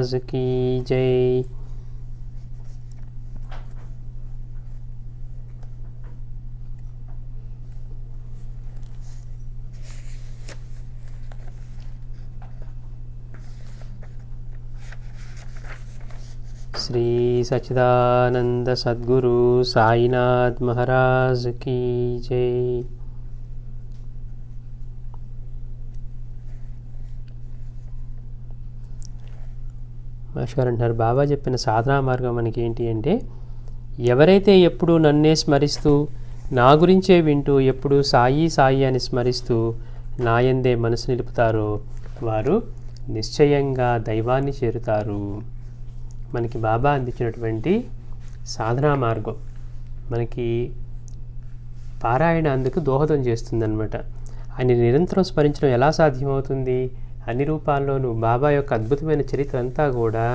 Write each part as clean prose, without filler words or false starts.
की जय। श्री सच्चिदानंद सद्गुरु साईनाथ महाराज की जय। మాస్టర్ అంటారు, బాబా చెప్పిన సాధనా మార్గం మనకి ఏంటి అంటే, ఎవరైతే ఎప్పుడు నన్నే స్మరిస్తూ నా గురించే వింటూ ఎప్పుడు సాయి సాయి అని స్మరిస్తూ నాయందే మనసు నిలుపుతారో వారు నిశ్చయంగా దైవాన్ని చేరుతారు. మనకి బాబా అందించినటువంటి సాధనా మార్గం మనకి పారాయణ అందుకు దోహదం చేస్తుందన్నమాట. ఆయన నిరంతరం స్మరించడం ఎలా సాధ్యమవుతుంది? అన్ని రూపాల్లోనూ బాబా యొక్క అద్భుతమైన చరిత్ర అంతా కూడా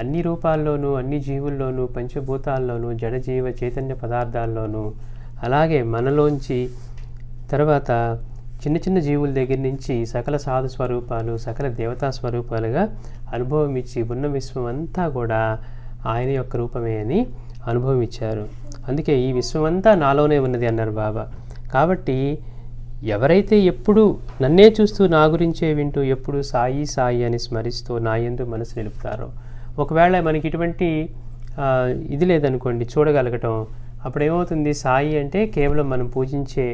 అన్ని రూపాల్లోనూ, అన్ని జీవుల్లోనూ, పంచభూతాల్లోనూ, జడజీవ చైతన్య పదార్థాల్లోనూ, అలాగే మనలోంచి తర్వాత చిన్న చిన్న జీవుల దగ్గర నుంచి సకల సాధు స్వరూపాలు, సకల దేవతా స్వరూపాలుగా అనుభవం ఇచ్చి ఉన్న విశ్వం అంతా కూడా ఆయన యొక్క రూపమే అని అనుభవం ఇచ్చారు. అందుకే ఈ విశ్వం అంతా నాలోనే ఉన్నది అన్నారు బాబా. కాబట్టి ఎవరైతే ఎప్పుడు నన్నే చూస్తూ నా గురించే వింటూ ఎప్పుడు సాయి సాయి అని స్మరిస్తూ నా యందు మనసు నిలుపుతారో, ఒకవేళ మనకి ఇటువంటి ఇది లేదనుకోండి చూడగలగటం, అప్పుడేమవుతుంది? సాయి అంటే కేవలం మనం పూజించే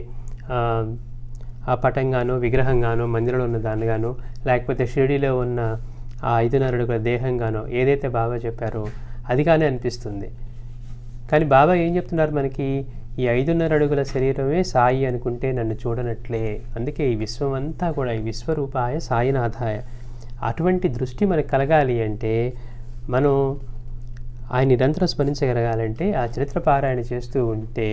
ఆ పటంగానో విగ్రహంగానో మందిరంలో ఉన్న దానిగానో లేకపోతే షిరిడీలో ఉన్న ఆ 5.5 అడుగుల దేహంగానో ఏదైతే బాబా చెప్పారో అదిగానే అనిపిస్తుంది. కానీ బాబా ఏం చెప్తున్నారు మనకి? ఈ 5.5 అడుగుల శరీరమే సాయి అనుకుంటే నన్ను చూడనట్లే. అందుకే ఈ విశ్వం అంతా కూడా ఈ విశ్వరూపాయ సాయినాథాయ. అటువంటి దృష్టి మనకు కలగాలి అంటే మనం ఆయన నిరంతరం స్మరించగలగాలంటే ఆ చరిత్ర పారాయణ చేస్తూ ఉంటే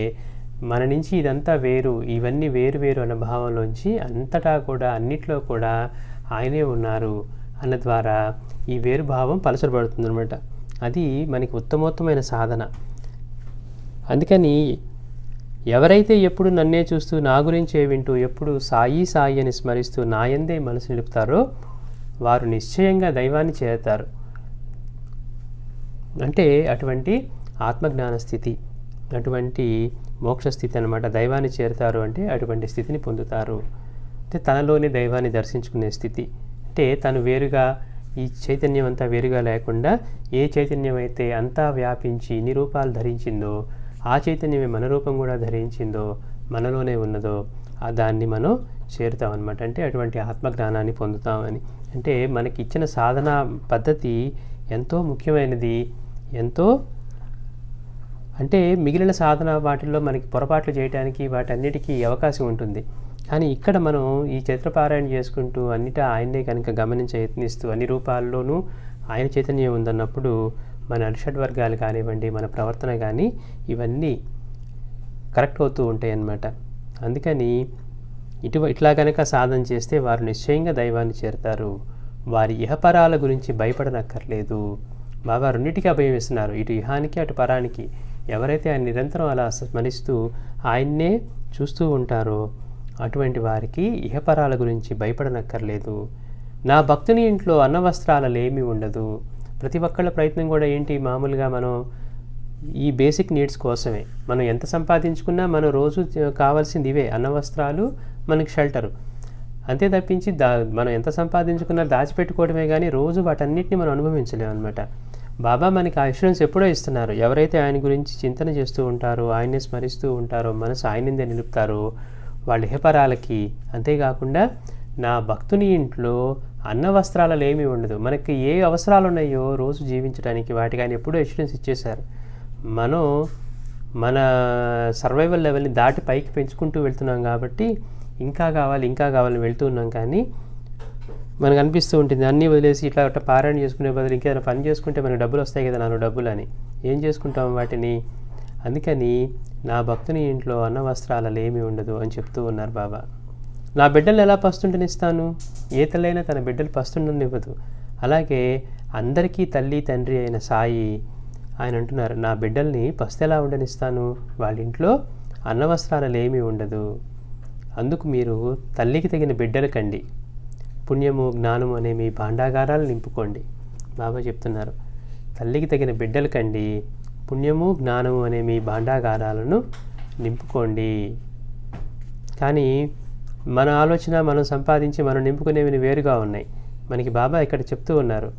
మన నుంచి ఇదంతా వేరు, ఇవన్నీ వేరు వేరు అన్న భావంలోంచి అంతటా కూడా అన్నిట్లో కూడా ఆయనే ఉన్నారు అన్న ద్వారా ఈ వేరు భావం పలచబడుతుంది అనమాట. అది మనకి ఉత్తమోత్తమైన సాధన. అందుకని ఎవరైతే ఎప్పుడు నన్నే చూస్తూ నా గురించే వింటూ ఎప్పుడు సాయి సాయి అని స్మరిస్తూ నాయందే మనసు నిలుపుతారో వారు నిశ్చయంగా దైవాన్ని చేరుతారు. అంటే అటువంటి ఆత్మజ్ఞాన స్థితి, అటువంటి మోక్ష స్థితి అన్నమాట. దైవాన్ని చేరుతారు అంటే అటువంటి స్థితిని పొందుతారు. అంటే తనలోనే దైవాన్ని దర్శించుకునే స్థితి. అంటే తను వేరుగా, ఈ చైతన్యం అంతా వేరుగా లేకుండా ఏ చైతన్యం అయితే అంతా వ్యాపించి ఇన్ని రూపాలు ధరించిందో ఆ చైతన్యమే మన రూపం కూడా ధరించిందో మనలోనే ఉన్నదో దాన్ని మనం చేరుతామన్నమాట. అంటే అటువంటి ఆత్మజ్ఞానాన్ని పొందుతామని. అంటే మనకి ఇచ్చిన సాధన పద్ధతి ఎంతో ముఖ్యమైనది. ఎంతో అంటే మిగిలిన సాధన వాటిల్లో మనకి పొరపాట్లు చేయడానికి వాటన్నిటికీ అవకాశం ఉంటుంది. కానీ ఇక్కడ మనం ఈ చరిత్రపారాయణ చేసుకుంటూ అన్నిటా ఆయన్నే కనుక గమనించే యత్నిస్తూ అన్ని రూపాల్లోనూ ఆయన చైతన్యం ఉందన్నప్పుడు మన అరిషడ్వర్గాలు కానివ్వండి, మన ప్రవర్తన కానీ ఇవన్నీ కరెక్ట్ అవుతూ ఉంటాయి అన్నమాట. అందుకని ఇట్లా కనుక సాధన చేస్తే వారు నిశ్చయంగా దైవాన్ని చేరుతారు. వారి ఇహపరాల గురించి భయపడనక్కర్లేదు. బాబా రెండింటికి అభయం ఇస్తున్నారు, ఇటు ఇహానికి అటు పరానికి. ఎవరైతే ఆయన నిరంతరం అలా స్మరిస్తూ ఆయన్నే చూస్తూ ఉంటారో అటువంటి వారికి ఇహపరాల గురించి భయపడనక్కర్లేదు. నా భక్తుని ఇంట్లో అన్నవస్త్రాలలేమీ ఉండదు. ప్రతి ఒక్కళ్ళ ప్రయత్నం కూడా ఏంటి? మామూలుగా మనం ఈ బేసిక్ నీడ్స్ కోసమే. మనం ఎంత సంపాదించుకున్నా మనం రోజు కావాల్సింది ఇవే, అన్నవస్త్రాలు, మనకి షెల్టరు. అంతే తప్పించి మనం ఎంత సంపాదించుకున్నా దాచిపెట్టుకోవడమే కానీ రోజు వాటన్నిటిని మనం అనుభవించలేము అనమాట. బాబా మనకి ఆ ఇన్సూరెన్స్ ఎప్పుడో ఇస్తున్నారు. ఎవరైతే ఆయన గురించి చింతన చేస్తూ ఉంటారో, ఆయన్ని స్మరిస్తూ ఉంటారో, మనసు ఆయనందే నిలుపుతారో వాళ్ళ ఇహపరాలకి, అంతేకాకుండా నా భక్తుని ఇంట్లో అన్న వస్త్రాలలో ఏమీ ఉండదు. మనకి ఏ అవసరాలు ఉన్నాయో రోజు జీవించడానికి వాటికి ఆయన ఎప్పుడూ ఇన్సూరెన్స్ ఇచ్చేశారు. మనం మన సర్వైవల్ లెవెల్ని దాటి పైకి పెంచుకుంటూ వెళ్తున్నాం కాబట్టి ఇంకా కావాలని వెళ్తూ ఉన్నాం. కానీ మనకు అనిపిస్తూ ఉంటుంది అన్నీ వదిలేసి ఇట్లా పారాయణ చేసుకునే బదులు ఇంకేదైనా పని చేసుకుంటే మనకు డబ్బులు వస్తాయి కదా, నాలుగు డబ్బులు అని. ఏం చేసుకుంటాం వాటిని? అందుకని నా భక్తుని ఇంట్లో అన్న వస్త్రాలలో ఏమీ ఉండదు అని చెప్తూ ఉన్నారు బాబా. నా బిడ్డలు ఎలా పస్తుండనిస్తాను? ఏ తల్లైనా తన బిడ్డలు పస్తుండనివ్వదు. అలాగే అందరికీ తల్లి తండ్రి అయిన సాయి ఆయన అంటున్నారు, నా బిడ్డల్ని పస్తు ఎలా ఉండనిస్తాను? వాళ్ళ ఇంట్లో అన్న వస్త్రాలలో ఏమీ ఉండదు. అందుకు మీరు తల్లికి తగిన బిడ్డలు కండి, పుణ్యము జ్ఞానము అనే మీ భాండాగారాలు నింపుకోండి. బాబా చెప్తున్నారు, తల్లికి తగిన బిడ్డలు కండి, పుణ్యము జ్ఞానము అనే మీ భాండాగారాలను నింపుకోండి. కానీ మన ఆలోచన, మనం సంపాదించి మనం నింపుకునేవి వేరుగా ఉన్నాయి. మనకి బాబా ఇక్కడ చెప్తూ ఉన్నారు,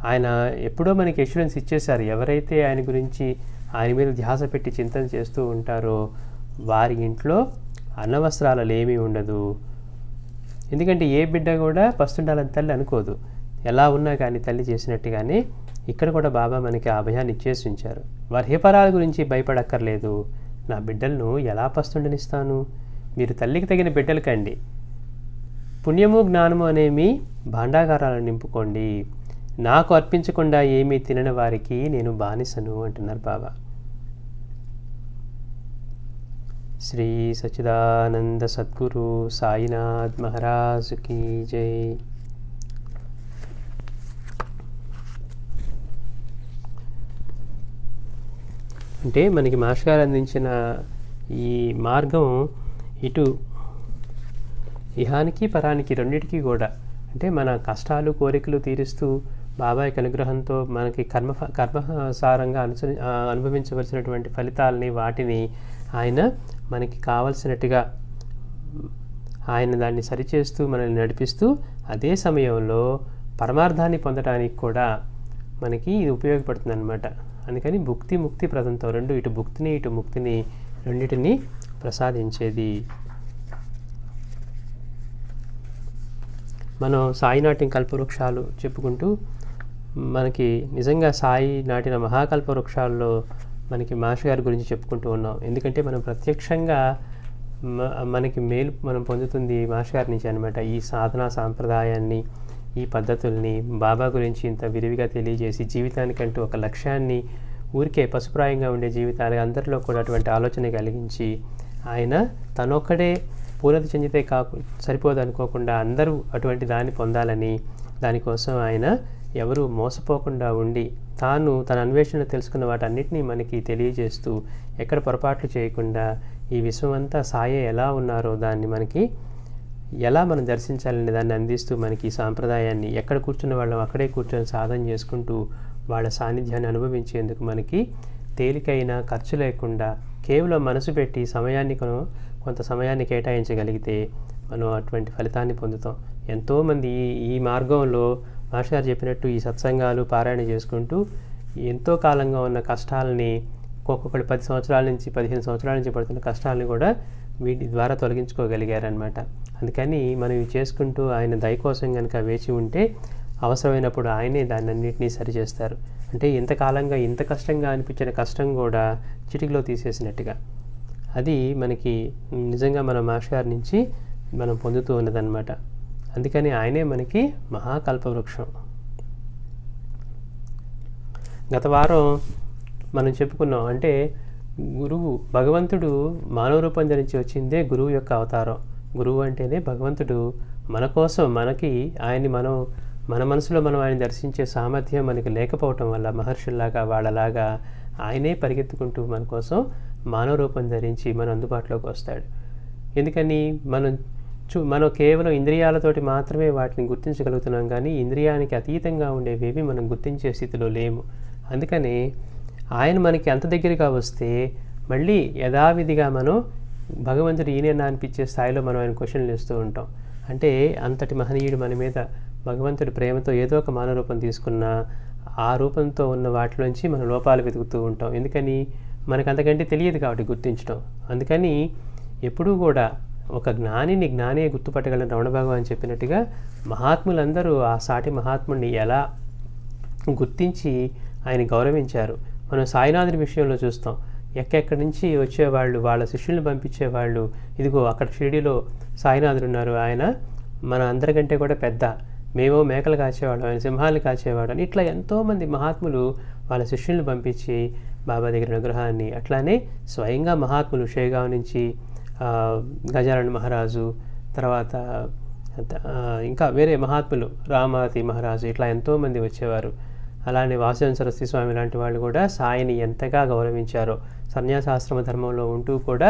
ఆయన ఎప్పుడో మనకి ఎష్యూరెన్స్ ఇచ్చేశారు. ఎవరైతే ఆయన గురించి, ఆయన మీద ధ్యాస పెట్టి చింతన చేస్తూ ఉంటారో వారి ఇంట్లో అన్నవస్త్రాలు ఏమీ ఉండదు. ఎందుకంటే ఏ బిడ్డ కూడా పస్తుండాలని తల్లి అనుకోదు. ఎలా ఉన్నా కానీ తల్లి చేసినట్టుగానే ఇక్కడ కూడా బాబా మనకి ఆ అభయాన్ని ఇచ్చేసి ఉంచారు. వారి హేపరాల గురించి భయపడక్కర్లేదు. నా బిడ్డలను ఎలా పస్తుండనిస్తాను? మీరు తల్లికి తగిన బిడ్డలు కండి, పుణ్యము జ్ఞానము అనేమి భాండాగారాలను నింపుకోండి, నాకు అర్పించకుండా ఏమీ తినని వారికి నేను బానిసను అంటున్నారు బాబా. శ్రీ సచ్చిదానంద సద్గురు సాయినాథ్ మహారాజ్ కీ జై. అంటే మనకి మాస్టర్ గారు అందించిన ఈ మార్గం ఇటు ఇహానికి పరానికి రెండిటికి కూడా, అంటే మన కష్టాలు కోరికలు తీరుస్తూ బాబా యొక్క అనుగ్రహంతో మనకి కర్మసారంగా అనుభవించవలసినటువంటి ఫలితాలని, వాటిని ఆయన మనకి కావలసినట్టుగా ఆయన దాన్ని సరిచేస్తూ మనల్ని నడిపిస్తూ, అదే సమయంలో పరమార్థాన్ని పొందడానికి కూడా మనకి ఇది ఉపయోగపడుతుంది అన్నమాట. అందుకని భుక్తి ముక్తి ప్రదంతో రెండు, ఇటు భుక్తిని ఇటు ముక్తిని రెండింటిని ప్రసాదించేది. మనం సాయి నాటిన కల్పవృక్షాలు చెప్పుకుంటూ, మనకి నిజంగా సాయి నాటిన మహాకల్పవృక్షాల్లో మనకి మాస్టర్ గారి గురించి చెప్పుకుంటూ ఉన్నాం. ఎందుకంటే మనం ప్రత్యక్షంగా మనకి మేలు మనం పొందుతుంది మాస్టర్ గారి నుంచి అనమాట. ఈ సాధనా సాంప్రదాయాన్ని, ఈ పద్ధతుల్ని, బాబా గురించి ఇంత విరివిగా తెలియజేసి, జీవితానికంటూ ఒక లక్ష్యాన్ని, ఊరికే పశుప్రాయంగా ఉండే జీవితాలు అందరిలో కూడా అటువంటి ఆలోచన కలిగించి, ఆయన తనొక్కడే పూర్ణత చెందితే సరిపోదు అనుకోకుండా అందరూ అటువంటి దాన్ని పొందాలని, దానికోసం ఆయన ఎవరు మోసపోకుండా ఉండి తాను తన అన్వేషణ తెలుసుకున్న వాటన్నిటినీ మనకి తెలియజేస్తూ, ఎక్కడ పొరపాట్లు చేయకుండా ఈ విశ్వమంతా సాయే ఎలా ఉన్నారో దాన్ని మనకి ఎలా మనం దర్శించాలని దాన్ని అందిస్తూ, మనకి ఈ సాంప్రదాయాన్ని ఎక్కడ కూర్చున్న వాళ్ళం అక్కడే కూర్చొని సాధన చేసుకుంటూ వాళ్ళ సాన్నిధ్యాన్ని అనుభవించేందుకు మనకి తేలికైన ఖర్చు లేకుండా కేవలం మనసు పెట్టి కొంత సమయాన్ని కేటాయించగలిగితే మనం అటువంటి ఫలితాన్ని పొందుతాం. ఎంతోమంది ఈ మార్గంలో మాస్టర్ గారు చెప్పినట్టు ఈ సత్సంగాలు పారాయణ చేసుకుంటూ ఎంతో కాలంగా ఉన్న కష్టాలని, ఒక్కొక్కటి 10 సంవత్సరాల నుంచి 15 సంవత్సరాల నుంచి పడుతున్న కష్టాలని కూడా వీటి ద్వారా తొలగించుకోగలిగారనమాట. అందుకని మనం ఇవి చేసుకుంటూ ఆయన దయ కోసం కనుక వేచి ఉంటే అవసరమైనప్పుడు ఆయనే దాన్ని అన్నింటినీ సరిచేస్తారు. అంటే ఇంతకాలంగా ఇంత కష్టంగా అనిపించిన కష్టం కూడా చిటికలో తీసేసినట్టుగా, అది మనకి నిజంగా మన మాస్టర్ గారి నుంచి మనం పొందుతూ ఉన్నదన్నమాట. అందుకని ఆయనే మనకి మహాకల్పవృక్షం. గత వారం మనం చెప్పుకున్నాం, అంటే గురువు భగవంతుడు మానవ రూపం ధరించి వచ్చిందే గురువు యొక్క అవతారం. గురువు అంటేనే భగవంతుడు మన కోసం, మనకి ఆయన్ని మన మనసులో మనం ఆయన దర్శించే సామర్థ్యం మనకి లేకపోవటం వల్ల మహర్షుల్లాగా వాళ్ళలాగా ఆయనే పరిగెత్తుకుంటూ మన కోసం మానవ రూపం ధరించి మన అందుబాటులోకి వస్తాడు. ఎందుకని మనం కేవలం ఇంద్రియాలతోటి మాత్రమే వాటిని గుర్తించగలుగుతున్నాం, కానీ ఇంద్రియానికి అతీతంగా ఉండేవేవి మనం గుర్తించే స్థితిలో లేము. అందుకని ఆయన మనకి అంత దగ్గరగా వస్తే మళ్ళీ యథావిధిగా మనం భగవంతుడు ఈయన అనిపించే స్థాయిలో మనం ఆయన క్వశ్చన్లు వేస్తూ ఉంటాం. అంటే అంతటి మహనీయుడు మన మీద భగవంతుడి ప్రేమతో ఏదో ఒక మానవ రూపం తీసుకున్న ఆ రూపంతో ఉన్న వాటిలోంచి మన లోపాలు వెతుకుతూ ఉంటాం. ఎందుకని మనకు అంతకంటే తెలియదు కాబట్టి గుర్తించడం. అందుకని ఎప్పుడూ కూడా ఒక జ్ఞానే గుర్తుపట్టగలని రమణ భగవాన్ చెప్పినట్టుగా మహాత్ములందరూ ఆ సాటి మహాత్ముడిని ఎలా గుర్తించి ఆయన గౌరవించారు. మనం సాయినాథుని విషయంలో చూస్తాం, ఎక్కడి నుంచి వచ్చేవాళ్ళు వాళ్ళ శిష్యుల్ని పంపించేవాళ్ళు. ఇదిగో అక్కడ షిరిడీలో సాయినాథుడు ఉన్నారు, ఆయన మన అందరికంటే కూడా పెద్ద, మేమో మేకలు కాచేవాడు, ఆయన సింహాలను కాచేవాడు అని ఇట్లా ఎంతోమంది మహాత్ములు వాళ్ళ శిష్యుల్ని పంపించి బాబా దగ్గర అనుగ్రహాన్ని, అట్లానే స్వయంగా మహాత్ములు షేగావ్ నుంచి గజానన మహారాజు, తర్వాత ఇంకా వేరే మహాత్ములు రామావతి మహారాజు, ఇట్లా ఎంతోమంది వచ్చేవారు. అలానే వాసుదేవ సరస్వతి స్వామి లాంటి వాళ్ళు కూడా సాయిని ఎంతగా గౌరవించారో, సన్యాసాశ్రమ ధర్మంలో ఉంటూ కూడా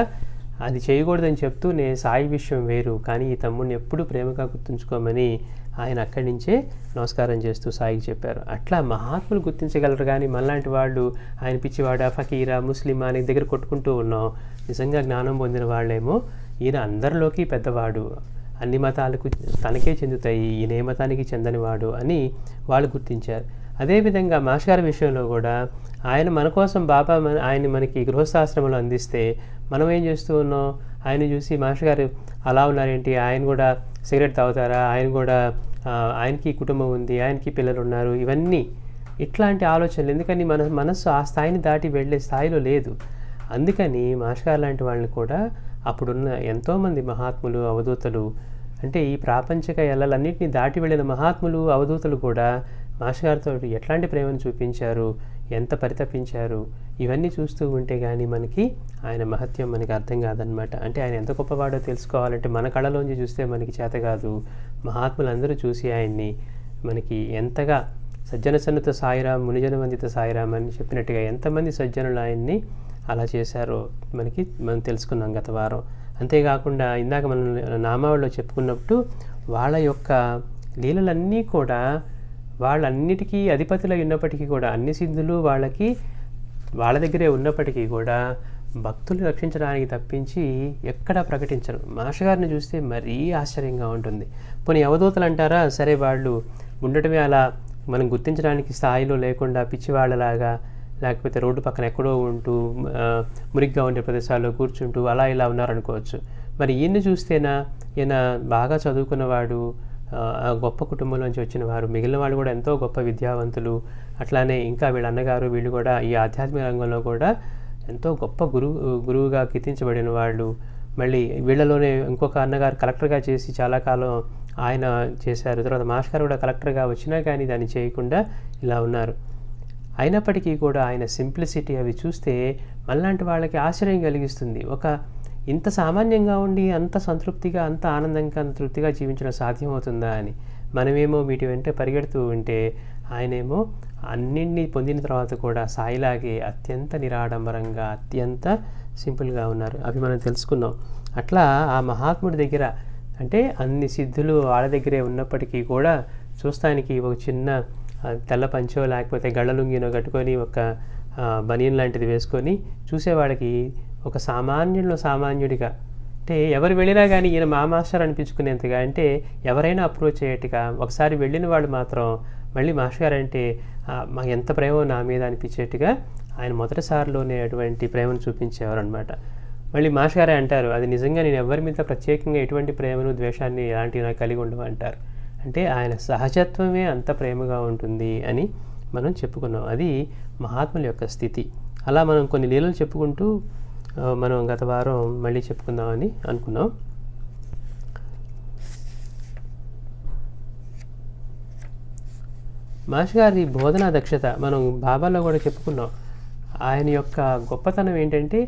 అది చేయకూడదని చెప్తూనే సాయి విషయం వేరు, కానీ ఈ తమ్ముడిని ఎప్పుడూ ప్రేమగా గుర్తుంచుకోమని ఆయన అక్కడి నుంచే నమస్కారం చేస్తూ సాయికి చెప్పారు. అట్లా మహాత్ములు గుర్తించగలరు, కానీ మనలాంటి వాళ్ళు ఆయన పిచ్చివాడా, ఫకీరా, ముస్లిమా అని దగ్గర కొట్టుకుంటూ ఉన్నాం. నిజంగా జ్ఞానం పొందిన వాళ్ళేమో ఈయన అందరిలోకి పెద్దవాడు, అన్ని మతాలకు తనకే చెందుతాయి, ఈయన ఏ మతానికి చెందనివాడు అని వాళ్ళు గుర్తించారు. అదేవిధంగా మాస్టర్ గారి విషయంలో కూడా ఆయన మన కోసం బాబా ఆయన మనకి గృహస్థాశ్రమంలో అందిస్తే మనం ఏం చేస్తూ ఉన్నాం, ఆయన చూసి మాస్టర్ గారు అలా ఉన్నారేంటి, ఆయన కూడా సిగరెట్ తాగుతారా, ఆయన కూడా ఆయనకి కుటుంబం ఉంది, ఆయనకి పిల్లలు ఉన్నారు, ఇవన్నీ ఇట్లాంటి ఆలోచనలు. ఎందుకని మన మనస్సు ఆ స్థాయిని దాటి వెళ్ళే స్థాయిలో లేదు. అందుకని మాస్టర్ గారు లాంటి వాళ్ళని కూడా అప్పుడున్న ఎంతోమంది మహాత్ములు, అవధూతలు, అంటే ఈ ప్రాపంచిక ఎల్లలన్నింటినీ దాటి వెళ్ళిన మహాత్ములు, అవధూతలు కూడా మాస్టర్ గారితో ఎట్లాంటి ప్రేమను చూపించారు, ఎంత పరితపించారు, ఇవన్నీ చూస్తూ ఉంటే కానీ మనకి ఆయన మహత్యం మనకి అర్థం కాదనమాట. అంటే ఆయన ఎంత గొప్పవాడో తెలుసుకోవాలంటే మన కళలోంచి చూస్తే మనకి చేత కాదు. మహాత్ములందరూ చూసి ఆయన్ని మనకి ఎంతగా సజ్జన సన్నుత సాయిరాం మునిజన వందిత సాయిరాం అని చెప్పినట్టుగా ఎంతమంది సజ్జనులు ఆయన్ని అలా చేశారో మనం తెలుసుకున్నాం గత వారం. అంతేకాకుండా ఇందాక మనం నామావళిలో చెప్పుకున్నప్పుడు వాళ్ళ యొక్క లీలలన్నీ కూడా వాళ్ళన్నిటికీ అధిపతులై ఉన్నప్పటికీ కూడా, అన్ని సిద్ధులు వాళ్ళ దగ్గరే ఉన్నప్పటికీ కూడా భక్తులు రక్షించడానికి తప్పించి ఎక్కడా ప్రకటించరు. మాస్టర్ గారిని చూస్తే మరీ ఆశ్చర్యంగా ఉంటుంది. పోనీ అవధూతలు అంటారా, సరే వాళ్ళు ఉండటమే అలా మనం గుర్తించడానికి స్థాయిలో లేకుండా పిచ్చివాళ్ళలాగా, లేకపోతే రోడ్డు పక్కన ఎక్కడో ఉంటూ మురిగ్గా ఉండే ప్రదేశాల్లో కూర్చుంటూ అలా ఇలా ఉన్నారనుకోవచ్చు. మరి ఈయన్ని చూస్తేనా ఈయన బాగా చదువుకున్నవాడు, గొప్ప కుటుంబంలోంచి వచ్చిన వారు, మిగిలిన వాళ్ళు కూడా ఎంతో గొప్ప విద్యావంతులు, అట్లానే ఇంకా వీళ్ళ అన్నగారు వీళ్ళు కూడా ఈ ఆధ్యాత్మిక రంగంలో కూడా ఎంతో గొప్ప గురువుగా కీర్తించబడిన వాళ్ళు. మళ్ళీ వీళ్ళలోనే ఇంకొక అన్నగారు కలెక్టర్గా చేసి చాలా కాలం ఆయన చేశారు. తర్వాత మాస్టర్ గారు కూడా కలెక్టర్గా వచ్చినా కానీ దాన్ని చేయకుండా ఇలా ఉన్నారు. అయినప్పటికీ కూడా ఆయన సింప్లిసిటీ అవి చూస్తే మనలాంటి వాళ్ళకి ఆశ్చర్యం కలిగిస్తుంది. ఇంత సామాన్యంగా ఉండి అంత సంతృప్తిగా, అంత ఆనందంగా, అంత తృప్తిగా జీవించడం సాధ్యమవుతుందా అని. మనమేమో వీటి వెంట పరిగెడుతూ ఉంటే ఆయనేమో అన్నింటినీ పొందిన తర్వాత కూడా సాయిలాగే అత్యంత నిరాడంబరంగా, అత్యంత సింపుల్గా ఉన్నారు. అవి మనం తెలుసుకున్నాం. అట్లా ఆ మహాత్ముడి దగ్గర, అంటే అన్ని సిద్ధులు వాళ్ళ దగ్గరే ఉన్నప్పటికీ కూడా చూస్తానికి ఒక చిన్న తెల్ల పంచో లేకపోతే గళ్ళలుంగినో కట్టుకొని ఒక బనియన్ లాంటిది వేసుకొని చూసేవాడికి ఒక సామాన్యుడిగా, అంటే ఎవరు వెళ్ళినా కానీ ఈయన మా మాస్టర్ అనిపించుకునేంతగా, అంటే ఎవరైనా అప్రోచ్ అయ్యేట్టుగా. ఒకసారి వెళ్ళిన వాళ్ళు మాత్రం మళ్ళీ మాస్టర్ గారు అంటే మాకు ఎంత ప్రేమో నా మీద అనిపించేట్టుగా ఆయన మొదటిసారిలోనే అటువంటి ప్రేమను చూపించేవారు అనమాట. మళ్ళీ మాస్టర్ గారే అంటారు, అది నిజంగా నేను ఎవరి మీద ప్రత్యేకంగా ఎటువంటి ప్రేమను, ద్వేషాన్ని ఎలాంటివి నాకు కలిగి ఉండవు అంటారు. అంటే ఆయన సహజత్వమే అంత ప్రేమగా ఉంటుంది అని మనం చెప్పుకున్నాం. అది మహాత్ముల యొక్క స్థితి. అలా మనం కొన్ని లీలలు చెప్పుకుంటూ మనం గత వారం మళ్ళీ చెప్పుకుందామని అనుకున్నాం. మాస్టర్ గారి బోధనా దక్షత మనం బాబాలో కూడా చెప్పుకున్నాం. ఆయన యొక్క గొప్పతనం ఏంటంటే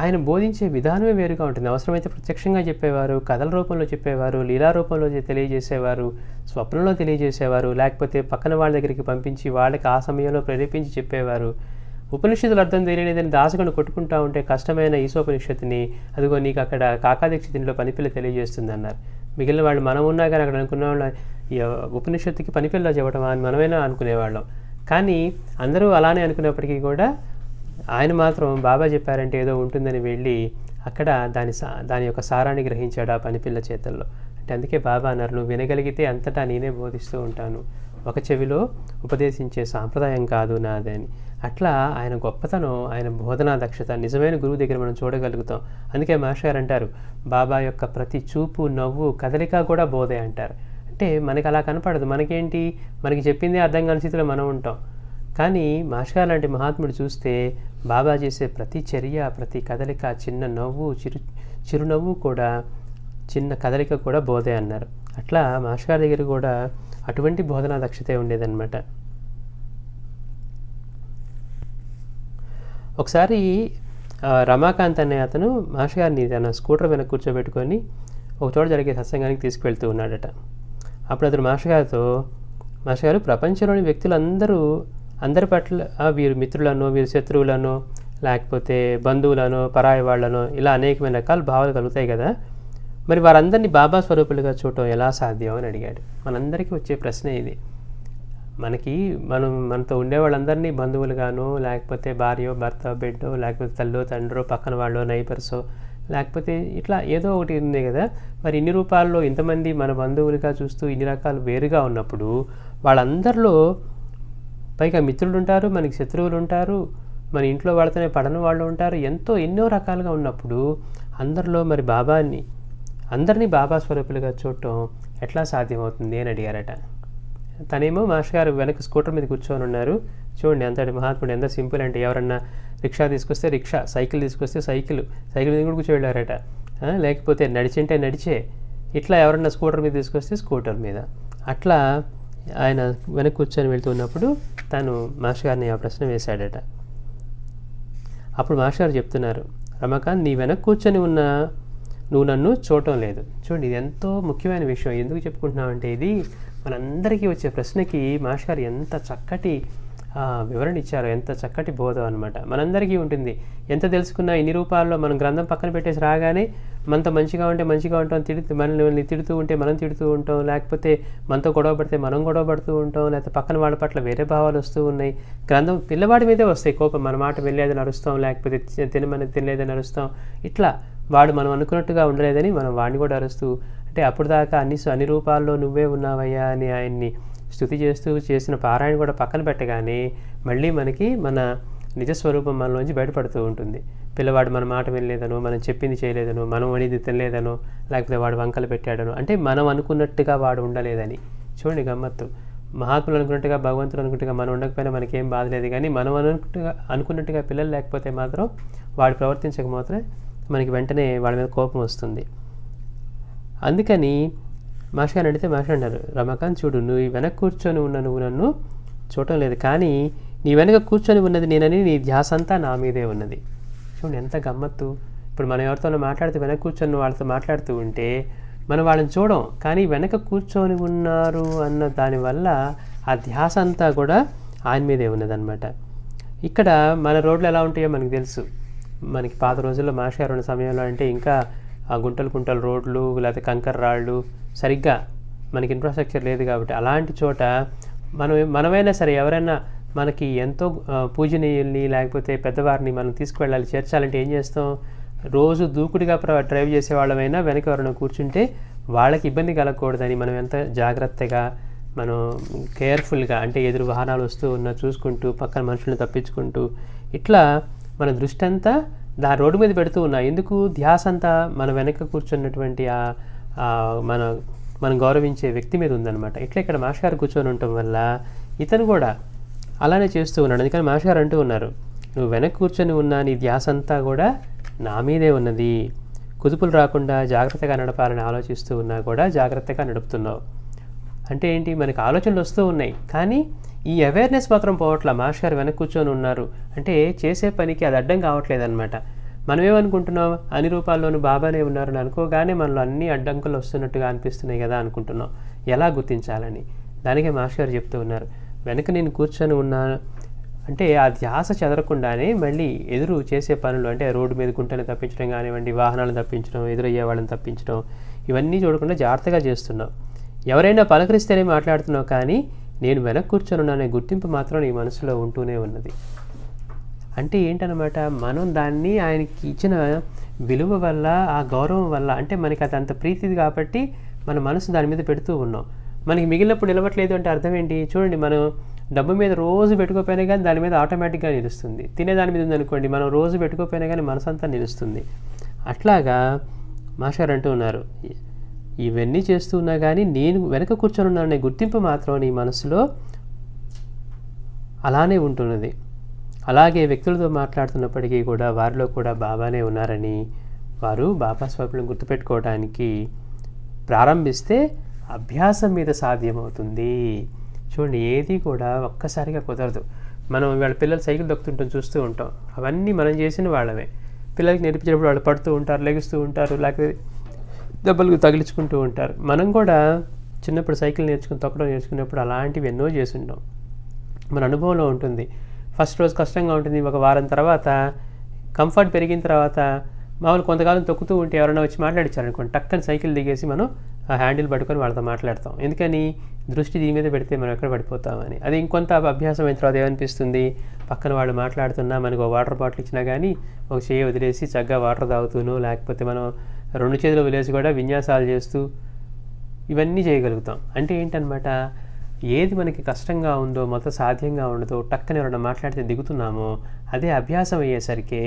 ఆయన బోధించే విధానమే వేరుగా ఉంటుంది. అవసరమైతే ప్రత్యక్షంగా చెప్పేవారు, కథల రూపంలో చెప్పేవారు, లీలా రూపంలో తెలియజేసేవారు, స్వప్నంలో తెలియజేసేవారు, లేకపోతే పక్కన వాళ్ళ దగ్గరికి పంపించి వాళ్ళకి ఆ సమయంలో ప్రేరేపించి చెప్పేవారు. ఉపనిషత్తులు అర్థం తెలియలేదని దాసగను కొట్టుకుంటా ఉంటే కష్టమైన ఈశోపనిషత్తుని అదిగో నీకు అక్కడ కాకాదీక్షితునిలో పనిపిల్ల తెలియజేస్తుంది అన్నారు. మిగిలిన వాళ్ళు మనం ఉన్నా కానీ అక్కడ అనుకున్న వాళ్ళు ఉపనిషత్తుకి పనిపిల్ల చెప్పడం అని మనమైనా అనుకునేవాళ్ళం. కానీ అందరూ అలానే అనుకున్నప్పటికీ కూడా ఆయన మాత్రం బాబా చెప్పారంటే ఏదో ఉంటుందని వెళ్ళి అక్కడ దాని యొక్క సారాన్ని గ్రహించాడు ఆ పనిపిల్ల చేతల్లో. అంటే అందుకే బాబా అన్నారు, నువ్వు వినగలిగితే అంతటా నేనే బోధిస్తూ ఉంటాను, ఒక చెవిలో ఉపదేశించే సాంప్రదాయం కాదు నాదని. అట్లా ఆయన గొప్పతనం, ఆయన బోధనా దక్షత నిజమైన గురువు దగ్గర మనం చూడగలుగుతాం. అందుకే మాస్టర్ గారు అంటారు, బాబా యొక్క ప్రతి చూపు, నవ్వు, కదలిక కూడా బోధే అంటారు. అంటే మనకి అలా కనపడదు. మనకేంటి, మనకి చెప్పిందే అర్థం కాని స్థితిలో మనం ఉంటాం. కానీ మాస్టర్ గారు లాంటి మహాత్ముడు చూస్తే బాబా చేసే ప్రతి చర్య, ప్రతి కదలిక, చిన్న నవ్వు, చిరునవ్వు కూడా, చిన్న కదలిక కూడా బోధే అన్నారు. అట్లా మాస్టర్ గారి దగ్గర కూడా అటువంటి బోధనా దక్షతే ఉండేదన్నమాట. ఒకసారి రమాకాంత్ అనే అతను మాస్టర్ గారిని తన స్కూటర్ వెనక కూర్చోబెట్టుకొని ఒక చోట జరిగే సత్సంగానికి తీసుకువెళ్తూ ఉన్నాడట. అప్పుడు అతను మాస్టర్ గారు ప్రపంచంలోని వ్యక్తులందరూ అందరి పట్ల వీరు మిత్రులనో, వీరు శత్రువులనో, లేకపోతే బంధువులనో పరాయి వాళ్ళనో ఇలా అనేకమైన రకాల భావాలు కలుగుతాయి కదా. మరి వారందరినీ బాబా స్వరూపులుగా చూడటం ఎలా సాధ్యం అని అడిగాడు. మనందరికీ వచ్చే ప్రశ్న ఇది. మనతో ఉండే వాళ్ళందరినీ బంధువులుగానో, లేకపోతే భార్యో భర్త బిడ్డో, లేకపోతే తల్లో తండ్రో, పక్కన వాళ్ళో నైబర్సో, లేకపోతే ఇట్లా ఏదో ఒకటి ఉంది కదా. మరి ఇన్ని రూపాల్లో ఇంతమంది మన బంధువులుగా చూస్తూ ఇన్ని రకాలు వేరుగా ఉన్నప్పుడు వాళ్ళందరిలో పైగా మిత్రులు ఉంటారు, మనకి శత్రువులు ఉంటారు, మన ఇంట్లో వాళ్ళతోనే పడని వాళ్ళు ఉంటారు, ఎన్నో రకాలుగా ఉన్నప్పుడు అందరిలో మరి అందరినీ బాబా స్వరూపులుగా చూడటం ఎట్లా సాధ్యమవుతుంది అని అడిగారట. తనేమో మాస్టర్ గారు వెనక స్కూటర్ మీద కూర్చొని ఉన్నారు. చూడండి అంతటి మహాత్ముడు ఎంత సింపుల్ అంటే, ఎవరన్నా రిక్షా తీసుకొస్తే రిక్షా, సైకిల్ తీసుకొస్తే సైకిల్ మీద కూడా కూర్చోళ్ళారట. లేకపోతే నడిచే ఇట్లా ఎవరన్నా స్కూటర్ మీద తీసుకొస్తే స్కూటర్ మీద, అట్లా ఆయన వెనక కూర్చొని వెళ్తున్నప్పుడు తను మాస్టర్ గారిని ఆ ప్రశ్న వేశాడట. అప్పుడు మాస్టర్ గారు చెప్తున్నారు, రమాకాంత్, నీ వెనక కూర్చొని ఉన్న నువ్వు నన్ను చూడటం లేదు. చూడండి, ఇది ఎంతో ముఖ్యమైన విషయం. ఎందుకు చెప్పుకుంటున్నామంటే, ఇది మనందరికీ వచ్చే ప్రశ్నకి మాస్టర్ గారు ఎంత చక్కటి వివరణ ఇచ్చారో, ఎంత చక్కటి బోధం అనమాట. మనందరికీ ఉంటుంది. ఎంత తెలుసుకున్నా ఇన్ని రూపాల్లో మనం గ్రంథం పక్కన పెట్టేసి రాగానే మనతో మంచిగా ఉంటే మంచిగా ఉంటాం, మనల్ని తిడుతూ ఉంటే మనం తిడుతూ ఉంటాం, లేకపోతే మనతో గొడవ పడితే మనం గొడవ పడుతూ ఉంటాం, లేకపోతే పక్కన వాళ్ళ పట్ల వేరే భావాలు వస్తూ ఉన్నాయి. గ్రంథం పిల్లవాడి మీదే వస్తాయి కోపం, మన మాట వెళ్ళలేదని అరుస్తాం, లేకపోతే తినలేదని అరుస్తాం. ఇట్లా వాడు మనం అనుకున్నట్టుగా ఉండలేదని మనం వాడిని కూడా అరుస్తూ, అంటే అప్పుడు దాకా అన్ని రూపాల్లో నువ్వే ఉన్నావయ్యా అని ఆయన్ని స్తుతి చేస్తూ చేసిన పారాయణ కూడా పక్కన పెట్టగానే మళ్ళీ మనకి మన నిజస్వరూపం మనలోంచి బయటపడుతూ ఉంటుంది. పిల్లవాడు మన మాట వినలేదనో, మనం చెప్పింది చేయలేదనో, మనం వడిది తినలేదనో, లేకపోతే వాడు వంకలు పెట్టాడనో, అంటే మనం అనుకున్నట్టుగా వాడు ఉండలేదని. చూడండి గమ్మత్తు. మహాత్ములు అనుకున్నట్టుగా, భగవంతుడు అనుకున్నట్టుగా మనం ఉండకపోయినా మనకేం బాధ లేదు, కానీ మనం అనుకున్నట్టుగా పిల్లలు లేకపోతే మాత్రం, వాడు ప్రవర్తించకపోతే మనకి వెంటనే వాడి మీద కోపం వస్తుంది. అందుకని మాస్టర్ గారు అడిగితే మాస్టర్ అన్నారు, రమాకాంత్ చూడు, నువ్వు వెనక కూర్చొని ఉన్న నువ్వు నన్ను చూడటం లేదు, కానీ నీ వెనక కూర్చొని ఉన్నది నేనని నీ ధ్యాస అంతా నా మీదే ఉన్నది. చూడండి ఎంత గమ్మత్తు. ఇప్పుడు మనం ఎవరితో మాట్లాడితే వెనక కూర్చొని వాళ్ళతో మాట్లాడుతూ ఉంటే మనం వాళ్ళని చూడం, కానీ వెనక కూర్చొని ఉన్నారు అన్న దానివల్ల ఆ ధ్యాస అంతా కూడా ఆయన మీదే ఉన్నదన్నమాట. ఇక్కడ మన రోడ్లు ఎలా ఉంటాయో మనకు తెలుసు. మనకి పాత రోజుల్లో మాస్టర్ గారు ఉన్న సమయంలో అంటే ఇంకా ఆ గుంటలు రోడ్లు, లేకపోతే కంకర రాళ్ళు, సరిగ్గా మనకి ఇన్ఫ్రాస్ట్రక్చర్ లేదు కాబట్టి అలాంటి చోట మనమైనా సరే ఎవరైనా మనకి ఎంతో పూజనీయుల్ని లేకపోతే పెద్దవారిని మనం తీసుకువెళ్ళాలి, చేర్చాలంటే ఏం చేస్తాం? రోజు దూకుడుగా డ్రైవ్ చేసే వాళ్ళమైనా వెనక ఎవరైనా కూర్చుంటే వాళ్ళకి ఇబ్బంది కలగకూడదని మనం ఎంత జాగ్రత్తగా, మనం కేర్ఫుల్గా, అంటే ఎదురు వాహనాలు వస్తూ ఉన్నా చూసుకుంటూ, పక్కన మనుషులను తప్పించుకుంటూ, ఇట్లా మన దృష్టి అంతా రోడ్డు మీద పెడుతూ ఉన్నా. ఎందుకు? ధ్యాస అంతా మన వెనక కూర్చున్నటువంటి మనం గౌరవించే వ్యక్తి మీద ఉందన్నమాట. ఇట్లా ఇక్కడ మాస్టర్ గారు కూర్చొని ఉండటం వల్ల ఇతను కూడా అలానే చేస్తూ ఉన్నాడు. అందుకని మాస్టర్ గారు అంటూ ఉన్నారు, నువ్వు వెనక్కి కూర్చొని ఉన్నా నీ ధ్యాస అంతా కూడా నా మీదే ఉన్నది. కుదుపులు రాకుండా జాగ్రత్తగా నడపాలని ఆలోచిస్తూ ఉన్నా కూడా జాగ్రత్తగా నడుపుతున్నావు. అంటే ఏంటి? మనకి ఆలోచనలు వస్తూ ఉన్నాయి, కానీ ఈ అవేర్నెస్ మాత్రం పోవట్లా. మాస్టర్ గారు వెనక్కి కూర్చొని ఉన్నారు అంటే చేసే పనికి అది అడ్డం కావట్లేదు అనమాట. మనమేమనుకుంటున్నాం? అన్ని రూపాల్లోనూ బాబానే ఉన్నారని అనుకోగానే మనలో అన్ని అడ్డంకులు వస్తున్నట్టుగా అనిపిస్తున్నాయి కదా అనుకుంటున్నాం. ఎలా గుర్తించాలని దానికే మాస్టర్ గారు చెప్తూ ఉన్నారు, వెనక నేను కూర్చొని ఉన్నాను అంటే ఆ ధ్యాస చెదరకుండానే మళ్ళీ ఎదురు చేసే పనులు, అంటే రోడ్డు మీద గుంటని తప్పించడం కానివ్వండి, వాహనాలను తప్పించడం, ఎదురయ్యే వాళ్ళని తప్పించడం, ఇవన్నీ చూడకుండా జాగ్రత్తగా చేస్తున్నావు. ఎవరైనా పలకరిస్తేనే మాట్లాడుతున్నావు, కానీ నేను వెనక్కి కూర్చొని ఉన్నానే గుర్తింపు మాత్రం నీ మనసులో ఉంటూనే ఉన్నది. అంటే ఏంటన్నమాట, మనం దాన్ని ఆయనకి ఇచ్చిన విలువ వల్ల, ఆ గౌరవం వల్ల, అంటే మనకి అది అంత ప్రీతిది కాబట్టి మన మనసు దాని మీద పెడుతూ ఉన్నాం. మనకి మిగిలినప్పుడు నిలవట్లేదు అంటే అర్థం ఏంటి? చూడండి, మనం డబ్బు మీద రోజు పెట్టుకోపోయినా కానీ దాని మీద ఆటోమేటిక్గా నిలుస్తుంది. తినే దాని మీద ఉందనుకోండి, మనం రోజు పెట్టుకోపోయినా కానీ మనసంతా నిలుస్తుంది. అట్లాగా మాస్టర్ అంటూ ఉన్నారు, ఇవన్నీ చేస్తూ ఉన్నా కానీ నేను వెనక కూర్చొని ఉన్నాననే గుర్తింపు మాత్రం నీ మనసులో అలానే ఉంటున్నది. అలాగే వ్యక్తులతో మాట్లాడుతున్నప్పటికీ కూడా వారిలో కూడా బాబానే ఉన్నారని, వారు బాబా స్వరూపులను గుర్తుపెట్టుకోవడానికి ప్రారంభిస్తే అభ్యాసం మీద సాధ్యమవుతుంది. చూడండి, ఏది కూడా ఒక్కసారిగా కుదరదు. మనం వాళ్ళ పిల్లలు సైకిల్ దొక్కుతుంటాం, చూస్తూ ఉంటాం. అవన్నీ మనం చేసిన వాళ్ళమే. పిల్లలకి నేర్పించేటప్పుడు వాళ్ళు పడుతూ ఉంటారు, లెగుస్తూ ఉంటారు, లేకపోతే దెబ్బలు తగిలించుకుంటూ ఉంటారు. మనం కూడా చిన్నప్పుడు సైకిల్ తొక్కడం నేర్చుకున్నప్పుడు అలాంటివి ఎన్నో చేసి ఉంటాం. మన అనుభవంలో ఉంటుంది. ఫస్ట్ రోజు కష్టంగా ఉంటుంది, ఒక వారం తర్వాత కంఫర్ట్ పెరిగిన తర్వాత మామూలు కొంతకాలం తొక్కుతూ ఉంటే ఎవరైనా వచ్చి మాట్లాడించారనుకోండి, టక్కని సైకిల్ దిగేసి మనం ఆ హ్యాండిల్ పట్టుకొని వాళ్ళతో మాట్లాడతాం. ఎందుకని? దృష్టి దీని మీద పెడితే మనం ఎక్కడ పడిపోతామని. అది ఇంకొంత అభ్యాసం అయిన తర్వాత ఏమనిపిస్తుంది, పక్కన వాళ్ళు మాట్లాడుతున్నా మనకు ఒక వాటర్ బాటిల్ ఇచ్చినా కానీ ఒక చేయి వదిలేసి చక్కగా వాటర్ తాగుతూనో, లేకపోతే మనం 2 చేతులు వదిలేసి కూడా విన్యాసాలు చేస్తూ ఇవన్నీ చేయగలుగుతాం. అంటే ఏంటనమాట, ఏది మనకి కష్టంగా ఉందో, మొత్తం సాధ్యంగా ఉండదో, టక్కన ఎవరైనా మాట్లాడితే దిగుతున్నామో, అదే అభ్యాసం అయ్యేసరికి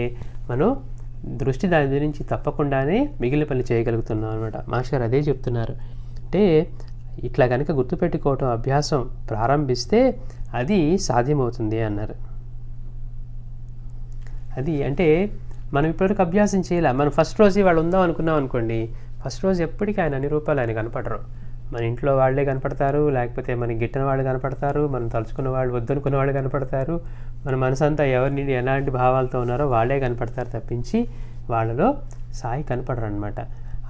మనం దృష్టి దాని గురించి తప్పకుండానే మిగిలిన పని చేయగలుగుతున్నాం అనమాట. మాస్టర్ అదే చెప్తున్నారు. అంటే ఇట్లా కనుక గుర్తుపెట్టుకోవటం అభ్యాసం ప్రారంభిస్తే అది సాధ్యమవుతుంది అన్నారు. అది అంటే మనం ఇప్పటివరకు అభ్యాసం చేయాలి. మనం ఫస్ట్ రోజు వాళ్ళు ఉందాం అనుకున్నాం అనుకోండి, ఫస్ట్ రోజు ఎప్పటికీ ఆయన అన్ని రూపాయలు ఆయన కనపడరు. మన ఇంట్లో వాళ్ళే కనపడతారు, లేకపోతే మనకి గిట్టిన వాళ్ళు కనపడతారు, మనం తలుచుకున్న వాళ్ళు వద్దనుకున్న వాళ్ళు కనపడతారు, మన మనసంతా ఎవరిని ఎలాంటి భావాలతో ఉన్నారో వాళ్ళే కనపడతారు తప్పించి వాళ్ళలో సాయి కనపడరు అనమాట.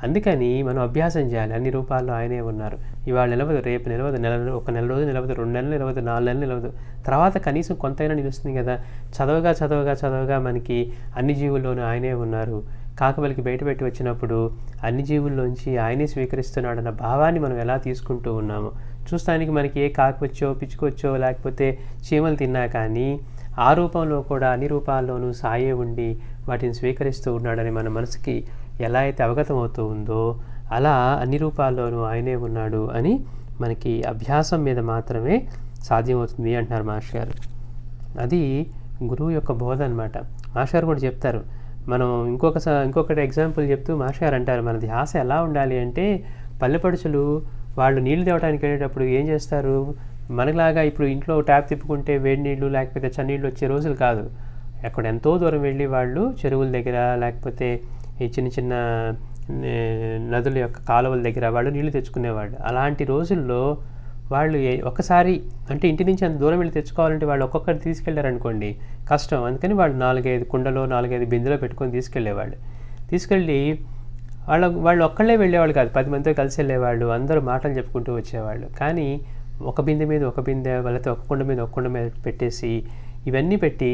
అందుకని మనం అభ్యాసం చేయాలి. అన్ని రూపాల్లో ఆయనే ఉన్నారు. ఇవాళ నిలవదు, రేపు నిలవదు, ఒక నెల రోజు నిలవదు, 2 నెలలు నిలవదు, 4 నెలలు నిలవదు, తర్వాత కనీసం కొంతైనా నిలుస్తుంది కదా. చదవగా మనకి అన్ని జీవుల్లోనూ ఆయనే ఉన్నారు. కాకబలికి బయటపెట్టి వచ్చినప్పుడు అన్ని జీవుల్లోంచి ఆయనే స్వీకరిస్తున్నాడన్న భావాన్ని మనం ఎలా తీసుకుంటూ ఉన్నాము. చూస్తానికి మనకి ఏ కాకొచ్చో, పిచ్చుకొచ్చో, లేకపోతే చీమలు తిన్నా కానీ ఆ రూపంలో కూడా అన్ని రూపాల్లోనూ సాయే ఉండి వాటిని స్వీకరిస్తూ ఉన్నాడని మన మనసుకి ఎలా అయితే అవగతం అవుతూ ఉందో, అలా అన్ని రూపాల్లోనూ ఆయనే ఉన్నాడు అని మనకి అభ్యాసం మీద మాత్రమే సాధ్యమవుతుంది అంటున్నారు మాస్టర్ గారు. అది గురువు యొక్క బోధ అనమాట. మాస్టర్ గారు కూడా చెప్తారు. మనం ఇంకొకటి ఎగ్జాంపుల్ చెప్తూ మాస్టర్ గారు అంటారు, మన ధ్యాస ఎలా ఉండాలి అంటే, పల్లెపడుచులు వాళ్ళు నీళ్లు తేవడానికి వెళ్ళేటప్పుడు ఏం చేస్తారు, మనలాగా ఇప్పుడు ఇంట్లో ట్యాప్ తిప్పుకుంటే వేడి నీళ్ళు లేకపోతే చన్నీళ్ళు వచ్చే రోజులు కాదు. అక్కడ ఎంతో దూరం వెళ్ళి వాళ్ళు చెరువుల దగ్గర, లేకపోతే ఈ చిన్న చిన్న నదుల యొక్క కాలువల దగ్గర వాళ్ళు నీళ్లు తెచ్చుకునేవాళ్ళు. అలాంటి రోజుల్లో వాళ్ళు ఒక్కసారి అంటే ఇంటి నుంచి అంత దూరం వెళ్ళి తెచ్చుకోవాలంటే వాళ్ళు ఒక్కొక్కరు తీసుకెళ్లారనుకోండి కష్టం. అందుకని వాళ్ళు 4-5 కుండలో 4-5 బిందెలో పెట్టుకొని తీసుకెళ్ళేవాళ్ళు. తీసుకెళ్ళి వాళ్ళు ఒక్కళ్ళే వెళ్ళేవాళ్ళు కాదు, 10 మందితో కలిసి వెళ్ళేవాళ్ళు. అందరూ మాటలు చెప్పుకుంటూ వచ్చేవాళ్ళు. కానీ ఒక బిందె మీద ఒక బిందె, వాళ్ళతో ఒక కుండ మీద ఒక కుండ మీద పెట్టేసి ఇవన్నీ పెట్టి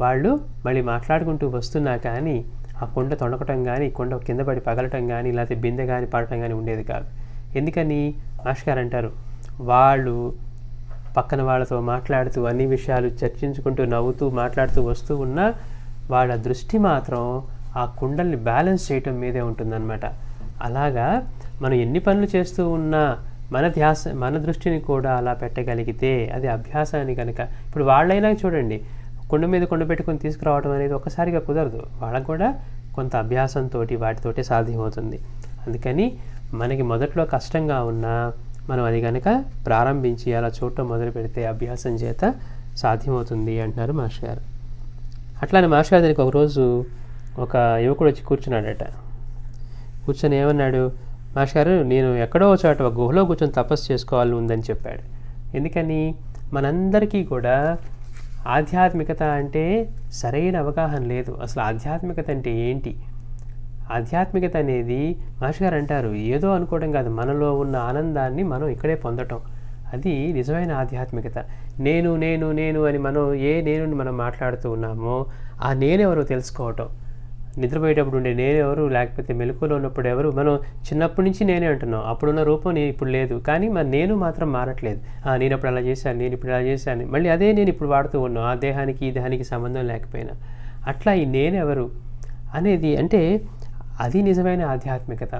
వాళ్ళు మళ్ళీ మాట్లాడుకుంటూ వస్తున్నా కానీ ఆ కుండ తొణకటం కానీ, కుండ కింద పడి పగలటం కానీ, లేకపోతే బిందె కానీ పడటం కానీ ఉండేది కాదు. ఎందుకని? మాస్టర్ గారు అంటారు, వాళ్ళు పక్కన వాళ్ళతో మాట్లాడుతూ అన్ని విషయాలు చర్చించుకుంటూ నవ్వుతూ మాట్లాడుతూ వస్తూ ఉన్నా వాళ్ళ దృష్టి మాత్రం ఆ కుండల్ని బ్యాలెన్స్ చేయటం మీదే ఉంటుందన్నమాట. అలాగా మనం ఎన్ని పనులు చేస్తూ ఉన్నా మన దృష్టిని కూడా అలా పెట్టగలిగితే అది అభ్యాసాన్ని కనుక. ఇప్పుడు వాళ్ళైనా చూడండి, కుండ మీద కుండ పెట్టుకొని తీసుకురావడం అనేది ఒక్కసారిగా కుదరదు. వాళ్ళకు కూడా కొంత అభ్యాసంతో వాటితోటే సాధ్యమవుతుంది. అందుకని మనకి మొదట్లో కష్టంగా ఉన్నా మనం అది కనుక ప్రారంభించి అలా చూడటం మొదలు పెడితే అభ్యాసం చేత సాధ్యమవుతుంది అంటున్నారు మాస్టర్ గారు. అట్లానే మాస్టర్ గారు దానికి ఒకరోజు ఒక యువకుడు వచ్చి కూర్చున్నాడట. కూర్చొని ఏమన్నాడు, మాస్టర్ గారు నేను ఎక్కడో చోట ఒక గుహలో కూర్చొని తపస్సు చేసుకోవాలని ఉందని చెప్పాడు. ఎందుకని? మనందరికీ కూడా ఆధ్యాత్మికత అంటే సరైన అవగాహన లేదు. అసలు ఆధ్యాత్మికత అంటే ఏంటి? ఆధ్యాత్మికత అనేది మాస్టర్ గారు అంటారు, ఏదో అనుకోవడం కాదు, మనలో ఉన్న ఆనందాన్ని మనం ఇక్కడే పొందటం. అది నిజమైన ఆధ్యాత్మికత. నేను నేను నేను అని మనం ఏ నేను మనం మాట్లాడుతూ ఉన్నామో ఆ నేనెవరో తెలుసుకోవటం. నిద్రపోయేటప్పుడు ఉండే నేనెవరు, లేకపోతే మెలకువలో ఉన్నప్పుడు ఎవరు, మనం చిన్నప్పటి నుంచి నేనే అంటున్నాం. అప్పుడున్న రూపం నేను ఇప్పుడు లేదు, కానీ మన నేను మాత్రం మారట్లేదు. నేను అప్పుడు అలా చేశాను, నేను ఇప్పుడు అలా చేశాను, మళ్ళీ అదే నేను ఇప్పుడు వాడుతూ ఉన్నాం, ఆ దేహానికి ఈ దేహానికి సంబంధం లేకపోయినా. అట్లా ఈ నేనెవరు అనేది అంటే అది నిజమైన ఆధ్యాత్మికత.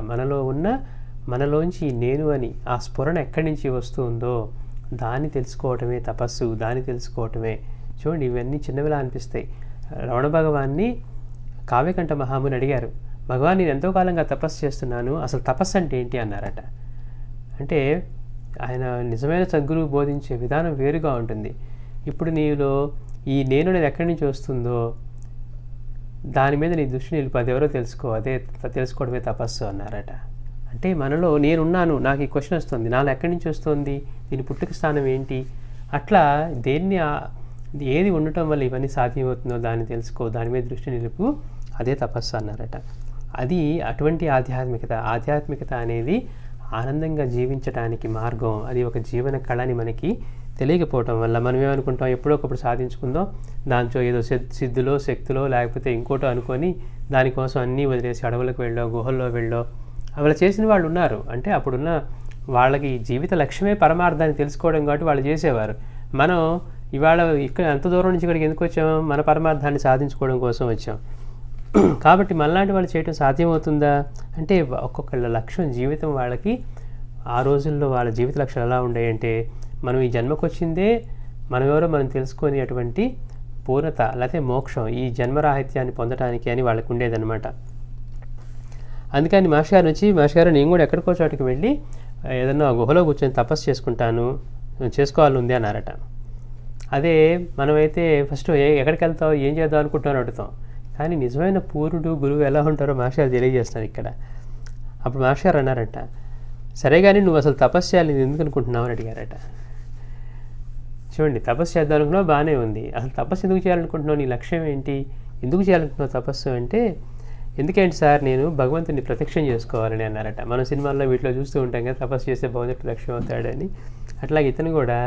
మనలోంచి నేను అని ఆ స్ఫురణ ఎక్కడి నుంచి వస్తుందో దాన్ని తెలుసుకోవటమే తపస్సు, దాన్ని తెలుసుకోవటమే. చూడండి, ఇవన్నీ చిన్నవిలా అనిపిస్తాయి. రమణ భగవాన్ని కావ్యకంఠ మహాముని అడిగారు, భగవాన్ నేను ఎంతో కాలంగా తపస్సు చేస్తున్నాను, అసలు తపస్సు అంటే ఏంటి అన్నారట. అంటే ఆయన నిజమైన సద్గురువు బోధించే విధానం వేరుగా ఉంటుంది. ఇప్పుడు నీలో ఈ నేను అనేది ఎక్కడి నుంచి వస్తుందో దాని మీద నీ దృష్టి నిలుపు, అది ఎవరో తెలుసుకో, అదే తెలుసుకోవడమే తపస్సు అన్నారట. అంటే మనలో నేనున్నాను, నాకు ఈ క్వశ్చన్ వస్తుంది, నాలో ఎక్కడి నుంచి వస్తుంది, దీని పుట్టుక స్థానం ఏంటి, అట్లా ఏది ఉండటం వల్ల ఇవన్నీ సాధ్యమవుతుందో దాన్ని తెలుసుకో, దాని మీద దృష్టి నిలుపు, అదే తపస్సు అన్నారట. అది అటువంటి ఆధ్యాత్మికత అనేది ఆనందంగా జీవించడానికి మార్గం. అది ఒక జీవన కళని మనకి తెలియకపోవటం వల్ల మనం ఏమనుకుంటాం, ఎప్పుడో ఒకప్పుడు సాధించుకుందాం, దాంట్లో ఏదో సిద్ధులో శక్తులో లేకపోతే ఇంకోటో అనుకొని దానికోసం అన్నీ వదిలేసి అడవులకు వెళ్ళో గుహల్లో వెళ్ళో అలా చేసిన వాళ్ళు ఉన్నారు. అంటే అప్పుడున్న వాళ్ళకి జీవిత లక్ష్యమే పరమార్థాన్ని తెలుసుకోవడం కాబట్టి వాళ్ళు చేసేవారు. మనం ఇవాళ ఇక్కడ అంత దూరం నుంచి ఇక్కడికి ఎందుకు వచ్చాం? మన పరమార్థాన్ని సాధించుకోవడం కోసం వచ్చాం. కాబట్టి మనలాంటి వాళ్ళు చేయటం సాధ్యమవుతుందా అంటే, ఒక్కొక్కళ్ళ లక్ష్యం జీవితం వాళ్ళకి ఆ రోజుల్లో వాళ్ళ జీవిత లక్ష్యాలు ఎలా ఉండేయంటే, మనం ఈ జన్మకు వచ్చిందే మనం ఎవరో మనం తెలుసుకొని అటువంటి పూర్ణత లేకపోతే మోక్షం ఈ జన్మరాహిత్యాన్ని పొందడానికి అని వాళ్ళకు ఉండేదన్నమాట. అందుకని మాస్టర్ గారు వచ్చి, మాస్టర్ గారు నేను కూడా ఎక్కడికో చోటుకి వెళ్ళి ఏదన్నా గుహలో కూర్చొని తపస్సు చేసుకోవాలని ఉంది అన్నారట. అదే మనమైతే ఫస్ట్ ఎక్కడికి వెళ్తావు, ఏం చేద్దాం అనుకుంటున్నాను అడుగుతాం. కానీ నిజమైన పూర్ణుడు గురువు ఎలా ఉంటారో మాస్టర్ గారు తెలియజేస్తారు ఇక్కడ. అప్పుడు మాస్టర్ గారు అన్నారట, సరే కానీ నువ్వు అసలు తపస్సు చేయాలి ఎందుకు అనుకుంటున్నావు అని అడిగారట. చూడండి, తపస్సు చేద్దాం అనుకున్నావు బాగానే ఉంది, అసలు తపస్సు ఎందుకు చేయాలనుకుంటున్నావు, నీ లక్ష్యం ఏంటి, ఎందుకు చేయాలనుకుంటున్నావు తపస్సు అంటే, ఎందుకేంటి సార్ నేను భగవంతుని ప్రత్యక్షం చేసుకోవాలని అన్నారట. మనం సినిమాల్లో వీటిలో చూస్తూ ఉంటాం కదా, తపస్సు చేస్తే భగవంతుడు ప్రత్యక్షం అవుతాడని. అట్లాగే ఇతను కూడా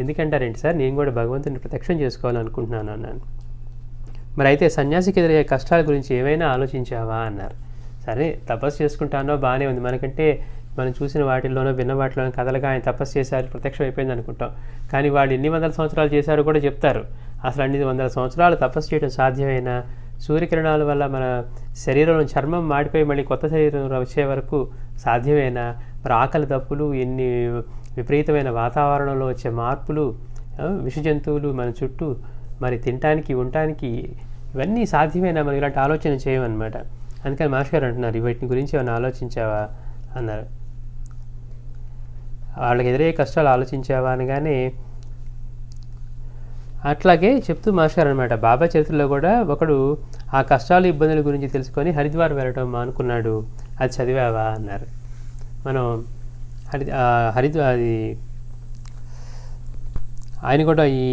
ఎందుకంటారేంటి సార్, నేను కూడా భగవంతుని ప్రత్యక్షం చేసుకోవాలనుకుంటున్నాను అన్నాను. మరి అయితే సన్యాసికి ఎదురయ్యే కష్టాల గురించి ఏమైనా ఆలోచించావా అన్నారు. సరే తపస్సు చేసుకుంటానో బాగానే ఉంది, మనకంటే మనం చూసిన వాటిల్లోనో విన్న వాటిలోనో కథలుగా ఆయన తపస్సు చేశారు ప్రత్యక్షం అయిపోయింది అనుకుంటాం. కానీ వాళ్ళు ఎన్ని వందల సంవత్సరాలు చేశారో కూడా చెప్తారు. అసలు అన్ని వందల సంవత్సరాలు తపస్సు చేయడం సాధ్యమైనా, సూర్యకిరణాల వల్ల మన శరీరంలో చర్మం మాడిపోయి మళ్ళీ కొత్త శరీరం వచ్చే వరకు సాధ్యమేనా, మరి ఆకలి దప్పులు, ఎన్ని విపరీతమైన వాతావరణంలో వచ్చే మార్పులు, విష జంతువులు మన చుట్టూ, మరి తినటానికి ఉండటానికి ఇవన్నీ సాధ్యమేనా, మనం ఇలాంటి ఆలోచన చేయమన్నమాట. అందుకని మాస్టర్ గారు అంటున్నారు, వీటిని గురించి ఏమైనా ఆలోచించావా అన్నారు. వాళ్ళకి ఎదురయ్యే కష్టాలు ఆలోచించావా అనగానే అట్లాగే చెప్తూ మాస్టర్ అనమాట, బాబా చరిత్రలో కూడా ఒకడు ఆ కష్టాలు ఇబ్బందుల గురించి తెలుసుకొని హరిద్వార్ వెళ్ళటం మానుకున్నాడు, అది చదివావా అన్నారు. మనం హరిద్వార్ ఆయన కూడా ఈ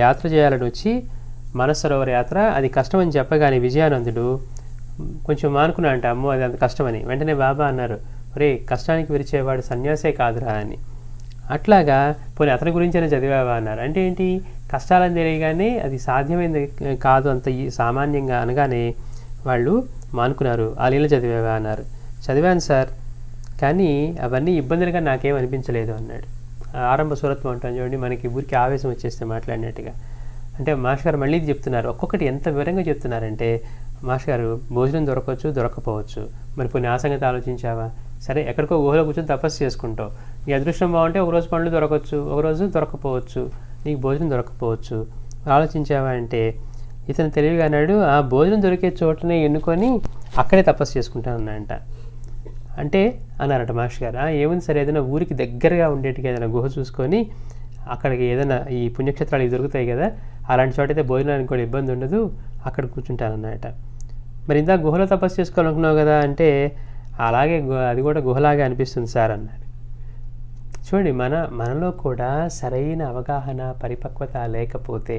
యాత్ర చేయాలని వచ్చి మనసరోవర యాత్ర, అది కష్టమని చెప్పగానే విజయానందుడు కొంచెం మానుకున్నా అంటే, అమ్మో అది అంత కష్టమని. వెంటనే బాబా అన్నారు, ఒరే కష్టానికి విరిచేవాడు సన్యాసే కాదురా అని. అట్లాగా పోనీ అతని గురించైనా చదివావా అన్నారు. అంటే ఏంటి, కష్టాలని తెలియగానే అది సాధ్యమైంది కాదు అంత సామాన్యంగా అనగానే వాళ్ళు మానుకున్నారు. ఆ లీల చదివావా అన్నారు. చదివాను సార్, కానీ అవన్నీ ఇబ్బందులుగా నాకేం అనిపించలేదు అన్నాడు. ఆరంభ సూరత్వం అంటాం చూడండి, మనకి ఊరికి ఆవేశం వచ్చేస్తే మాట్లాడినట్టుగా. అంటే మాస్టర్ గారు మళ్ళీ చెప్తున్నారు, ఒక్కొక్కటి ఎంత వివరంగా చెప్తున్నారంటే, మాస్టర్ గారు భోజనం దొరకవచ్చు దొరకపోవచ్చు, మరి కొన్ని ఆ సంగతి ఆలోచించావా, సరే ఎక్కడికో ఊహలో కూర్చొని తపస్సు చేసుకుంటావు, నీ అదృష్టం బాగుంటే ఒకరోజు పండ్లు దొరకవచ్చు, ఒకరోజు దొరకపోవచ్చు, నీకు భోజనం దొరకపోవచ్చు, ఆలోచించావా అంటే ఇతను తెలివిగా అన్నాడు, ఆ భోజనం దొరికే చోటనే ఎన్నుకొని అక్కడే తపస్సు చేసుకుంటానంట. అంటే అన్నారట మాస్టర్ గారు, ఏముంది సరే ఏదైనా ఊరికి దగ్గరగా ఉండేట్టుగా ఏదైనా గుహ చూసుకొని అక్కడికి ఏదైనా ఈ పుణ్యక్షేత్రాలు ఇవి దొరుకుతాయి కదా, అలాంటి చోట అయితే భోజనానికి కూడా ఇబ్బంది ఉండదు, అక్కడ కూర్చుంటానన్నట. మరి ఇందాక గుహలో తపస్సు చేసుకోవాలనుకున్నావు కదా అంటే, అలాగే అది కూడా గుహలాగే అనిపిస్తుంది సార్ అన్నాడు. చూడండి, మనలో కూడా సరైన అవగాహన పరిపక్వత లేకపోతే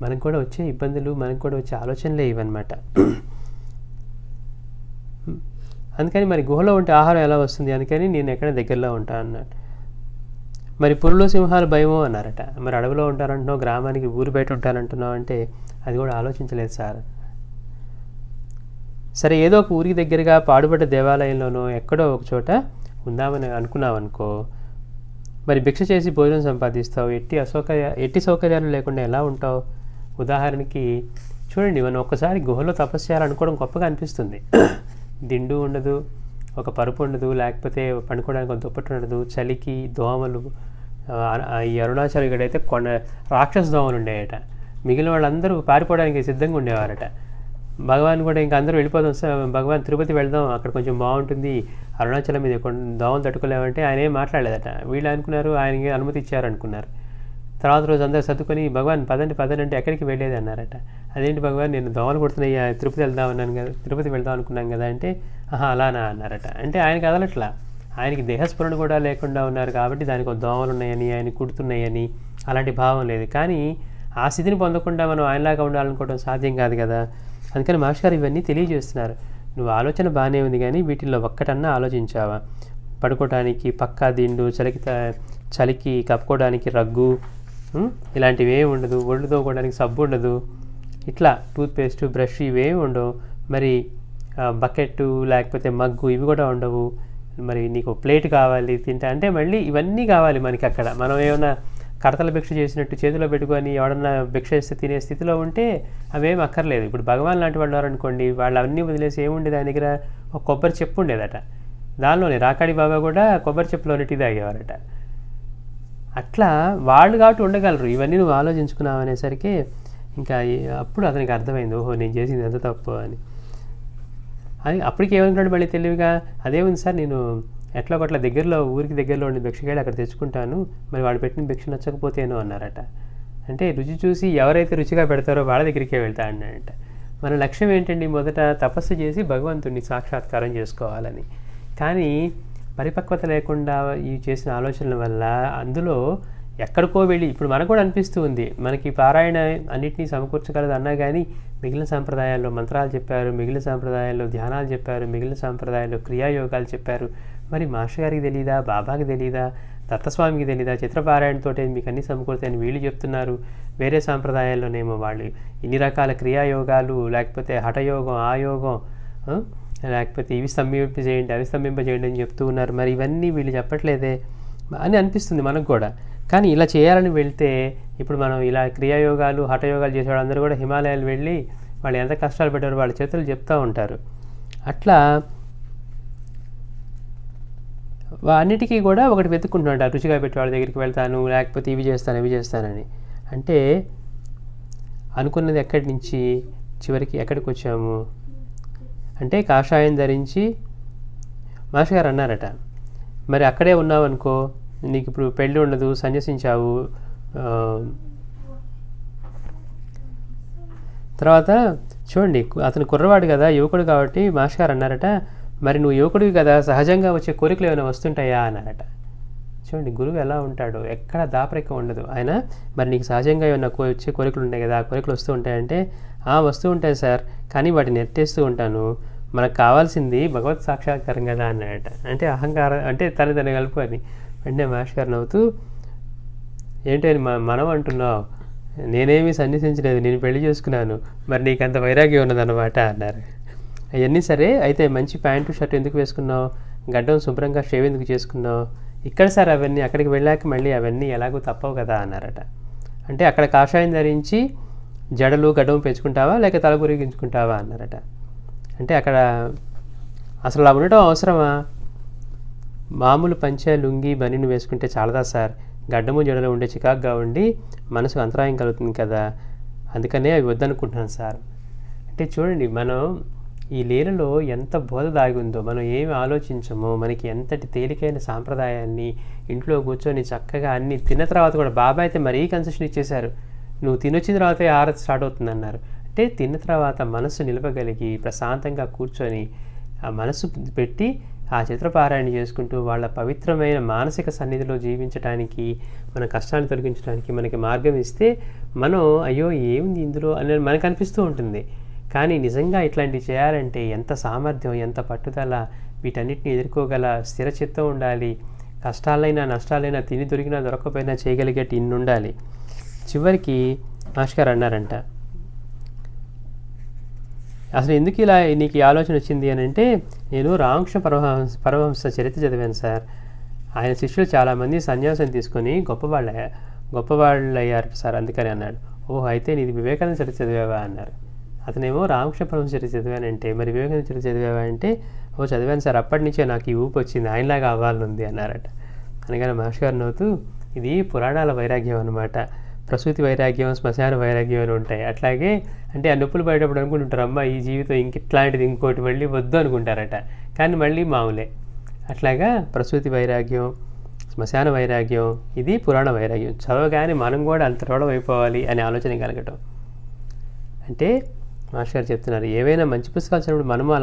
మనకు కూడా వచ్చే ఇబ్బందులు, మనకు కూడా వచ్చే ఆలోచనలే ఇవన్నమాట. అందుకని మరి గుహలో ఉంటే ఆహారం ఎలా వస్తుంది, అందుకని నేను ఎక్కడ దగ్గరలో ఉంటాను అన్నాడు. మరి పురులు సింహాలు భయమో అన్నారట. మరి అడవిలో ఉంటానంటున్నావు, గ్రామానికి ఊరు బయట ఉంటానంటున్నావు అంటే అది కూడా ఆలోచించలేదు సార్. సరే ఏదో ఒక ఊరికి దగ్గరగా పాడుబడ్డ దేవాలయంలోనో ఎక్కడో ఒక చోట ఉందామని అనుకున్నావు అనుకో, మరి భిక్ష చేసి భోజనం సంపాదిస్తావు, ఎట్టి సౌకర్యాలు లేకుండా ఎలా ఉంటావు. ఉదాహరణకి చూడండి, మనం ఒక్కసారి గుహలో తపస్సు చేయాలనుకోవడం గొప్పగా అనిపిస్తుంది. దిండు ఉండదు, ఒక పరుపు ఉండదు, లేకపోతే పండుకోవడానికి ఒక దుప్పటి ఉండదు, చలికి దోమలు. ఈ అరుణాచల్ ఇక్కడైతే రాక్షస దోమలు ఉండేయట. మిగిలిన వాళ్ళందరూ పారిపోవడానికి సిద్ధంగా ఉండేవారట. భగవాన్ కూడా ఇంకా అందరూ వెళ్ళిపోదాం సార్, భగవాన్ తిరుపతి వెళ్దాం, అక్కడ కొంచెం బాగుంటుంది, అరుణాచలం మీద దోమలు తట్టుకోలేమంటే ఆయన ఏం మాట్లాడలేదట. వీళ్ళు అనుకున్నారు ఆయనకి అనుమతి ఇచ్చారు అనుకున్నారు. తర్వాత రోజు అందరూ సర్దుకొని భగవాన్ పదండి అంటే ఎక్కడికి వెళ్ళేది అన్నారట. అదేంటి భగవాన్, నేను దోమలు కొడుతున్నాయి, తిరుపతి వెళ్దాం అన్నాను కదా, తిరుపతి వెళ్దాం అనుకున్నాం కదా అంటే, అలానా అన్నారట. అంటే ఆయనకి అదలట్లా, ఆయనకి దేహస్ఫురణ కూడా లేకుండా ఉన్నారు కాబట్టి దానికి ఒక దోమలు ఉన్నాయని, ఆయన కుడుతున్నాయని అలాంటి భావం లేదు. కానీ ఆ స్థితిని పొందకుండా మనం ఆయనలాగా ఉండాలనుకోవడం సాధ్యం కాదు కదా. అందుకని మాస్టర్ గారు ఇవన్నీ తెలియజేస్తున్నారు. నువ్వు ఆలోచన బాగానే ఉంది, కానీ వీటిల్లో ఒక్కటన్నా ఆలోచించావా, పడుకోవటానికి పక్కా దిండు, చలికి కప్పుకోవడానికి రగ్గు, ఇలాంటివి ఏమి ఉండదు, ఒళ్ళు తోముకోవడానికి సబ్బు ఉండదు, ఇట్లా టూత్పేస్ట్ బ్రష్ ఇవేమి ఉండవు, మరి బకెట్టు లేకపోతే మగ్గు ఇవి కూడా ఉండవు, మరి నీకు ప్లేట్ కావాలి తింటా అంటే మళ్ళీ ఇవన్నీ కావాలి మనకి. అక్కడ మనం ఏమైనా కడతల భిక్ష చేసినట్టు చేతిలో పెట్టుకొని ఎవడన్నా భిక్ష ఇస్తే తినే స్థితిలో ఉంటే అవేం అక్కర్లేదు. ఇప్పుడు భగవాన్ లాంటి వాళ్ళు ఉన్నారనుకోండి, వాళ్ళు అవన్నీ వదిలేసి ఏముండేది ఆయన దగ్గర, ఒక కొబ్బరి చెప్పు ఉండేదట, దానిలోనే రాకాడి బాబా కూడా కొబ్బరి చెప్పులోనే టీ తాగేవారట. అట్లా వాళ్ళు కాబట్టి ఉండగలరు. ఇవన్నీ నువ్వు ఆలోచించుకున్నావు అనేసరికి ఇంకా అప్పుడు అతనికి అర్థమైంది, ఓహో నేను చేసింది ఎంత తప్పు అని. అది అప్పటికి ఏమనుకున్నాడు మళ్ళీ తెలివిగా, అదేముంది సార్ నేను ఎట్లా ఒకట్లా దగ్గరలో ఊరికి దగ్గరలో ఉండి భిక్షగాళ్ళు అక్కడ తెచ్చుకుంటాను, మరి వాడు పెట్టిన భిక్ష నచ్చకపోతేనో అన్నారట. అంటే రుచి చూసి ఎవరైతే రుచిగా పెడతారో వాళ్ళ దగ్గరికే వెళ్తా అన్నాడట. మన లక్ష్యం ఏంటండి, మొదట తపస్సు చేసి భగవంతుడిని సాక్షాత్కారం చేసుకోవాలని. కానీ పరిపక్వత లేకుండా ఈ చేసిన ఆలోచనల వల్ల అందులో ఎక్కడికో వెళ్ళి, ఇప్పుడు మనకు కూడా అనిపిస్తూ ఉంది, మనకి పారాయణ అన్నింటినీ సమకూర్చగలదు అన్నా కానీ మిగిలిన సాంప్రదాయాల్లో మంత్రాలు చెప్పారు, మిగిలిన సాంప్రదాయాల్లో ధ్యానాలు చెప్పారు, మిగిలిన సాంప్రదాయాల్లో క్రియాయోగాలు చెప్పారు. మరి మాస్టర్ గారికి తెలీదా, బాబాకి తెలీదా, దత్తస్వామికి తెలీదా, చిత్రపారాయణతో మీకు అన్నీ సమకూరుతాయని వీళ్ళు చెప్తున్నారు. వేరే సాంప్రదాయాల్లోనేమో వాళ్ళు ఇన్ని రకాల క్రియాయోగాలు, లేకపోతే హఠయోగం, ఆ యోగం, లేకపోతే ఇవి స్తంభింపజేయండి అవి స్తంభింపజేయండి అని చెప్తూ ఉన్నారు. మరి ఇవన్నీ వీళ్ళు చెప్పట్లేదే అని అనిపిస్తుంది మనకు కూడా. కానీ ఇలా చేయాలని వెళ్తే ఇప్పుడు మనం ఇలా క్రియాయోగాలు హఠయోగాలు చేసేవాళ్ళు అందరూ కూడా హిమాలయాలు వెళ్ళి వాళ్ళు ఎంత కష్టాలు పెట్టారో వాళ్ళ చేతులు చెప్తూ ఉంటారు. అట్లా అన్నిటికీ కూడా ఒకటి వెతుక్కుంటున్నాడు, రుచిగా పెట్టి వాళ్ళ దగ్గరికి వెళ్తాను, లేకపోతే ఇవి చేస్తాను ఇవి చేస్తానని. అంటే అనుకున్నది ఎక్కడి నుంచి చివరికి ఎక్కడికి వచ్చాము అంటే కాషాయం ధరించి మాస్టర్ గారు అన్నారట, మరి అక్కడే ఉన్నావు అనుకో నీకు ఇప్పుడు పెళ్ళి ఉండదు, సన్యసించావు, తర్వాత చూడండి అతను కుర్రవాడు కదా, యువకుడు కాబట్టి మాస్టర్ గారు అన్నారట, మరి నువ్వు యువకుడివి కదా సహజంగా వచ్చే కోరికలు ఏమైనా వస్తుంటాయా అన్నారట. చూడండి గురువు ఎలా ఉంటాడు, ఎక్కడ దాపరిక ఉండదు. ఆయన మరి నీకు సహజంగా ఏమైనా వచ్చే కోరికలు ఉంటాయి కదా, ఆ కోరికలు వస్తూ ఉంటాయంటే వస్తూ ఉంటాయి సార్, కానీ వాటిని నెట్టేస్తూ ఉంటాను, మనకు కావాల్సింది భగవత్ సాక్షాత్కారం కదా అన్నాడట. అంటే అహంకారం అంటే తన కలుపు అని. వెంటనే మాస్టర్ గారు నవ్వుతూ, ఏంటో మనం అంటున్నావు, నేనేమీ సన్యసించలేదు, నేను పెళ్లి చేసుకున్నాను, మరి నీకు అంత వైరాగ్యం ఉన్నదన్నమాట అన్నారు. అవన్నీ సరే, అయితే మంచి ప్యాంటు షర్ట్ ఎందుకు వేసుకున్నావు, గడ్డం శుభ్రంగా షేవ్ ఎందుకు చేసుకున్నావు, ఇక్కడ సార్ అవన్నీ అక్కడికి వెళ్ళాక మళ్ళీ అవన్నీ ఎలాగో తప్పవు కదా అన్నారట. అంటే అక్కడ కాషాయం ధరించి జడలు గడ్డం పెంచుకుంటావా లేక తలగురిగించుకుంటావా అన్నారట. అంటే అక్కడ అసలు అలా ఉండటం అవసరమా, మామూలు పంచె లుంగి బనీను వేసుకుంటే చాలదా సార్, గడ్డము జడలు ఉండే చికాగ్గా ఉండి మనసుకు అంతరాయం కలుగుతుంది కదా, అందుకనే అవి వద్దనుకుంటున్నాను సార్. అంటే చూడండి మనం ఈ లీలలో ఎంత బోధ దాగి ఉందో, మనం ఏమి ఆలోచించమో, మనకి ఎంతటి తేలికైన సాంప్రదాయాన్ని ఇంట్లో కూర్చొని చక్కగా అన్ని తిన్న తర్వాత కూడా బాబా అయితే మరీ కన్సెషన్ ఇచ్చేశారు, నువ్వు తినొచ్చిన తర్వాతే ఆరతి స్టార్ట్ అవుతుంది అన్నారు. అంటే తిన్న తర్వాత మనసు నిలపగలిగి ప్రశాంతంగా కూర్చొని ఆ మనసు పెట్టి ఆ చిత్రపారాయణ చేసుకుంటూ వాళ్ళ పవిత్రమైన మానసిక సన్నిధిలో జీవించడానికి, మన కష్టాన్ని తొలగించడానికి మనకి మార్గం ఇస్తే మనం అయ్యో ఏముంది ఇందులో అని మనకు అనిపిస్తూ ఉంటుంది. కానీ నిజంగా ఇట్లాంటివి చేయాలంటే ఎంత సామర్థ్యం, ఎంత పట్టుదల, వీటన్నిటిని ఎదుర్కోగల స్థిర చిత్తం ఉండాలి. కష్టాలైనా నష్టాలైనా తిని దొరికినా దొరకకపోయినా చేయగలిగేటి ఇన్ని ఉండాలి. చివరికి మాస్టర్ గారు అన్నారంట, అసలు ఎందుకు ఇలా నీకు ఈ ఆలోచన వచ్చింది అని అంటే, నేను రామకృష్ణ పరమహంస చరిత్ర చదివాను సార్, ఆయన శిష్యులు చాలామంది సన్యాసం తీసుకొని గొప్పవాళ్ళు అయ్యారు సార్, అందుకని అన్నాడు. ఓహో అయితే నీది వివేకానంద చరిత్ర చదివావా అన్నారు. అతనేమో రామకృష్ణ పరమహంస చరిత్ర చదివానంటే, మరి వివేకానంద చరిత్ర చదివావా అంటే, ఓ చదివాను సార్, అప్పటి నుంచే నాకు ఈ ఊపు వచ్చింది, ఆయనలాగా అవ్వాలని ఉంది అన్నారట. అనగానే మాస్టర్ గారు నవ్వుతూ, ఇది పురాణాల వైరాగ్యం అనమాట, ప్రసూతి వైరాగ్యం, శ్మశాన వైరాగ్యం అని ఉంటాయి. అట్లాగే అంటే ఆ నొప్పులు పడేటప్పుడు అనుకుంటుంటారు, అమ్మ ఈ జీవితం ఇట్లాంటిది ఇంకోటి మళ్ళీ వద్దు అనుకుంటారట, కానీ మళ్ళీ మామూలే. అట్లాగా ప్రసూతి వైరాగ్యం, శ్మశాన వైరాగ్యం, ఇది పురాణ వైరాగ్యం. చదవగానే మనం కూడా అంత రోడం అయిపోవాలి అనే ఆలోచన కలగటం. అంటే మాస్టర్ గారు చెప్తున్నారు, ఏవైనా మంచి పుస్తకాలు చదివినప్పుడు మనము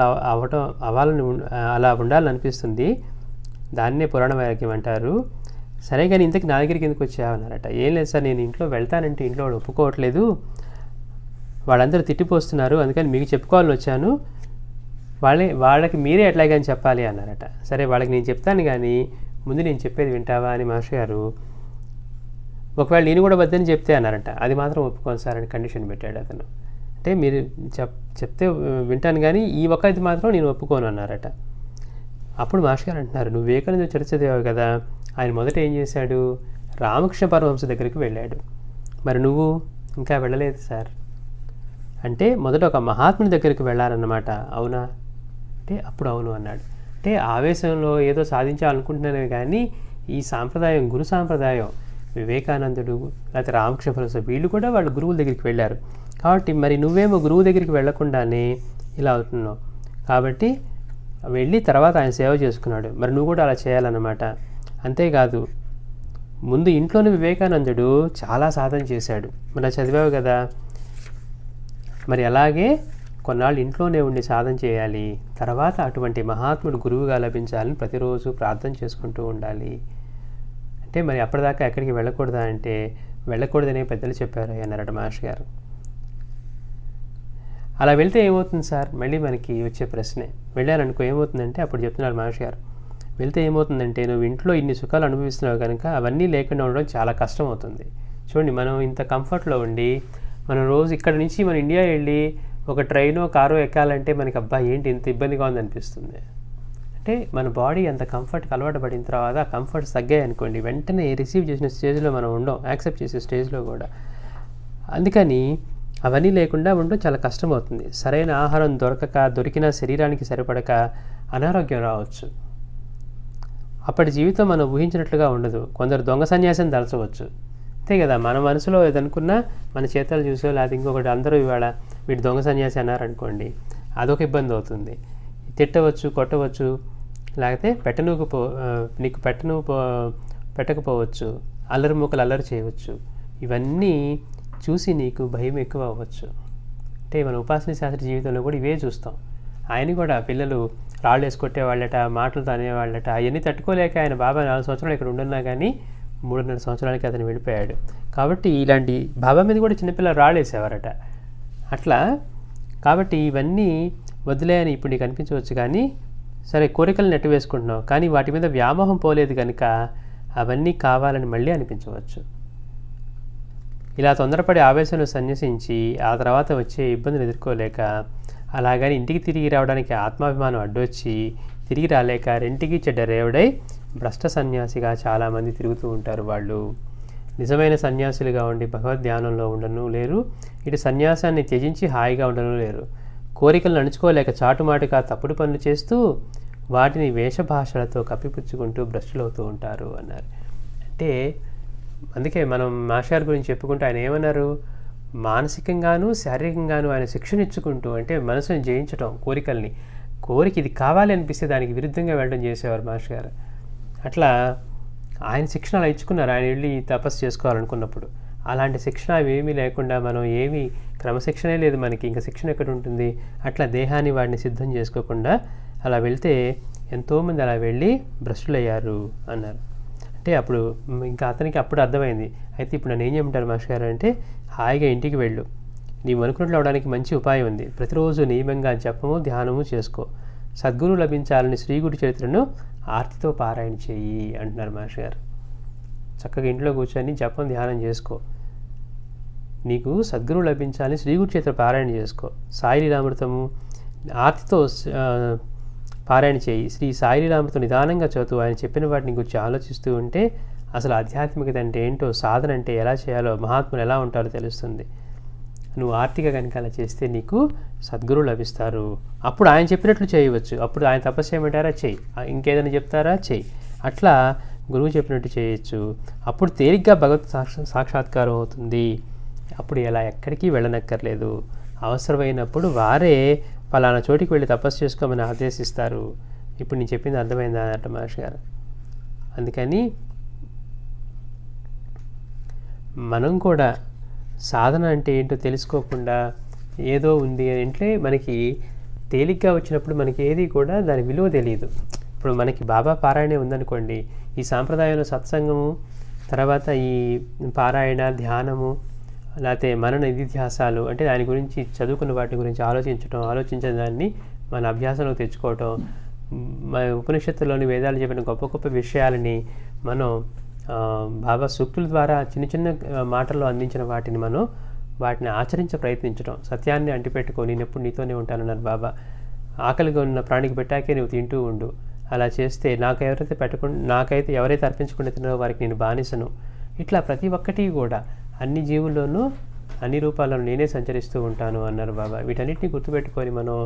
అలా ఉండాలని అనిపిస్తుంది, దాన్నే పురాణ వైరాగ్యం అంటారు. సరే కానీ ఇంతకు నా దగ్గరికి ఎందుకు వచ్చావన్నారట. ఏం లేదు సార్, నేను ఇంట్లో వెళ్తానంటే ఇంట్లో వాడు ఒప్పుకోవట్లేదు, వాళ్ళందరూ తిట్టిపోస్తున్నారు, అందుకని మీకు చెప్పుకోవాలని వచ్చాను, వాళ్ళకి మీరే ఎట్లాగని చెప్పాలి అన్నారట. సరే వాళ్ళకి నేను చెప్తాను కానీ ముందు నేను చెప్పేది వింటావా అని మాస్టర్ గారు, ఒకవేళ నేను కూడా వద్దని చెప్తే అన్నారంట. అది మాత్రం ఒప్పుకోను సార్ అని కండిషన్ పెట్టాడు అతను. అంటే మీరు చెప్తే వింటాను కానీ ఈ ఒక్కది మాత్రం నేను ఒప్పుకోను అన్నారట. అప్పుడు మాస్టర్ గారు అంటున్నారు, నువ్వు వివేకానంద చరిత్ర చదివావు కదా, ఆయన మొదట ఏం చేశాడు, రామకృష్ణ పరమహంస దగ్గరికి వెళ్ళాడు. మరి నువ్వు ఇంకా వెళ్ళలేదు సార్ అంటే మొదట ఒక మహాత్ముని దగ్గరికి వెళ్ళాలన్నమాట. అవునా అంటే అప్పుడు అవును అన్నాడు. అంటే ఆవేశంలో ఏదో సాధించాలనుకుంటున్నానే కానీ ఈ సాంప్రదాయం, గురు సాంప్రదాయం, వివేకానందుడు లేకపోతే రామకృష్ణ పరమహంస వీళ్ళు కూడా వాళ్ళ గురువుల దగ్గరికి వెళ్ళారు. కాబట్టి మరి నువ్వేమో గురువు దగ్గరికి వెళ్ళకుండానే ఇలా అవుతున్నావు. కాబట్టి వెళ్ళి తర్వాత ఆయన సేవ చేసుకున్నాడు. మరి నువ్వు కూడా అలా చేయాలన్నమాట. అంతేకాదు, ముందు ఇంట్లోనే వివేకానందుడు చాలా సాధన చేశాడు. మన చదివావు కదా, మరి అలాగే కొన్నాళ్ళు ఇంట్లోనే ఉండి సాధన చేయాలి. తర్వాత అటువంటి మహాత్ముడు గురువుగా లభించాలని ప్రతిరోజు ప్రార్థన చేసుకుంటూ ఉండాలి. అంటే మరి అప్పటిదాకా ఎక్కడికి వెళ్ళకూడదా అంటే వెళ్ళకూడదనే పెద్దలు చెప్పారు అన్నారట మాస్టర్ గారు. అలా వెళ్తే ఏమవుతుంది సార్, మళ్ళీ మనకి వచ్చే ప్రశ్నే. వెళ్ళారనుకో ఏమవుతుందంటే అప్పుడు చెప్తున్నారు మాస్టర్ గారు, వెళ్తే ఏమవుతుందంటే నువ్వు ఇంట్లో ఇన్ని సుఖాలు అనుభవిస్తున్నావు కనుక అవన్నీ లేకుండా ఉండడం చాలా కష్టం అవుతుంది. చూడండి, మనం ఇంత కంఫర్ట్లో ఉండి మనం రోజు ఇక్కడ నుంచి మన ఇండియా వెళ్ళి ఒక ట్రైనో కారో ఎక్కాలంటే మనకి అబ్బా ఏంటి ఇంత ఇబ్బందిగా ఉందనిపిస్తుంది. అంటే మన బాడీ అంత కంఫర్ట్కి అలవాటు పడిన తర్వాత ఆ కంఫర్ట్స్ తగ్గాయి అనుకోండి, వెంటనే రిసీవ్ చేసిన స్టేజ్లో మనం ఉండం, యాక్సెప్ట్ చేసే స్టేజ్లో కూడా. అందుకని అవన్నీ లేకుండా ఉండడం చాలా కష్టమవుతుంది. సరైన ఆహారం దొరికిన శరీరానికి సరిపడక అనారోగ్యం రావచ్చు. అప్పటి జీవితం మనం ఊహించినట్లుగా ఉండదు. కొందరు దొంగ సన్యాసం దలచవచ్చు. అంతే కదా, మన మనసులో ఏదనుకున్నా మన చేతలు చూసో లేకపోతే ఇంకొకటి అందరూ ఇవాళ వీడు దొంగ సన్యాసి అన్నారనుకోండి, అదొక ఇబ్బంది అవుతుంది. తిట్టవచ్చు, కొట్టవచ్చు, లేకపోతే నీకు పెట్టకపోవచ్చు, అల్లరి మూకలు అల్లరి చేయవచ్చు. ఇవన్నీ చూసి నీకు భయం ఎక్కువ అవ్వచ్చు. అంటే మన ఉపాసనీ శాస్త్రి జీవితంలో కూడా ఇవే చూస్తాం. ఆయన కూడా పిల్లలు రాళ్ళు వేసి కొట్టేవాళ్ళట, మాటలతో అనేవాళ్ళట. అవన్నీ తట్టుకోలేక ఆయన బాబా 4 సంవత్సరాలు ఇక్కడ ఉండున్నా కానీ 3.5 సంవత్సరాలకి అతను వెళ్ళిపోయాడు. కాబట్టి ఇలాంటి బాబా మీద కూడా చిన్నపిల్లలు రాళ్ళు వేసేవారట. అట్లా కాబట్టి ఇవన్నీ వదిలేయని ఇప్పుడు నీకు అనిపించవచ్చు, కానీ సరే కోరికలు నెట్టు వేసుకుంటున్నావు, కానీ వాటి మీద వ్యామోహం పోలేదు కనుక అవన్నీ కావాలని మళ్ళీ అనిపించవచ్చు. ఇలా తొందరపడి ఆవేశంలో సన్యసించి ఆ తర్వాత వచ్చే ఇబ్బందులు ఎదుర్కోలేక, అలాగని ఇంటికి తిరిగి రావడానికి ఆత్మాభిమానం అడ్డొచ్చి తిరిగి రాలేక రెంటికి చెడ్డ రేవుడై భ్రష్ట సన్యాసిగా చాలామంది తిరుగుతూ ఉంటారు. వాళ్ళు నిజమైన సన్యాసులుగా ఉండి భగవద్ ధ్యానంలో ఉండను లేరు, ఇటు సన్యాసాన్ని త్యజించి హాయిగా ఉండను లేరు. కోరికలు నడుచుకోలేక చాటుమాటుగా తప్పుడు పనులు చేస్తూ వాటిని వేషభాషలతో కప్పిపుచ్చుకుంటూ భ్రష్టులవుతూ ఉంటారు అన్నారు. అంటే అందుకే మనం మాస్టర్ గురించి చెప్పుకుంటూ ఆయన ఏమన్నారు, మానసికంగాను శారీరకంగాను ఆయన శిక్షణ ఇచ్చుకుంటూ, అంటే మనసుని జయించడం, కోరిక ఇది కావాలి అనిపిస్తే దానికి విరుద్ధంగా వెళ్ళడం చేసేవారు మాస్టర్ గారు. అట్లా ఆయన శిక్షణ అలా ఇచ్చుకున్నారు. ఆయన వెళ్ళి తపస్సు చేసుకోవాలనుకున్నప్పుడు అలాంటి శిక్షణ ఏమీ లేకుండా మనం ఏమీ క్రమశిక్షణే లేదు మనకి, ఇంకా శిక్షణ ఎక్కడ ఉంటుంది. అట్లా దేహాన్ని వాడిని సిద్ధం చేసుకోకుండా అలా వెళ్తే ఎంతోమంది అలా వెళ్ళి భ్రష్టులయ్యారు అన్నారు. అంటే అప్పుడు ఇంకా అతనికి అప్పుడు అర్థమైంది, అయితే ఇప్పుడు నన్ను ఏం చేయమంటారు మాస్టర్ గారు అంటే, హాయిగా ఇంటికి వెళ్ళు, నీవు అనుకున్నట్లు అవడానికి మంచి ఉపాయం ఉంది. ప్రతిరోజు నియమంగా జపము ధ్యానము చేసుకో, సద్గురు లభించాలని శ్రీగురు చరిత్రను ఆర్తితో పారాయణ చెయ్యి అంటున్నారు మాస్టర్ గారు. చక్కగా ఇంట్లో కూర్చొని జపం ధ్యానం చేసుకో, నీకు సద్గురు లభించాలని శ్రీగురు చరిత్ర పారాయణ చేసుకో, సాయిలీలామృతము ఆర్తితో పారాయణ చేయి, శ్రీ సాయిలీలామృతం నిదానంగా చదువు, ఆయన చెప్పిన వాటిని గురించి ఆలోచిస్తూ ఉంటే అసలు ఆధ్యాత్మికత అంటే ఏంటో, సాధన అంటే ఎలా చేయాలో, మహాత్ములు ఎలా ఉంటారో తెలుస్తుంది. నువ్వు ఆర్తిగా కనుక అలా చేస్తే నీకు సద్గురువు లభిస్తారు. అప్పుడు ఆయన చెప్పినట్లు చేయవచ్చు. అప్పుడు ఆయన తపస్సు చేయమంటారా, చెయ్యి, ఇంకేదైనా చెప్తారా, చెయ్యి. అట్లా గురువు చెప్పినట్టు చేయొచ్చు. అప్పుడు తేలిగ్గా భగవత్ సాక్షాత్కారం అవుతుంది. అప్పుడు ఎలా ఎక్కడికి వెళ్ళనక్కర్లేదు. అవసరమైనప్పుడు వారే పలానా చోటికి వెళ్ళి తపస్సు చేసుకోమని ఆదేశిస్తారు. ఇప్పుడు నేను చెప్పింది అర్థమైందా అన్నట్టు మహర్షి గారు. అందుకని మనం కూడా సాధన అంటే ఏంటో తెలుసుకోకుండా ఏదో ఉంది అంటే మనకి తేలిగ్గా వచ్చినప్పుడు మనకి ఏది కూడా దాని విలువ తెలియదు. ఇప్పుడు మనకి బాబా పారాయణే ఉందనుకోండి, ఈ సాంప్రదాయంలో సత్సంగము, తర్వాత ఈ పారాయణ, ధ్యానము, లేకపోతే మనన నిధిధ్యాసాలు, అంటే దాని గురించి చదువుకున్న వాటి గురించి ఆలోచించిన దాన్ని మన అభ్యాసంలో తెచ్చుకోవటం, ఉపనిషత్తులోని వేదాలు చెప్పిన గొప్ప గొప్ప విషయాలని మనం బాబా సూక్తుల ద్వారా చిన్న చిన్న మాటల్లో అందించిన వాటిని ఆచరించ ప్రయత్నించడం, సత్యాన్ని అంటిపెట్టుకొని నేను ఎప్పుడు నీతోనే ఉంటానన్నారు బాబా. ఆకలిగా ఉన్న ప్రాణికి పెట్టాకే నువ్వు తింటూ ఉండు, అలా చేస్తే నాకైతే ఎవరైతే అర్పించకుండా తిన్నారో వారికి నేను బానిసను. ఇట్లా ప్రతి ఒక్కటి కూడా అన్ని జీవుల్లోనూ అన్ని రూపాలను నేనే సంచరిస్తూ ఉంటాను అన్నారు బాబా. వీటన్నిటిని గుర్తుపెట్టుకొని మనం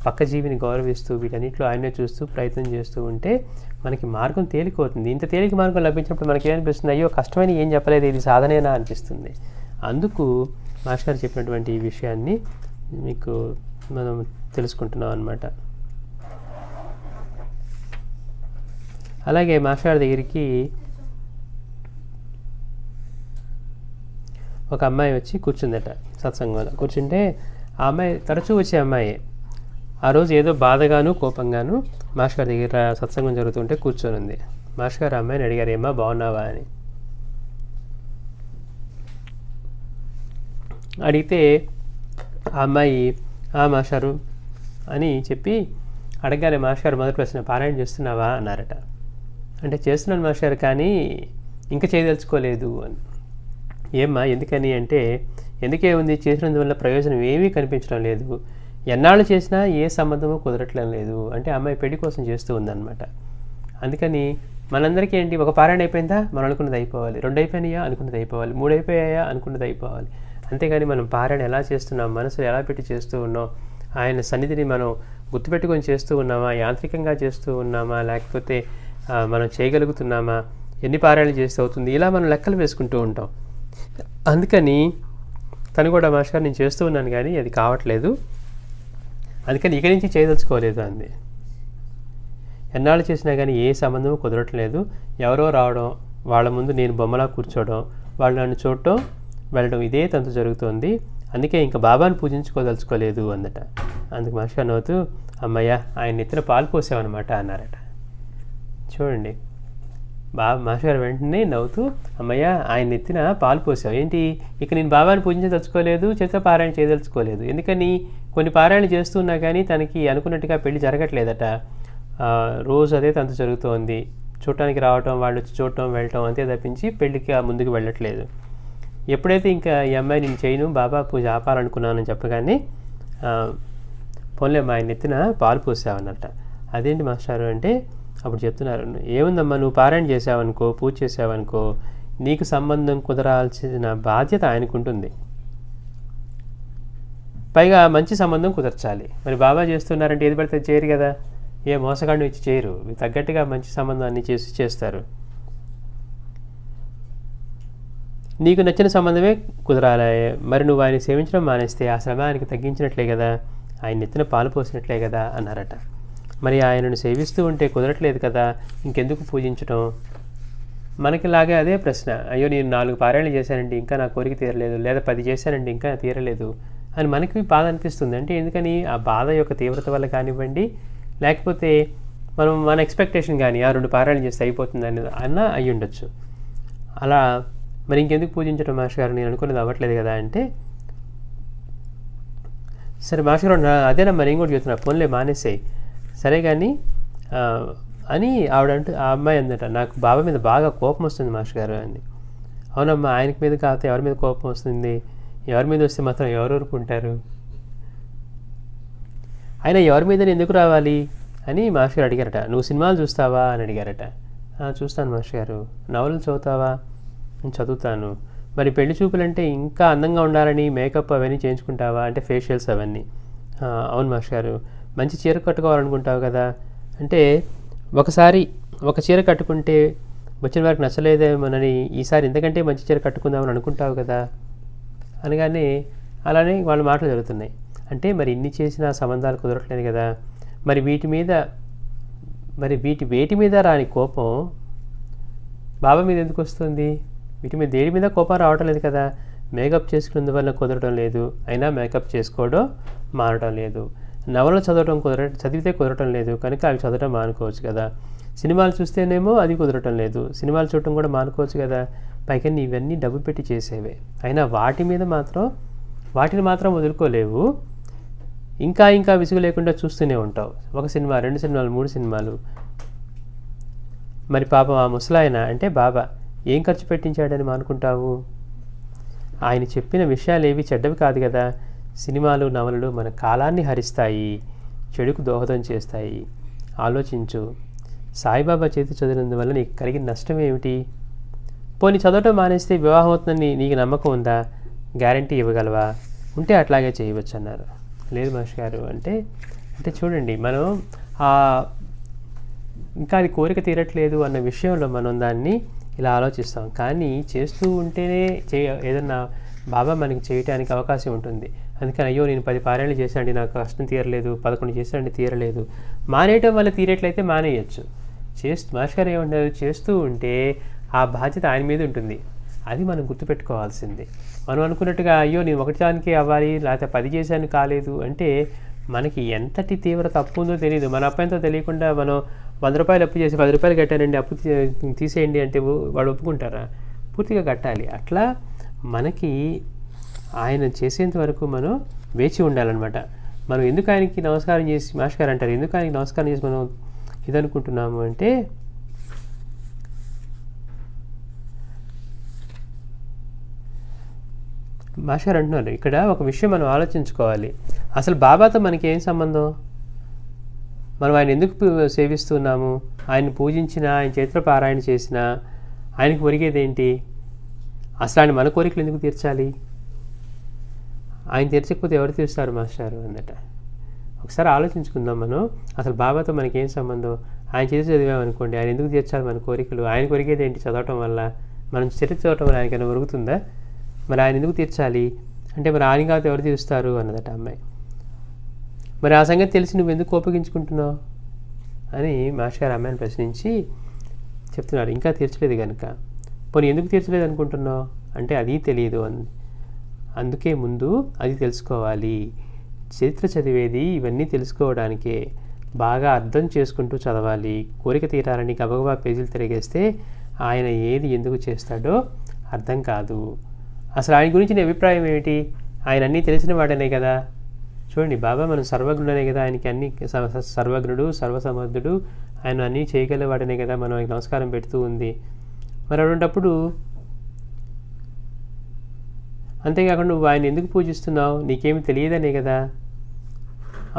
పక్క జీవిని గౌరవిస్తూ వీటన్నిటిలో ఆయనే చూస్తూ ప్రయత్నం చేస్తూ ఉంటే మనకి మార్గం తేలికవుతుంది. ఇంత తేలిక మార్గం లభించినప్పుడు మనకి ఏమనిపిస్తుంది, అయ్యో కష్టమైన ఏం చెప్పలేదు, ఇది సాధనేనా అనిపిస్తుంది. అందుకు మాస్టర్ గారు చెప్పినటువంటి ఈ విషయాన్ని మీకు మనం తెలుసుకుంటున్నాం అన్నమాట. అలాగే మాస్టర్ గారి దగ్గరికి ఒక అమ్మాయి వచ్చి కూర్చుందట సత్సంగంలో. కూర్చుంటే ఆ అమ్మాయి తరచూ వచ్చే అమ్మాయి. ఆ రోజు ఏదో బాధగాను కోపంగాను మాస్టర్ గారి దగ్గర సత్సంగం జరుగుతుంటే కూర్చొని ఉంది. మాస్టర్ గారు అమ్మాయిని అడిగారు, ఏమ్మా బాగున్నావా అని. అడిగితే ఆ అమ్మాయి మాస్టారు అని చెప్పి అడగానే మాస్టర్ గారు మొదటి ప్రశ్న, పారాయణ చేస్తున్నావా అన్నారట. అంటే చేస్తున్నాను మాస్టర్ కానీ ఇంకా చేయదలుచుకోలేదు అని. ఏమ్మా ఎందుకని అంటే, ఎందుకే ఉంది, చేసినందువల్ల ప్రయోజనం ఏమీ కనిపించడం లేదు, ఎన్నాళ్ళు చేసినా ఏ సంబంధము కుదరట్లేదు లేదు అంటే అమ్మాయి పెళ్లి కోసం చేస్తూ ఉందన్నమాట. అందుకని మనందరికీ ఏంటి, ఒక పారాయణ అయిపోయిందా మనం అనుకున్నది అయిపోవాలి, 2 అయిపోయినాయా అనుకున్నది అయిపోవాలి, 3 అయిపోయాయా అనుకున్నది అయిపోవాలి. అంతేగాని మనం పారాయణ ఎలా చేస్తున్నాం, మనసులు ఎలా పెట్టి చేస్తూ ఉన్నాం, ఆయన సన్నిధిని మనం గుర్తుపెట్టుకొని చేస్తూ ఉన్నామా, యాంత్రికంగా చేస్తూ ఉన్నామా, లేకపోతే మనం చేయగలుగుతున్నామా, ఎన్ని పారాయణలు చేస్తే అవుతుంది, ఇలా మనం లెక్కలు వేసుకుంటూ ఉంటాం. అందుకని తను కూడా మాస్టర్ నేను చేస్తూ ఉన్నాను కానీ అది కావట్లేదు, అందుకని ఇక నుంచి చేయదలుచుకోలేదు అంది. ఎన్నాళ్ళు చేసినా కానీ ఏ సంబంధము కుదరట్లేదు, ఎవరో రావడం, వాళ్ళ ముందు నేను బొమ్మలా కూర్చోవడం, వాళ్ళు నన్ను చూడటం వెళ్ళడం, ఇదే తంతు జరుగుతోంది, అందుకే ఇంకా బాబాను పూజించుకోదలుచుకోలేదు అందట. అందుకు మాస్టర్ నవ్వుతూ, అమ్మయ్య ఆయన నెత్తిన పాలు పోసావన్నమాట అన్నారట. చూడండి, మాస్టర్ గారు వెంటనే నవ్వుతూ, అమ్మయ్య ఆయన నెత్తిన పాలు పోసావు ఏంటి, ఇక నేను బాబాను పూజించదలుచుకోలేదు, చిత్ర పారాయణ చేయదలుచుకోలేదు. ఎందుకని కొన్ని పారాయణలు చేస్తున్నా కానీ తనకి అనుకున్నట్టుగా పెళ్లి జరగట్లేదట. రోజు అదే తంతు జరుగుతోంది, చూడటానికి రావటం, వాళ్ళు వచ్చి చూడటం వెళ్ళటం, అంతే తప్పించి పెళ్లికి ముందుకు వెళ్ళట్లేదు. ఎప్పుడైతే ఇంకా ఈ అమ్మాయి నేను చేయను, బాబా పూజ ఆపాలనుకున్నానని చెప్పగానే పోన్లే మా ఆయన నెత్తిన పాలు పోసావన్నట. అదేంటి మాస్టారు అంటే అప్పుడు చెప్తున్నారు, ఏముందమ్మా నువ్వు పారాయణ చేసావనుకో, పూజ చేసావనుకో, నీకు సంబంధం కుదరాల్సిన బాధ్యత ఆయనకుంటుంది, పైగా మంచి సంబంధం కుదర్చాలి. మరి బాబా చేస్తున్నారంటే ఏది పడితే చేయరు కదా, ఏ మోసగాడిని ఇచ్చి చేయరు, తగ్గట్టుగా మంచి సంబంధాన్ని చేస్తారు. నీకు నచ్చిన సంబంధమే కుదరాలి, మరి నువ్వు ఆయన సేవించడం మానేస్తే ఆ శ్రమ ఆయనకి తగ్గించినట్లే కదా, ఆయన ఎత్తిన పాలు పోసినట్లే కదా అన్నారట. మరి ఆయనను సేవిస్తూ ఉంటే కుదరట్లేదు కదా, ఇంకెందుకు పూజించడం? మనకిలాగే అదే ప్రశ్న, అయ్యో నేను 4 పారాయణలు చేశానండి ఇంకా నా కోరిక తీరలేదు, లేదా 10 చేశానండి ఇంకా తీరలేదు అని మనకి బాధ అనిపిస్తుంది. అంటే ఎందుకని, ఆ బాధ యొక్క తీవ్రత వల్ల కానివ్వండి, లేకపోతే మన ఎక్స్పెక్టేషన్ కానీ 2 పారాయణలు చేస్తే అయిపోతుంది అనేది అన్నా అయ్యి ఉండొచ్చు. అలా మరి ఇంకెందుకు పూజించడం మాస్టర్ గారు, నేను అనుకున్నది అవ్వట్లేదు కదా అంటే, సరే మాస్టర్ గారు అదేనమ్మా నేను కూడా చెప్తున్నా, ఫోన్లే మానేసేయి సరే కానీ అని ఆవిడంటూ ఆ అమ్మాయి అందట, నాకు బాబా మీద బాగా కోపం వస్తుంది మాస్టర్ గారు అని. అవునమ్మా ఆయనకి మీద కాకపోతే ఎవరి మీద కోపం వస్తుంది, ఎవరి మీద వస్తే మాత్రం ఎవరు ఊరుకుంటారు, అయినా ఎవరి మీద ఎందుకు రావాలి అని మాస్టర్ గారు అడిగారట. నువ్వు సినిమాలు చూస్తావా అని అడిగారట. చూస్తాను మాస్టర్ గారు. నవలలు చదువుతావా? నేను చదువుతాను. మరి పెళ్లి చూపులంటే ఇంకా అందంగా ఉండాలని మేకప్ అవన్నీ చేయించుకుంటావా అంటే ఫేషియల్స్ అవన్నీ? అవును మాస్టర్ గారు. మంచి చీర కట్టుకోవాలనుకుంటావు కదా అంటే, ఒకసారి ఒక చీర కట్టుకుంటే వచ్చిన వారికి నచ్చలేదేమోనని ఈసారి ఇంతకంటే మంచి చీర కట్టుకుందామని అనుకుంటావు కదా అనగానే అలానే వాళ్ళ మాటలు జరుగుతున్నాయి. అంటే మరి ఇన్ని చేసిన సంబంధాలు కుదరట్లేదు కదా, మరి వేటి మీద రాని కోపం బాబా మీద ఎందుకు వస్తుంది? వీటి మీద దేని మీద కోపం రావటం లేదు కదా. మేకప్ చేసుకున్నందువల్ల కుదరడం లేదు, అయినా మేకప్ చేసుకోవడం మారడం లేదు. నవలలు చదివితే కుదరటం లేదు కనుక అవి చదవడం మానుకోవచ్చు కదా. సినిమాలు చూస్తేనేమో అది కుదరటం లేదు, సినిమాలు చూడటం కూడా మానుకోవచ్చు కదా. పైగా ఇవన్నీ డబ్బు పెట్టి చేసేవే, అయినా వాటిని మాత్రం వదులుకోలేవు. ఇంకా ఇంకా విసుగు లేకుండా చూస్తూనే ఉంటావు. ఒక సినిమా, 2 సినిమాలు, 3 సినిమాలు. మరి పాపం ఆ ముసలాయన అంటే బాబా ఏం ఖర్చు పెట్టించాడని అనుకుంటావు? ఆయన చెప్పిన విషయాలు ఏవి చెడ్డవి కాదు కదా. సినిమాలు, నవలలు మన కాలాన్ని హరిస్తాయి, చెడుకు దోహదం చేస్తాయి. ఆలోచించు. సాయిబాబా చేతి చదివినందువల్ల నీకు కలిగిన నష్టం ఏమిటి? పోనీ చదవటం మానేస్తే వివాహం అవుతుందని నీకు నమ్మకం ఉందా? గ్యారంటీ ఇవ్వగలవా? ఉంటే అట్లాగే చేయవచ్చు అన్నారు. లేదు మాస్టర్ గారు అంటే చూడండి, మనం ఇంకా అది కోరిక తీరట్లేదు అన్న విషయంలో మనం దాన్ని ఇలా ఆలోచిస్తాం. కానీ చేస్తూ ఉంటేనే ఏదన్నా బాబా మనకి చేయటానికి అవకాశం ఉంటుంది. అందుకని అయ్యో నేను 10 పారాయణలు చేశానండి, నాకు కష్టం తీరలేదు, 11 చేశానండి తీరలేదు. మానేయటం వల్ల తీరేట్లయితే మానేయచ్చు. మాస్టర్ గారు ఏమంటారు, చేస్తూ ఉంటే ఆ బాధ్యత ఆయన మీద ఉంటుంది. అది మనం గుర్తుపెట్టుకోవాల్సింది. మనం అనుకున్నట్టుగా అయ్యో నేను 1 దానికే అవ్వాలి, లేకపోతే 10 చేశాను కాలేదు అంటే మనకి ఎంతటి తీవ్ర తప్పు ఉందో తెలియదు. మన అప్పాయంతో తెలియకుండా మనం 100 రూపాయలు అప్పు చేసి 10 రూపాయలు కట్టానండి, అప్పు తీసేయండి అంటే వాడు ఒప్పుకుంటారా? పూర్తిగా కట్టాలి. అట్లా మనకి ఆయన చేసేంత వరకు మనం వేచి ఉండాలన్నమాట. మనం ఎందుకు ఆయనకి నమస్కారం చేసి, మాస్టర్ గారు అంటారు, ఎందుకు ఆయనకి నమస్కారం చేసి మనం ఇదనుకుంటున్నాము అంటే మాస్టర్ అంటున్నారు ఇక్కడ ఒక విషయం మనం ఆలోచించుకోవాలి. అసలు బాబాతో మనకి ఏం సంబంధం? మనం ఆయన ఎందుకు సేవిస్తున్నాము? ఆయన పూజించినా, ఆయన చేతిలో పారాయణ చేసినా ఆయనకు ఒరిగేదేంటి? అసలు ఆయన మన కోరికలు ఎందుకు తీర్చాలి? ఆయన తీర్చకపోతే ఎవరు తీరుస్తారు మాస్టారు అందట. ఒకసారి ఆలోచించుకుందాం మనం. అసలు బాబాతో మనకి ఏం సంబంధం? ఆయన చేసి చదివామనుకోండి, ఆయన ఎందుకు తీర్చాలి మన కోరికలు? ఆయనకు ఒరిగేది ఏంటి చదవటం వల్ల? మనం చరిత్ర చదవటం వల్ల ఆయనకైనా ఒరుగుతుందా? మరి ఆయన ఎందుకు తీర్చాలి అంటే మరి ఆయన కాదు ఎవరు తీరుస్తారు అన్నదట అమ్మాయి. మరి ఆ సంగతి తెలిసి నువ్వు ఎందుకు కోపగించుకుంటున్నావు అని మాస్టర్ గారు అమ్మాయిని ప్రశ్నించి చెప్తున్నారు. ఇంకా తీర్చలేదు కనుక. పోనీ ఎందుకు తీర్చలేదు అనుకుంటున్నావు అంటే అది తెలియదు అందుకే ముందు అది తెలుసుకోవాలి. చరిత్ర చదివేది ఇవన్నీ తెలుసుకోవడానికే. బాగా అర్థం చేసుకుంటూ చదవాలి. కోరిక తీరాలని గబగబా పేజీలు తిరిగేస్తే ఆయన ఏది ఎందుకు చేస్తాడో అర్థం కాదు. అసలు ఆయన గురించి నీ అభిప్రాయం ఏమిటి? ఆయన అన్నీ తెలిసిన వాడనే కదా. చూడండి, బాబా మనం సర్వజ్ఞుడనే కదా, ఆయనకి అన్ని సర్వజ్ఞుడు, సర్వసమర్థుడు, ఆయన అన్నీ చేయగలవాడనే కదా మనం ఆయనకి నమస్కారం పెడుతూ ఉంది. మరి అటువంటప్పుడు అంతేకాకుండా నువ్వు ఆయన ఎందుకు పూజిస్తున్నావు? నీకేమి తెలియదనే కదా.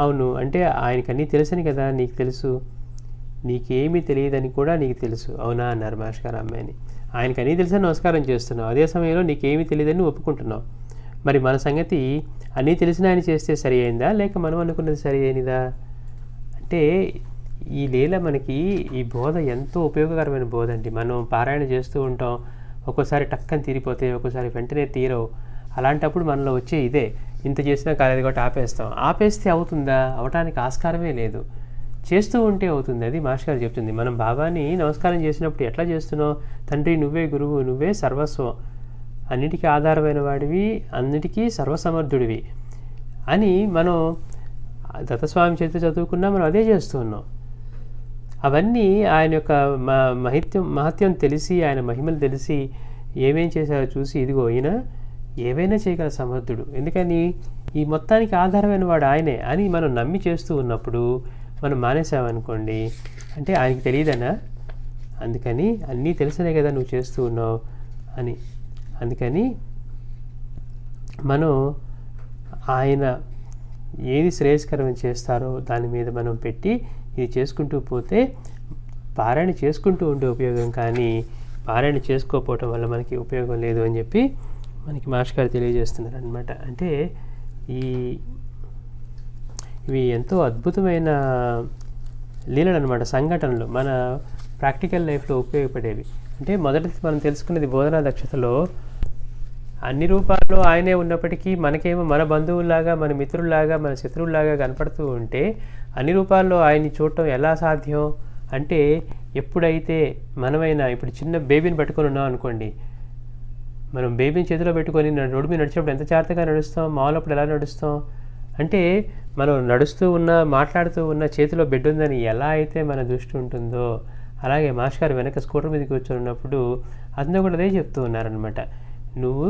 అవును అంటే ఆయనకి అన్నీ తెలుసని కదా నీకు తెలుసు. నీకేమీ తెలియదని కూడా నీకు తెలుసు, అవునా అన్నారు మాస్టర్ గారు అమ్మాయిని. ఆయనకి అన్నీ తెలుసని నమస్కారం చేస్తున్నావు, అదే సమయంలో నీకేమీ తెలియదని ఒప్పుకుంటున్నావు. మరి మన సంగతి అన్నీ తెలిసిన ఆయన చేస్తే సరి అయిందా, లేక మనం అనుకున్నది సరి అయినదా అంటే ఈ లీల మనకి ఈ బోధ ఎంతో ఉపయోగకరమైన బోధ అండి. మనం పారాయణ చేస్తూ ఉంటాం, ఒక్కోసారి టక్కని తీరిపోతే, ఒక్కోసారి వెంటనే తీరవు. అలాంటప్పుడు మనలో వచ్చే ఇదే, ఇంత చేసినా కాలేదు కాబట్టి ఆపేస్తాం. ఆపేస్తే అవుతుందా? అవటానికి ఆస్కారమే లేదు. చేస్తూ ఉంటే అవుతుంది. అది మాస్టర్ గారు చెప్తుంది. మనం బాబాని నమస్కారం చేసినప్పుడు ఎట్లా చేస్తున్నావు? తండ్రి నువ్వే గురువు, నువ్వే సర్వస్వం, అన్నిటికీ ఆధారమైన వాడివి, అన్నిటికీ సర్వసమర్థుడివి అని మనం దత్తస్వామి చేత చదువుకున్నా మనం అదే చేస్తూ ఉన్నాం. అవన్నీ ఆయన యొక్క మహత్యం తెలిసి, ఆయన మహిమలు తెలిసి ఏమేం చేశారో చూసి ఇదిగో ఈయన ఏవైనా చేయగల సమర్థుడు, ఎందుకని ఈ మొత్తానికి ఆధారమైన వాడు ఆయనే అని మనం నమ్మి చేస్తూ ఉన్నప్పుడు మనం మానేసామనుకోండి అంటే ఆయనకి తెలియదనా? అందుకని అన్నీ తెలిసినే కదా నువ్వు చేస్తూ ఉన్నావు అని. అందుకని మనం ఆయన ఏది శ్రేయస్కరం చేస్తారో దాని మీద మనం పెట్టి ఇది చేసుకుంటూ పోతే పారాయణ చేసుకుంటూ ఉండే ఉపయోగం, కానీ పారాయణ చేసుకోకపోవటం వల్ల మనకి ఉపయోగం లేదు అని చెప్పి మనకి మాస్టర్ గారు తెలియజేస్తున్నారు అనమాట. అంటే ఇవి ఎంతో అద్భుతమైన లీలలు అనమాట, సంఘటనలు మన ప్రాక్టికల్ లైఫ్లో ఉపయోగపడేవి. అంటే మొదటి మనం తెలుసుకున్నది బోధనా దక్షతలో అన్ని రూపాల్లో ఆయనే ఉన్నప్పటికీ మనకేమో మన బంధువుల్లాగా, మన మిత్రుల్లాగా, మన శత్రువుల్లాగా కనపడుతూ ఉంటే అన్ని రూపాల్లో ఆయన్ని చూడటం ఎలా సాధ్యం అంటే ఎప్పుడైతే మనమైనా ఇప్పుడు చిన్న బేబీని పట్టుకొని ఉన్నాం అనుకోండి, మనం బేబీని చేతిలో పెట్టుకొని రోడ్డు మీద నడిచినప్పుడు ఎంత జాగ్రత్తగా నడుస్తాం, మామూలప్పుడు ఎలా నడుస్తాం అంటే మనం నడుస్తూ ఉన్నా, మాట్లాడుతూ ఉన్న చేతిలో బిడ్డ ఉందని ఎలా అయితే మన దృష్టి ఉంటుందో అలాగే మాస్టర్ గారు వెనక స్కూటర్ మీద కూర్చొని ఉన్నప్పుడు అతను కూడా అదే చెప్తూ ఉన్నారనమాట. నువ్వు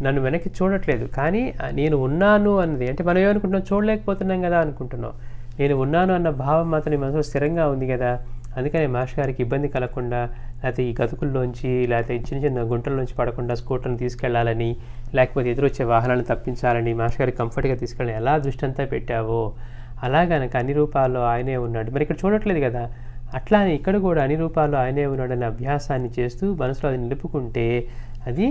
నన్ను వెనక్కి చూడట్లేదు, కానీ నేను ఉన్నాను అన్నది, అంటే మనం ఏమనుకుంటున్నాం, చూడలేకపోతున్నాం కదా అనుకుంటున్నాం. నేను ఉన్నాను అన్న భావం మాత్రం నీ మనసులో స్థిరంగా ఉంది కదా. అందుకని మాస్టర్ గారికి ఇబ్బంది కలగకుండా, లేకపోతే ఈ గతుకుల్లోంచి, లేకపోతే చిన్న చిన్న గుంటల్లోంచి పడకుండా స్కూటర్ని తీసుకెళ్లాలని, లేకపోతే ఎదురొచ్చే వాహనాలను తప్పించాలని, మాస్టర్ గారికి కంఫర్ట్గా తీసుకెళ్ళాలని ఎలా దృష్టి అంతా పెట్టావో, అలా కనుక అన్ని రూపాల్లో ఆయనే ఉన్నాడు. మరి ఇక్కడ చూడట్లేదు కదా, అట్లా ఇక్కడ కూడా అన్ని రూపాల్లో ఆయనే ఉన్నాడనే అభ్యాసాన్ని చేస్తూ మనసులో అది నిలుపుకుంటే అది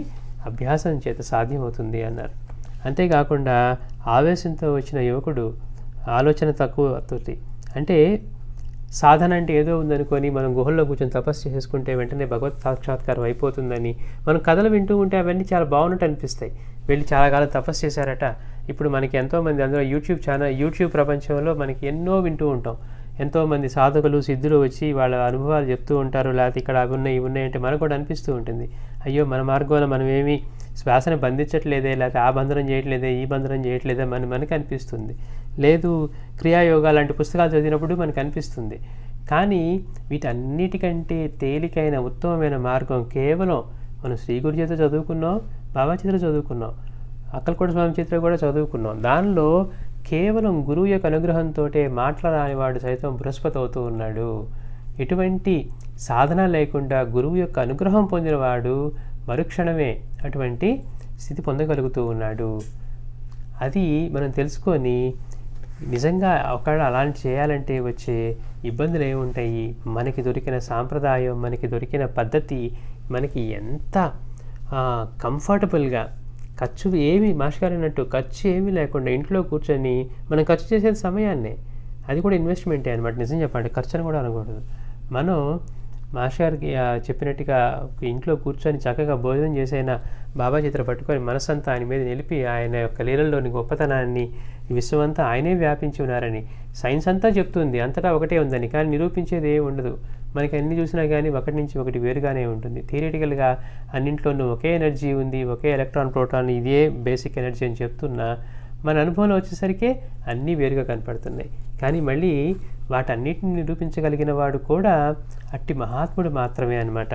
అభ్యాసం చేత సాధ్యమవుతుంది అన్నారు. అంతేకాకుండా ఆవేశంతో వచ్చిన యువకుడు ఆలోచన తక్కువతోటి, అంటే సాధన అంటే ఏదో ఉందనుకొని మనం గుహల్లో కూర్చొని తపస్సు చేసుకుంటే వెంటనే భగవత్ సాక్షాత్కారం అయిపోతుందని మనం కథలు వింటూ ఉంటే అవన్నీ చాలా బాగున్నట్టు అనిపిస్తాయి. వెళ్ళి చాలా కాలం తపస్సు చేశారట. ఇప్పుడు మనకి ఎంతోమంది, అందులో యూట్యూబ్ ప్రపంచంలో మనకి ఎన్నో వింటూ ఉంటాం. ఎంతోమంది సాధకులు సిద్ధులు వచ్చి వాళ్ళ అనుభవాలు చెప్తూ ఉంటారు. లేకపోతే ఇక్కడ అవి ఉన్నాయి ఇవి ఉన్నాయి అంటే మనకు కూడా అనిపిస్తూ ఉంటుంది, అయ్యో మన మార్గంలో మనం ఏమీ శ్వాసను బంధించట్లేదే, లేకపోతే ఆ బంధనం చేయట్లేదే, ఈ బంధనం చేయట్లేదే మనకి అనిపిస్తుంది. లేదు, క్రియాయోగా లాంటి పుస్తకాలు చదివినప్పుడు మనకు అనిపిస్తుంది. కానీ వీటన్నిటికంటే తేలికైన ఉత్తమమైన మార్గం కేవలం మనం శ్రీ గురు చేత చదువుకున్నాం, బాబా చేతిలో చదువుకున్నాం, అక్కలకోట స్వామి చేతిలో కూడా చదువుకున్నాం. దానిలో కేవలం గురువు యొక్క అనుగ్రహంతో మాట్లాడని వాడు సైతం బృహస్పతి అవుతూ ఉన్నాడు. ఎటువంటి సాధన లేకుండా గురువు యొక్క అనుగ్రహం పొందినవాడు మరుక్షణమే అటువంటి స్థితి పొందగలుగుతూ ఉన్నాడు. అది మనం తెలుసుకొని నిజంగా ఒకవేళ అలాంటి చేయాలంటే వచ్చే ఇబ్బందులు ఏముంటాయి, మనకి దొరికిన సాంప్రదాయం, మనకి దొరికిన పద్ధతి మనకి ఎంత కంఫర్టబుల్గా, ఖర్చు ఏమి మాస్టర్ అన్నట్టు ఖర్చు ఏమీ లేకుండా ఇంట్లో కూర్చొని మనం ఖర్చు చేసేది సమయాన్నే, అది కూడా ఇన్వెస్ట్మెంటే అనమాట. నిజం చెప్పండి, ఖర్చు అని కూడా అనకూడదు. మనం మాస్టర్కి చెప్పినట్టుగా ఇంట్లో కూర్చొని చక్కగా భోజనం చేసైనా బాబా చిత్ర పట్టుకొని మనసంతా ఆయన మీద నిలిపి ఆయన యొక్క లీలల్లోని గొప్పతనాన్ని, ఈ విశ్వమంతా ఆయనే వ్యాపించి ఉన్నారని సైన్స్ అంతా చెప్తుంది, అంతటా ఒకటే ఉందని. కానీ నిరూపించేది ఏమి ఉండదు. మనకి అన్ని చూసినా కానీ ఒకటి నుంచి ఒకటి వేరుగానే ఉంటుంది. థియరిటికల్గా అన్నింట్లోనూ ఒకే ఎనర్జీ ఉంది, ఒకే ఎలక్ట్రాన్ ప్రోటాన్, ఇదే బేసిక్ ఎనర్జీ అని చెప్తున్నా మన అనుభవంలో వచ్చేసరికి అన్నీ వేరుగా కనపడుతున్నాయి. కానీ మళ్ళీ వాటన్నిటిని నిరూపించగలిగిన వాడు కూడా అట్టి మహాత్ముడు మాత్రమే అన్నమాట.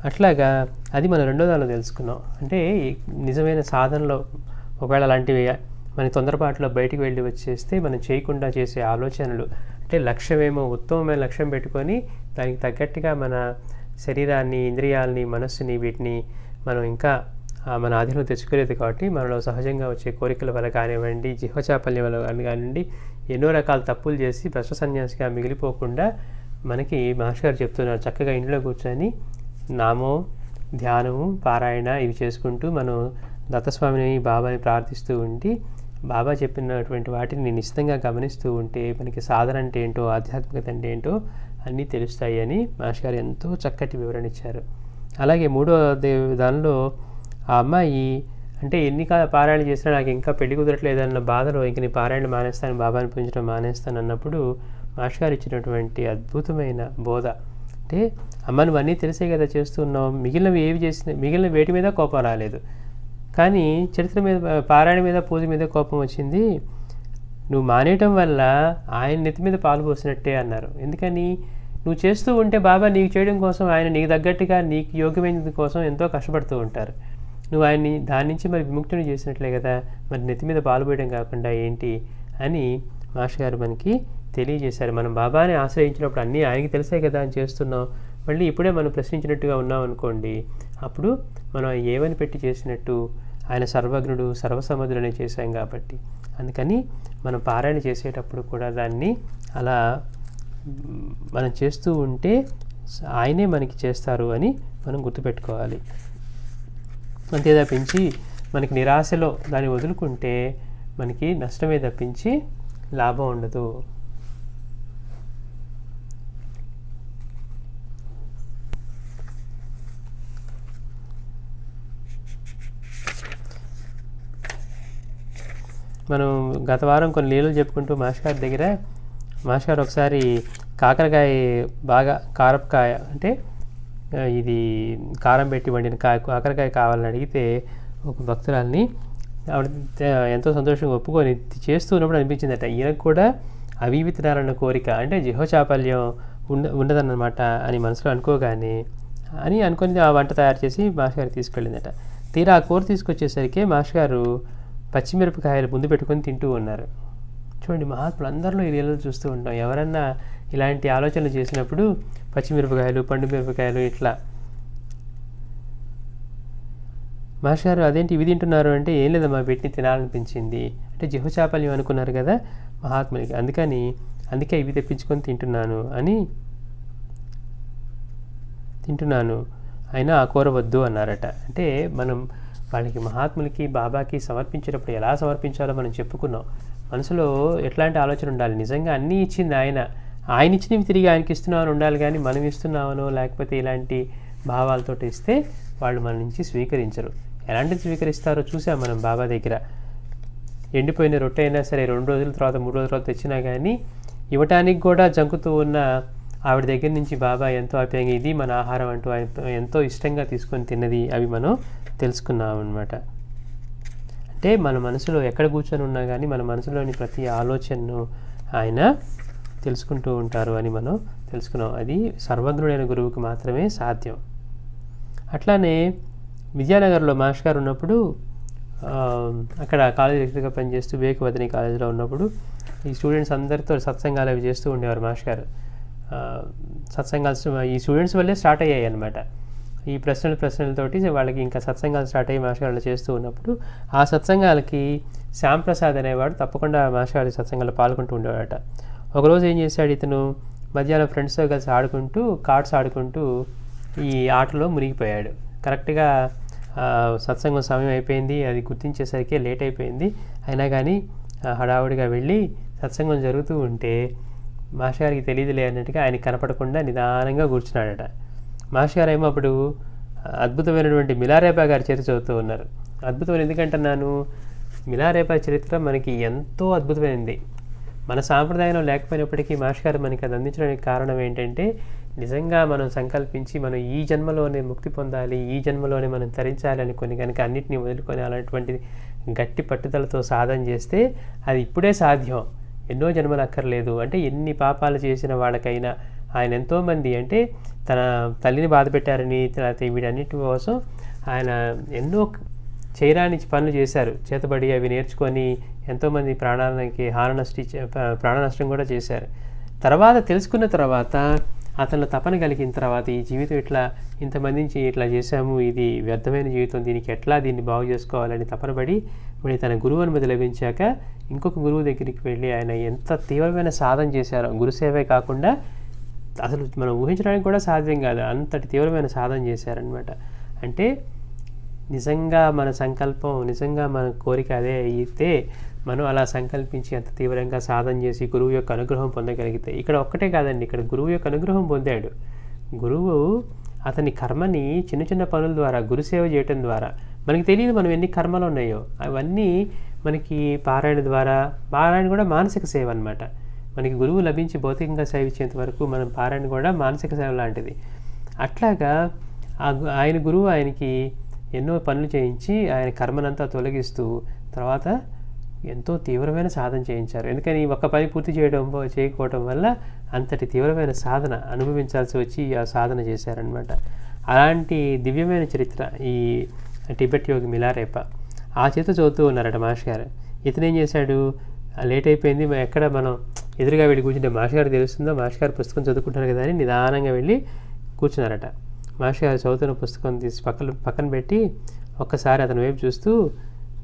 అట్లాగా అది మనం రెండో దానిలో తెలుసుకున్నాం. అంటే నిజమైన సాధనలో ఒకవేళ అలాంటివి మన తొందరపాటులో బయటికి వెళ్ళి వచ్చేస్తే మనం చేయకుండా చేసే ఆలోచనలు, అంటే లక్ష్యమేమో ఉత్తమమైన లక్ష్యం పెట్టుకొని దానికి తగ్గట్టుగా మన శరీరాన్ని, ఇంద్రియాలని, మనస్సుని, వీటిని మనం ఇంకా మన ఆధీనంలో తెచ్చుకోలేదు. కాబట్టి మనలో సహజంగా వచ్చే కోరికల వల్ల కానివ్వండి, జిహ్వచాపల్యం వల్ల కానివ్వండి, ఎన్నో రకాల తప్పులు చేసి భ్రష్ట సన్యాసిగా మిగిలిపోకుండా మనకి మాస్టర్ గారు చెప్తున్నారు, చక్కగా ఇంట్లో కూర్చొని నామం, ధ్యానము, పారాయణ ఇవి చేసుకుంటూ మనం దత్తస్వామిని, బాబాని ప్రార్థిస్తూ ఉండి బాబా చెప్పినటువంటి వాటిని నిశ్చితంగా గమనిస్తూ ఉంటే మనకి సాధన అంటే ఏంటో, ఆధ్యాత్మికత అంటే ఏంటో అన్నీ తెలుస్తాయి అని మాస్టర్ గారు ఎంతో చక్కటి వివరణ ఇచ్చారు. అలాగే మూడో దానిలో ఆ అమ్మాయి అంటే ఎన్ని పారాయణ చేసినా నాకు ఇంకా పెళ్లి కుదరట్లేదన్న బాధలో ఇంక నీ పారాయణ మానేస్తాను, బాబాని పూజించడం మానేస్తాను అన్నప్పుడు మాస్టర్ గారు ఇచ్చినటువంటి అద్భుతమైన బోధ, అంటే అమ్మ నువ్వు అన్నీ తెలిసే కదా చేస్తున్నావు, మిగిలినవి ఏవి చేసిన, మిగిలిన వేటి మీద కోపం రాలేదు, కానీ చరిత్ర మీద, పారాయణ మీద, పూజ మీద కోపం వచ్చింది. నువ్వు మానేయటం వల్ల ఆయన నెత్తి మీద పాలు పోసినట్టే అన్నారు. ఎందుకని? నువ్వు చేస్తూ ఉంటే బాబా నీకు చేయడం కోసం, ఆయన నీకు తగ్గట్టుగా నీకు యోగ్యమైన కోసం ఎంతో కష్టపడుతూ ఉంటారు. నువ్వు ఆయన్ని దాని నుంచి మరి విముక్తిని చేసినట్లే కదా, మరి నెత్తి మీద పాలు పోయడం కాకుండా ఏంటి అని మాస్టర్ గారు మనకి తెలియజేశారు. మనం బాబాని ఆశ్రయించినప్పుడు అన్నీ ఆయనకి తెలిసే కదా అని చేస్తున్నాం, మళ్ళీ ఇప్పుడే మనం ప్రశ్నించినట్టుగా ఉన్నాం అనుకోండి, అప్పుడు మనం ఏమని పెట్టి చేసినట్టు, ఆయన సర్వజ్ఞుడు, సర్వసమర్థుడనే చేశాం కాబట్టి. అందుకని మనం పారాయణ చేసేటప్పుడు కూడా దాన్ని అలా మనం చేస్తూ ఉంటే ఆయనే మనకి చేస్తారు అని మనం గుర్తుపెట్టుకోవాలి. అంతే తప్పించి మనకి నిరాశలో దాన్ని వదులుకుంటే మనకి నష్టమే తప్పించి లాభం ఉండదు. మనం గత వారం కొన్ని లీలలు చెప్పుకుంటూ మాస్టర్ గారి దగ్గర, మాస్టర్ గారు ఒకసారి కాకరకాయ బాగా కారపకాయ, అంటే ఇది కారం పెట్టి వండిన కాకరకాయ కావాలని అడిగితే ఒక భక్తురాల్ని ఆవిడ ఎంతో సంతోషంగా ఒప్పుకొని చేస్తూ ఉన్నప్పుడు అనిపించిందట, ఈయనకు కూడా అవి ఇవి తినాలన్న కోరిక, అంటే జిహ్వచాపల్యం ఉండదన్నమాట అని మనసులో అనుకోగానే అని అనుకుని ఆ వంట తయారు చేసి మాస్టర్ గారికి తీసుకెళ్ళిందట. తీరా ఆ కూర తీసుకొచ్చేసరికి మాస్టర్ గారు పచ్చిమిరపకాయలు ముందు పెట్టుకొని తింటూ ఉన్నారు. చూడండి, మహాత్ములు అందరిలో ఈ లీలలు చూస్తూ ఉంటాం. ఎవరన్నా ఇలాంటి ఆలోచనలు చేసినప్పుడు పచ్చిమిరపకాయలు, పండు మిరపకాయలు ఇట్లా. మాస్టర్ గారు అదేంటి ఇవి తింటున్నారు అంటే, ఏం లేదమ్మా వీటిని తినాలనిపించింది అంటే జిహ్వచాపల్యం అనుకున్నారు కదా మహాత్ములకి, అందుకే ఇవి తెప్పించుకొని తింటున్నాను అయినా ఆ కూర వద్దు అన్నారట. అంటే మనం వాళ్ళకి మహాత్ములకి బాబాకి సమర్పించేటప్పుడు ఎలా సమర్పించాలో మనం చెప్పుకున్నాం. మనసులో ఎట్లాంటి ఆలోచన ఉండాలి, నిజంగా అన్నీ ఇచ్చింది ఆయన ఇచ్చినవి తిరిగి ఆయనకి ఇస్తున్నామని ఉండాలి, కానీ మనం ఇస్తున్నామనో లేకపోతే ఇలాంటి భావాలతో ఇస్తే వాళ్ళు మన నుంచి స్వీకరించరు. ఎలాంటిది స్వీకరిస్తారో చూసాం మనం బాబా దగ్గర. ఎండిపోయిన రొట్టె అయినా సరే 2 రోజుల తర్వాత 3 రోజుల తర్వాత తెచ్చినా కానీ ఇవ్వటానికి కూడా జంకుతూ ఉన్న ఆవిడ దగ్గర నుంచి బాబా ఎంతో ఆప్యాయంగా ఇది మన ఆహారం అంటూ ఆయన ఎంతో ఇష్టంగా తీసుకొని తిన్నది అవి మనం తెలుసుకున్నాం అన్నమాట. అంటే మన మనసులో ఎక్కడ కూర్చొని ఉన్నా కానీ మన మనసులోని ప్రతి ఆలోచనను ఆయన తెలుసుకుంటూ ఉంటారు అని మనం తెలుసుకున్నాం. అది సర్వజ్ఞుడైన గురువుకి మాత్రమే సాధ్యం. అట్లానే విద్యానగర్లో మాస్టర్ గారు ఉన్నప్పుడు, అక్కడ కాలేజ్ లెక్చరర్గా పనిచేస్తూ వివేకవర్ధిని కాలేజీలో ఉన్నప్పుడు ఈ స్టూడెంట్స్ అందరితో సత్సంగాలు అవి చేస్తూ ఉండేవారు మాస్టర్ గారు. సత్సంగాలు ఈ స్టూడెంట్స్ వల్లే స్టార్ట్ అయ్యాయి అన్నమాట. ఈ ప్రశ్నలతోటి వాళ్ళకి ఇంకా సత్సంగాలు స్టార్ట్ అయ్యి మాస్టర్ గారు చేస్తూ ఉన్నప్పుడు ఆ సత్సంగాలకి శ్యాంప్రసాద్ అనేవాడు తప్పకుండా మాస్టర్ గారి సత్సంగాల్లో పాల్గొంటూ ఉండేవాడట. ఒకరోజు ఏం చేశాడు, ఇతను మధ్యాహ్నం ఫ్రెండ్స్తో కలిసి కార్డ్స్ ఆడుకుంటూ ఈ ఆటలో మునిగిపోయాడు. కరెక్ట్గా సత్సంగం సమయం అయిపోయింది, అది గుర్తించేసరికి లేట్ అయిపోయింది. అయినా కానీ హడావుడిగా వెళ్ళి సత్సంగం జరుగుతూ ఉంటే మాస్టర్ గారికి తెలియదులే అన్నట్టుగా ఆయన కనపడకుండా నిదానంగా కూర్చున్నాడట. మాస్టర్ గారు ఏమో అప్పుడు అద్భుతమైనటువంటి మిలారేపా గారి చరిత్ర చదువుతూ ఉన్నారు. అద్భుతమైన ఎందుకంటున్నాను, మిలారేపా చరిత్ర మనకి ఎంతో అద్భుతమైనది. మన సాంప్రదాయంలో లేకపోయినప్పటికీ మాస్టర్ గారు మనకి అది అందించడానికి కారణం ఏంటంటే, నిజంగా మనం సంకల్పించి మనం ఈ జన్మలోనే ముక్తి పొందాలి, ఈ జన్మలోనే మనం తరించాలి అనుకొని కనుక అన్నింటినీ వదులుకొని అలాంటి గట్టి పట్టుదలతో సాధన చేస్తే అది ఇప్పుడే సాధ్యం, ఎన్నో జన్మలు అక్కర్లేదు. అంటే ఎన్ని పాపాలు చేసిన వాళ్ళకైనా ఆయన ఎంతోమంది అంటే తన తల్లిని బాధ పెట్టారని లేకపోతే వీటన్నిటి కోసం ఆయన ఎన్నో చేయరాని పనులు చేశారు. చేతబడి అవి నేర్చుకొని ఎంతోమంది ప్రాణ నష్టం కూడా చేశారు. తర్వాత తెలుసుకున్న తర్వాత అతను తపన కలిగిన తర్వాత ఈ జీవితం ఇంతమందించి ఇట్లా చేశాము, ఇది వ్యర్థమైన జీవితం, దీన్ని బాగు చేసుకోవాలని తపనపడి మళ్ళీ తన గురువు అనుమతి లభించాక ఇంకొక గురువు దగ్గరికి వెళ్ళి ఆయన ఎంత తీవ్రమైన సాధన చేశారో, గురుసేవే కాకుండా అసలు మనం ఊహించడానికి కూడా సాధ్యం కాదు, అంతటి తీవ్రమైన సాధన చేశారనమాట. అంటే నిజంగా మన సంకల్పం, నిజంగా మన కోరిక అదే అయితే మనం అలా సంకల్పించి అంత తీవ్రంగా సాధన చేసి గురువు యొక్క అనుగ్రహం పొందగలిగితే, ఇక్కడ ఒక్కటే కాదండి, ఇక్కడ గురువు యొక్క అనుగ్రహం పొందాడు. గురువు అతని కర్మని చిన్న చిన్న పనుల ద్వారా, గురుసేవ చేయటం ద్వారా, మనకి తెలియదు మనం ఎన్ని కర్మలు ఉన్నాయో అవన్నీ మనకి పారాయణ కూడా మానసిక సేవ అనమాట. మనకి గురువు లభించి భౌతికంగా సేవ ఇచ్చేంత వరకు మనం పారాయణ కూడా మానసిక సేవ లాంటిది. అట్లాగా ఆయన గురువు ఆయనకి ఎన్నో పనులు చేయించి ఆయన కర్మనంతా తొలగిస్తూ తర్వాత ఎంతో తీవ్రమైన సాధన చేయించారు. ఎందుకని ఒక్క పని పూర్తి చేయకపోవడం వల్ల అంతటి తీవ్రమైన సాధన అనుభవించాల్సి వచ్చి ఆ సాధన చేశారనమాట. అలాంటి దివ్యమైన చరిత్ర ఈ టిబెట్ యోగి మిలారేపా. ఆ చేత చదువుతూ ఉన్నారట మాస్టర్ గారు. ఇతను ఏం చేశాడు, లేట్ అయిపోయింది, ఎక్కడ మనం ఎదురుగా వెళ్ళి కూర్చుంటే మాస్టర్ గారు తెలుస్తుందో, మాస్టర్ గారు పుస్తకం చదువుకుంటారు కదా అని నిదానంగా వెళ్ళి కూర్చున్నారట. మాస్టర్ గారు చదువుతున్న పుస్తకం తీసి పక్కన పెట్టి ఒక్కసారి అతని వైపు చూస్తూ,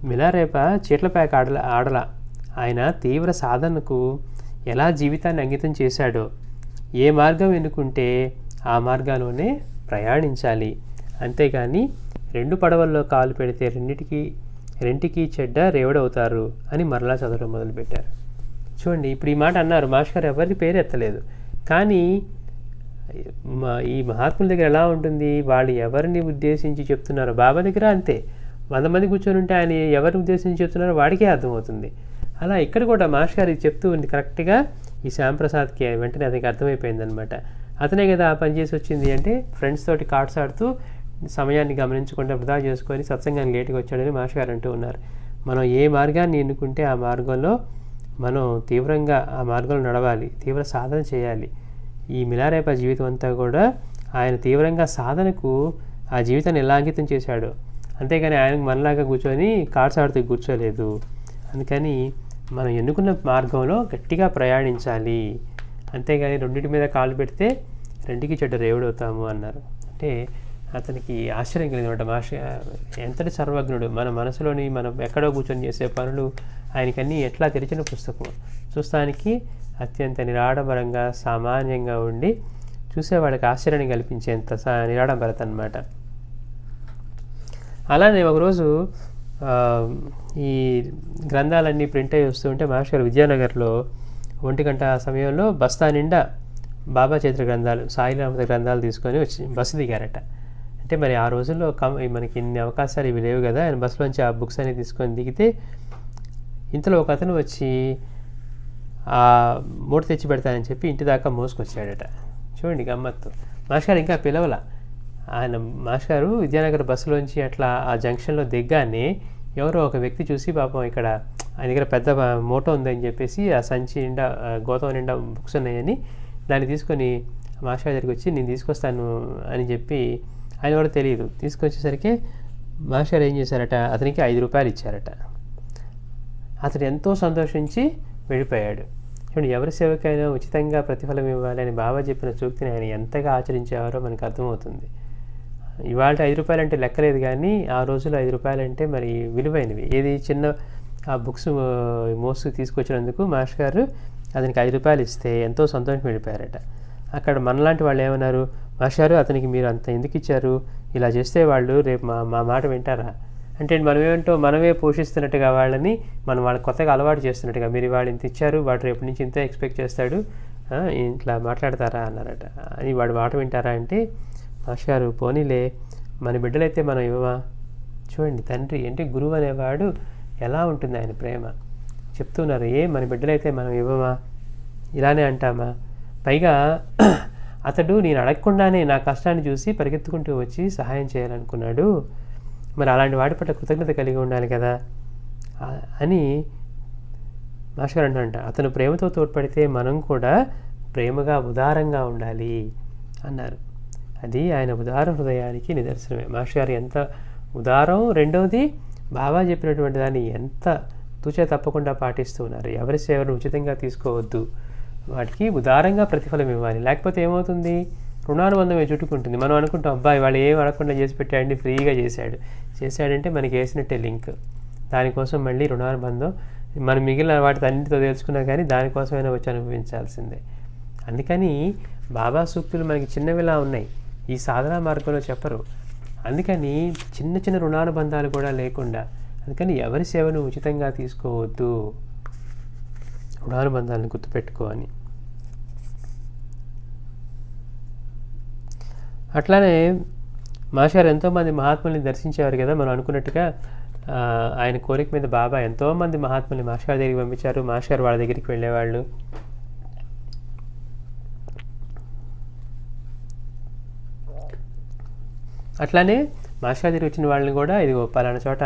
మిలారేపా చీట్లపేక ఆడల ఆయన తీవ్ర సాధనకు ఎలా జీవితాన్ని అంకితం చేశాడో, ఏ మార్గం ఎన్నుకుంటే ఆ మార్గాల్లోనే ప్రయాణించాలి, అంతేగాని 2 పడవల్లో కాలు పెడితే రెంటికి చెడ్డ రేవడవుతారు అని మరలా చదవడం మొదలుపెట్టారు. చూడండి, ఇప్పుడు ఈ మాట అన్నారు మాస్టర్ గారు, ఎవరి పేరు ఎత్తలేదు. కానీ ఈ మహాత్ముల దగ్గర ఎలా ఉంటుంది, వాళ్ళు ఎవరిని ఉద్దేశించి చెప్తున్నారో, బాబా దగ్గర అంతే, 100 మంది కూర్చొని ఉంటే ఆయన ఎవరిని ఉద్దేశించి చెప్తున్నారో వాడికే అర్థమవుతుంది. అలా ఇక్కడ కూడా మాస్టర్ గారు చెప్తూ ఉంది కరెక్ట్గా ఈ శ్యాంప్రసాద్కి వెంటనే అతనికి అర్థమైపోయింది అనమాట. అతనే కదా ఆ పని చేసి వచ్చింది అంటే, ఫ్రెండ్స్ తోటి కార్డ్స్ ఆడుతూ సమయాన్ని గమనించకుండా వృధా చేసుకొని సత్సంగానికి లేట్గా వచ్చాడని మాస్టర్ గారు అంటూ ఉన్నారు. మనం ఏ మార్గాన్ని ఎన్నుకుంటే ఆ మార్గంలో మనం తీవ్రంగా ఆ మార్గంలో నడవాలి, తీవ్ర సాధన చేయాలి. ఈ మిలారేపా జీవితం అంతా కూడా ఆయన తీవ్రంగా సాధనకు ఆ జీవితాన్ని ఎలా అంకితం చేశాడు. అంతేగాని ఆయనకు మనలాగా కూర్చొని కార్డ్స్ ఆడుతూ కూర్చోలేదు. అందుకని మనం ఎన్నుకున్న మార్గంలో గట్టిగా ప్రయాణించాలి. అంతేగాని రెండింటి మీద కాళ్ళు పెడితే రెండుకి చెడ్డ రేవుడవుతాము అన్నారు. అంటే అతనికి ఆశ్చర్యం కలిగినమాట. ఎంతటి సర్వజ్ఞుడు. మన మనసులోని మనం ఎక్కడో కూర్చొని చేసే పనులు ఆయనకన్నీ ఎట్లా తెరిచిన పుస్తకం. చూస్తానికి అత్యంత నిరాడంబరంగా సామాన్యంగా ఉండి చూసేవాళ్ళకి ఆశ్చర్యాన్ని కల్పించేంత నిరాడంబరత అన్నమాట. అలానే ఒకరోజు ఈ గ్రంథాలన్నీ ప్రింట్ అయ్యి వస్తుంటే మాస్టర్ గారు విద్యానగర్లో 1 గంట సమయంలో బస్తా నిండా బాబా చరిత్ర గ్రంథాలు, సాయిరామత గ్రంథాలు తీసుకొని వచ్చి బస్సు దిగారట. అంటే మరి ఆ రోజుల్లో మనకి ఇన్ని అవకాశాలు ఇవి లేవు కదా. ఆయన బస్సులోంచి ఆ బుక్స్ అన్ని తీసుకొని దిగితే ఇంతలో ఒక అతను వచ్చి ఆ మూట తెచ్చి పెడతానని చెప్పి ఇంటి దాకా మోసుకొచ్చాడట. చూడండి గమ్మత్తు. మాస్టర్ గారు ఇంకా పిలవల. ఆయన మాస్టర్ గారు విద్యానగర్ బస్సులోంచి అట్లా ఆ జంక్షన్లో దిగ్గానే ఎవరో ఒక వ్యక్తి చూసి పాపం ఇక్కడ ఆయన దగ్గర పెద్ద మోటో ఉందని చెప్పేసి ఆ సంచి నిండా గోతం నిండా బుక్స్ ఉన్నాయని దాన్ని తీసుకొని మాస్టర్ దగ్గరికి వచ్చి నేను తీసుకొస్తాను అని చెప్పి, ఆయన కూడా తెలియదు, తీసుకొచ్చేసరికి మాస్టర్ ఏం చేశారట, అతనికి 5 రూపాయలు ఇచ్చారట. అతను ఎంతో సంతోషించి వెళ్ళిపోయాడు. చూడండి, ఎవరి సేవకైనా ఉచితంగా ప్రతిఫలం ఇవ్వాలి అని బాబా చెప్పిన సూక్తిని ఆయన ఎంతగా ఆచరించేవారో మనకు అర్థమవుతుంది. ఇవాళ 5 రూపాయలు అంటే లెక్కలేదు, కానీ ఆ రోజుల్లో 5 రూపాయలు అంటే మరి విలువైనవి. ఏది చిన్న ఆ బుక్స్ మోసుకు తీసుకొచ్చినందుకు మాస్టర్ గారు అతనికి 5 రూపాయలు ఇస్తే ఎంతో సంతోషం వెళ్ళిపోయారట. అక్కడ మనలాంటి వాళ్ళు ఏమన్నారు, మాస్టర్ గారు అతనికి మీరు అంత ఎందుకు ఇచ్చారు, ఇలా చేస్తే వాళ్ళు రేపు మా మాట వింటారా అంటే మనమేంటో మనమే పోషిస్తున్నట్టుగా వాళ్ళని, మనం వాళ్ళకి కొత్తగా అలవాటు చేస్తున్నట్టుగా, మీరు వాడు ఇంత ఇచ్చారు వాడు రేపు నుంచి ఇంతే ఎక్స్పెక్ట్ చేస్తాడు, ఇట్లా మాట్లాడతారా అన్నారట. అని వాడు మాట వింటారా అంటే మాస్టర్ గారు పోనీలే మన బిడ్డలైతే మనం ఇవ్వమా. చూడండి, తండ్రి అంటే గురువు అనేవాడు ఎలా ఉంటుంది ఆయన ప్రేమ చెప్తున్నారు. మన బిడ్డలైతే మనం ఇవ్వమా, ఇలానే అంటామా. పైగా అతడు నేను అడగకుండానే నా కష్టాన్ని చూసి పరిగెత్తుకుంటూ వచ్చి సహాయం చేయాలనుకున్నాడు, మరి అలాంటి వాటి పట్ల కృతజ్ఞత కలిగి ఉండాలి కదా అని మాస్టర్ అంట. అతను ప్రేమతో తోడ్పడితే మనం కూడా ప్రేమగా ఉదారంగా ఉండాలి అన్నారు. అది ఆయన ఉదార హృదయానికి నిదర్శనమే. మాస్టర్ గారు ఎంత ఉదారం, రెండవది బాబా చెప్పినటువంటి దాన్ని ఎంత తూచా తప్పకుండా పాటిస్తూ ఉన్నారు. ఎవరి సేవను ఉచితంగా తీసుకోవద్దు, వాటికి ఉదారంగా ప్రతిఫలం ఇవ్వాలి. లేకపోతే ఏమవుతుంది, రుణానుబంధమే చుట్టుకుంటుంది. మనం అనుకుంటాం అబ్బాయి వాళ్ళు ఏం అడగకుండా చేసి పెట్టాడండి, ఫ్రీగా చేశాడంటే మనకి వేసినట్టే లింక్. దానికోసం మళ్ళీ రుణానుబంధం, మనం మిగిలిన వాటి అన్నింటితో తెలుసుకున్నా కానీ దానికోసమైనా వచ్చి అనుభవించాల్సిందే. అందుకని బాబా సూక్తులు మనకి చిన్నవిలా ఉన్నాయి, ఈ సాధనా మార్గంలో చెప్పరు. అందుకని చిన్న చిన్న రుణానుబంధాలు కూడా లేకుండా, అందుకని ఎవరి సేవను ఉచితంగా తీసుకోవద్దు, రుణానుబంధాలను గుర్తుపెట్టుకో అని. అట్లానే మాస్టర్ ఎంతోమంది మహాత్ముల్ని దర్శించేవారు కదా. మనం అనుకున్నట్టుగా ఆయన కోరిక మీద బాబా ఎంతోమంది మహాత్ముల్ని మాస్టర్ దగ్గరికి పంపించారు. మాస్టర్ వాళ్ళ దగ్గరికి వెళ్ళేవాళ్ళు. అట్లానే మాస్టర్ దగ్గరికి వచ్చిన వాళ్ళని కూడా ఇదిగో పలానా చోట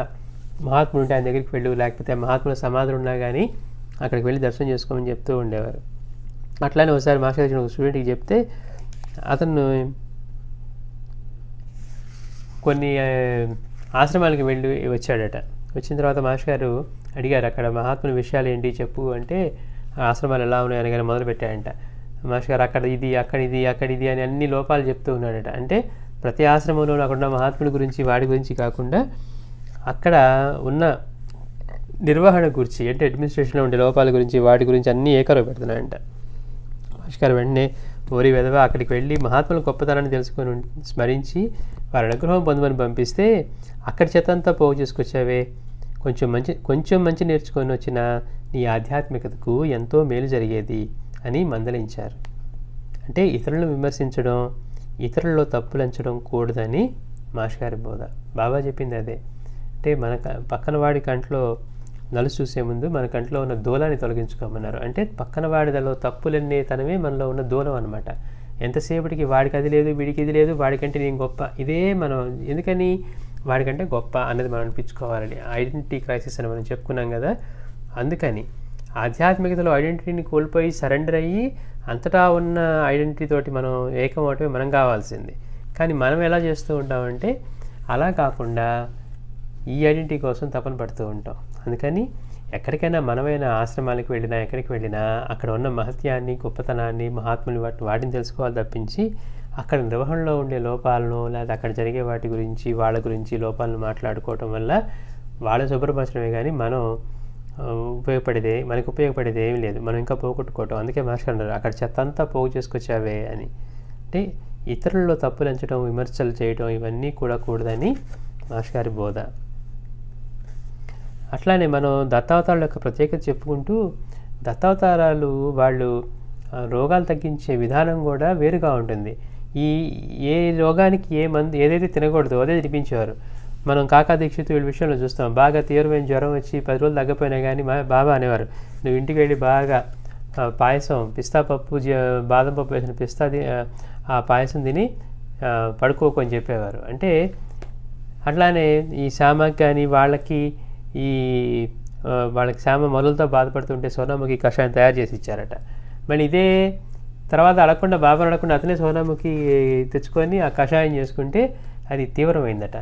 మహాత్ములు ఉంటే ఆయన దగ్గరికి వెళ్ళు, లేకపోతే మహాత్ముల సమాధులు ఉన్నా కానీ అక్కడికి వెళ్ళి దర్శనం చేసుకోమని చెప్తూ ఉండేవారు. అట్లానే ఒకసారి మాస్టర్ దగ్గర ఒక స్టూడెంట్కి చెప్తే అతను కొన్ని ఆశ్రమాలకు వెళ్ళి వచ్చాడట. వచ్చిన తర్వాత మాస్టర్ గారు అడిగారు, అక్కడ మహాత్ముల విషయాలు ఏంటి చెప్పు అంటే, ఆశ్రమాలు ఎలా ఉన్నాయి అని మొదలుపెట్టాడంట. మాస్టర్ గారు అక్కడ ఇది అక్కడ ఇది అని అన్ని లోపాలు చెప్తూ ఉన్నాడట. అంటే ప్రతి ఆశ్రమంలో అక్కడ మహాత్ముల గురించి వాడి గురించి కాకుండా అక్కడ ఉన్న నిర్వహణ గురించి, అంటే అడ్మినిస్ట్రేషన్లో ఉండే లోపాల గురించి వాటి గురించి అన్నీ ఏకరవ పెడుతున్నాడంట. మాస్టర్ గారు వెంటనే ఓరి వెధవ అక్కడికి వెళ్ళి మహాత్ముల గొప్పతనాన్ని తెలుసుకొని స్మరించి వారి అనుగ్రహం పొందమని పంపిస్తే అక్కడి చెత్తంతా పోగు చేసుకొచ్చావే, కొంచెం మంచి నేర్చుకొని వచ్చిన నీ ఆధ్యాత్మికతకు ఎంతో మేలు జరిగేది అని మందలించారు. అంటే ఇతరులను విమర్శించడం, ఇతరులలో తప్పులంచడం కూడదని మాస్టర్ గారి బోధ. బాబా చెప్పింది అదే. అంటే మన పక్కన వాడి కంట్లో నలుసు చూసే ముందు మన కంట్లో ఉన్న దూలాన్ని తొలగించుకోమన్నారు. అంటే పక్కన వాడిలో తప్పులన్నీ తనమే మనలో ఉన్న దూలం అనమాట. ఎంతసేపటికి వాడికి అది లేదు, వీడికి ఇది లేదు, వాడికంటే నేను గొప్ప, ఇదే మనం ఎందుకని వాడికంటే గొప్ప అన్నది మనం అనిపించుకోవాలని ఐడెంటిటీ క్రైసిస్ అని మనం చెప్పుకున్నాం కదా. అందుకని ఆధ్యాత్మికతలో ఐడెంటిటీని కోల్పోయి సరెండర్ అయ్యి అంతటా ఉన్న ఐడెంటిటీ తోటి మనం ఏకం అవటమే మనం కావాల్సింది. కానీ మనం ఎలా చేస్తూ ఉంటామంటే అలా కాకుండా ఈ ఐడెంటిటీ కోసం తపన పడుతూ ఉంటాం. అందుకని ఎక్కడికైనా మనమైన ఆశ్రమాలకు వెళ్ళినా ఎక్కడికి వెళ్ళినా అక్కడ ఉన్న మహత్యాన్ని, గొప్పతనాన్ని, మహాత్ముని వాటిని తెలుసుకోవాలి తప్పించి అక్కడ నిర్వహణలో ఉండే లోపాలను లేదా అక్కడ జరిగే వాటి గురించి వాళ్ళ గురించి లోపాలను మాట్లాడుకోవటం వల్ల వాళ్ళ శుభ్రపరచడమే కానీ మనకు ఉపయోగపడేది ఏమీ లేదు. మనం ఇంకా పోగొట్టుకోవటం. అందుకే మాస్టర్ అన్నారు అక్కడ చెత్త అంతా పోగు చేసుకొచ్చావే అని. అంటే ఇతరులలో తప్పులు ఎంచడం, విమర్శలు చేయటం ఇవన్నీ కూడా కూడదని మాస్టర్ గారి బోధ. అట్లానే మనం దత్తావతారాల యొక్క ప్రత్యేకత చెప్పుకుంటూ దత్తావతారాలు వాళ్ళు రోగాలు తగ్గించే విధానం కూడా వేరుగా ఉంటుంది. ఏ రోగానికి ఏ మందు ఏదైతే తినకూడదో అదే తినిపించేవారు. మనం కాకా దీక్షిత్ వీళ్ళ విషయంలో చూస్తాం. బాగా తీవ్రమైన జ్వరం వచ్చి 10 రోజులు తగ్గపోయినా కానీ బాబా అనేవారు, నువ్వు ఇంటికి వెళ్ళి బాగా పాయసం, పిస్తా పప్పు, బాదం పప్పు వేసిన ఆ పాయసం తిని పడుకోకు అని చెప్పేవారు. అంటే అట్లానే ఈ శ్యామకి కానీ వాళ్ళకి శ్యామ మొదలతో బాధపడుతుంటే సోనాముఖి కషాయం తయారు చేసి ఇచ్చారట. మళ్ళీ ఇదే తర్వాత అడగకుండా బాబాను అడగకుండా అతనే సోనాముఖి తెచ్చుకొని ఆ కషాయం చేసుకుంటే అది తీవ్రమైందట.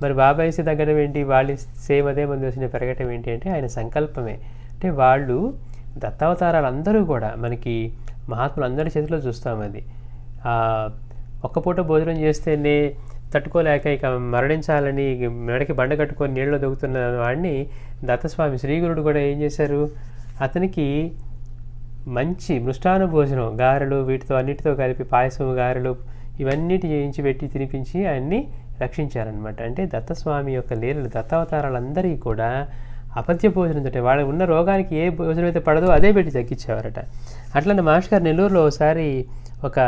మరి బాబా వేసి తగ్గడం ఏంటి, వాళ్ళు సేమ్ అదే మంది వచ్చిన పెరగటం ఏంటి అంటే ఆయన సంకల్పమే. అంటే వాళ్ళు దత్తావతారాలు అందరూ కూడా మనకి మహాత్ములు అందరి చేతిలో చూస్తాం. అది ఒక్క పూట భోజనం చేస్తేనే తట్టుకోలేక ఇక మరణించాలని మెడకి బండ కట్టుకొని నీళ్ళలో దొక్కుతున్న వాడిని దత్తస్వామి శ్రీగురుడు కూడా ఏం చేశారు, అతనికి మంచి మృష్టాన్న భోజనం, గారెలు వీటితో అన్నిటితో కలిపి పాయసం, గారెలు ఇవన్నిటి చేయించి పెట్టి తినిపించి ఆయన్ని రక్షించారనమాట. అంటే దత్తస్వామి యొక్క లీలలు దత్తావతారాలందరికీ కూడా అపత్య భోజనం తోటే వాళ్ళకి ఉన్న రోగానికి ఏ భోజనం అయితే పడదో అదే పెట్టి తగ్గించేవారట. అట్లనే మాస్టర్ గారు నెల్లూరులో ఒకసారి ఒక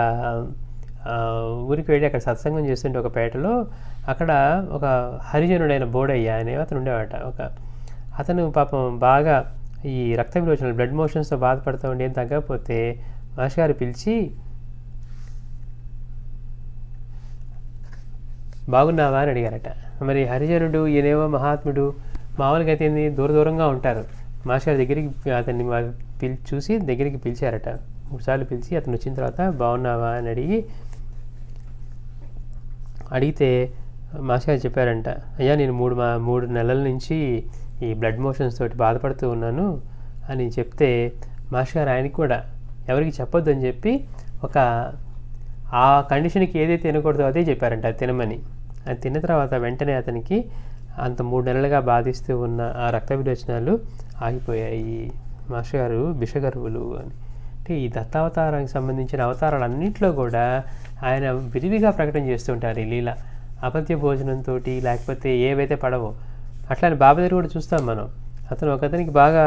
ఊరికి వెళ్ళి అక్కడ సత్సంగం చేస్తుంటే ఒక పేటలో అక్కడ ఒక హరిజనుడైన బోడయ్య అనే అతను ఉండేవాట. అతను పాపం బాగా ఈ రక్త విరోచనలు, బ్లడ్ మోషన్స్తో బాధపడుతూ ఉండి ఏం తగ్గకపోతే మాస్టర్ గారు పిలిచి, బాగున్నావా అని అడిగారట. మరి హరిజనుడు ఈయనేమో మహాత్ముడు, మామూలుగా అయితే దూరంగా ఉంటారు. మాస్టర్ గారి దగ్గరికి అతన్ని చూసి దగ్గరికి పిలిచారట. 3 సార్లు పిలిచి అతను వచ్చిన తర్వాత బాగున్నావా అని అడిగితే మాస్టర్ గారు చెప్పారంట, అయ్యా నేను 3 నెలల నుంచి ఈ బ్లడ్ మోషన్స్ తోటి బాధపడుతూ ఉన్నాను అని చెప్తే మాస్టర్ గారు ఆయనకి కూడా ఎవరికి చెప్పొద్దు అని చెప్పి ఆ కండిషన్కి ఏదైతే తినకూడదో అదే చెప్పారంట, అది తినమని. అది తిన్న తర్వాత వెంటనే అతనికి అంత 3 నెలలుగా బాధిస్తూ ఉన్న ఆ రక్త విరోచనాలు ఆగిపోయాయి. మాస్టర్ గారు బిషగరువులు అని. అంటే ఈ దత్తావతారానికి సంబంధించిన అవతారాలన్నింటిలో కూడా ఆయన విరివిగా ప్రకటన చేస్తుంటారు ఈ లీల. అపత్య భోజనంతో లేకపోతే ఏవైతే పడవో అట్లానే బాబా దగ్గర కూడా చూస్తాం మనం. ఒకతనికి బాగా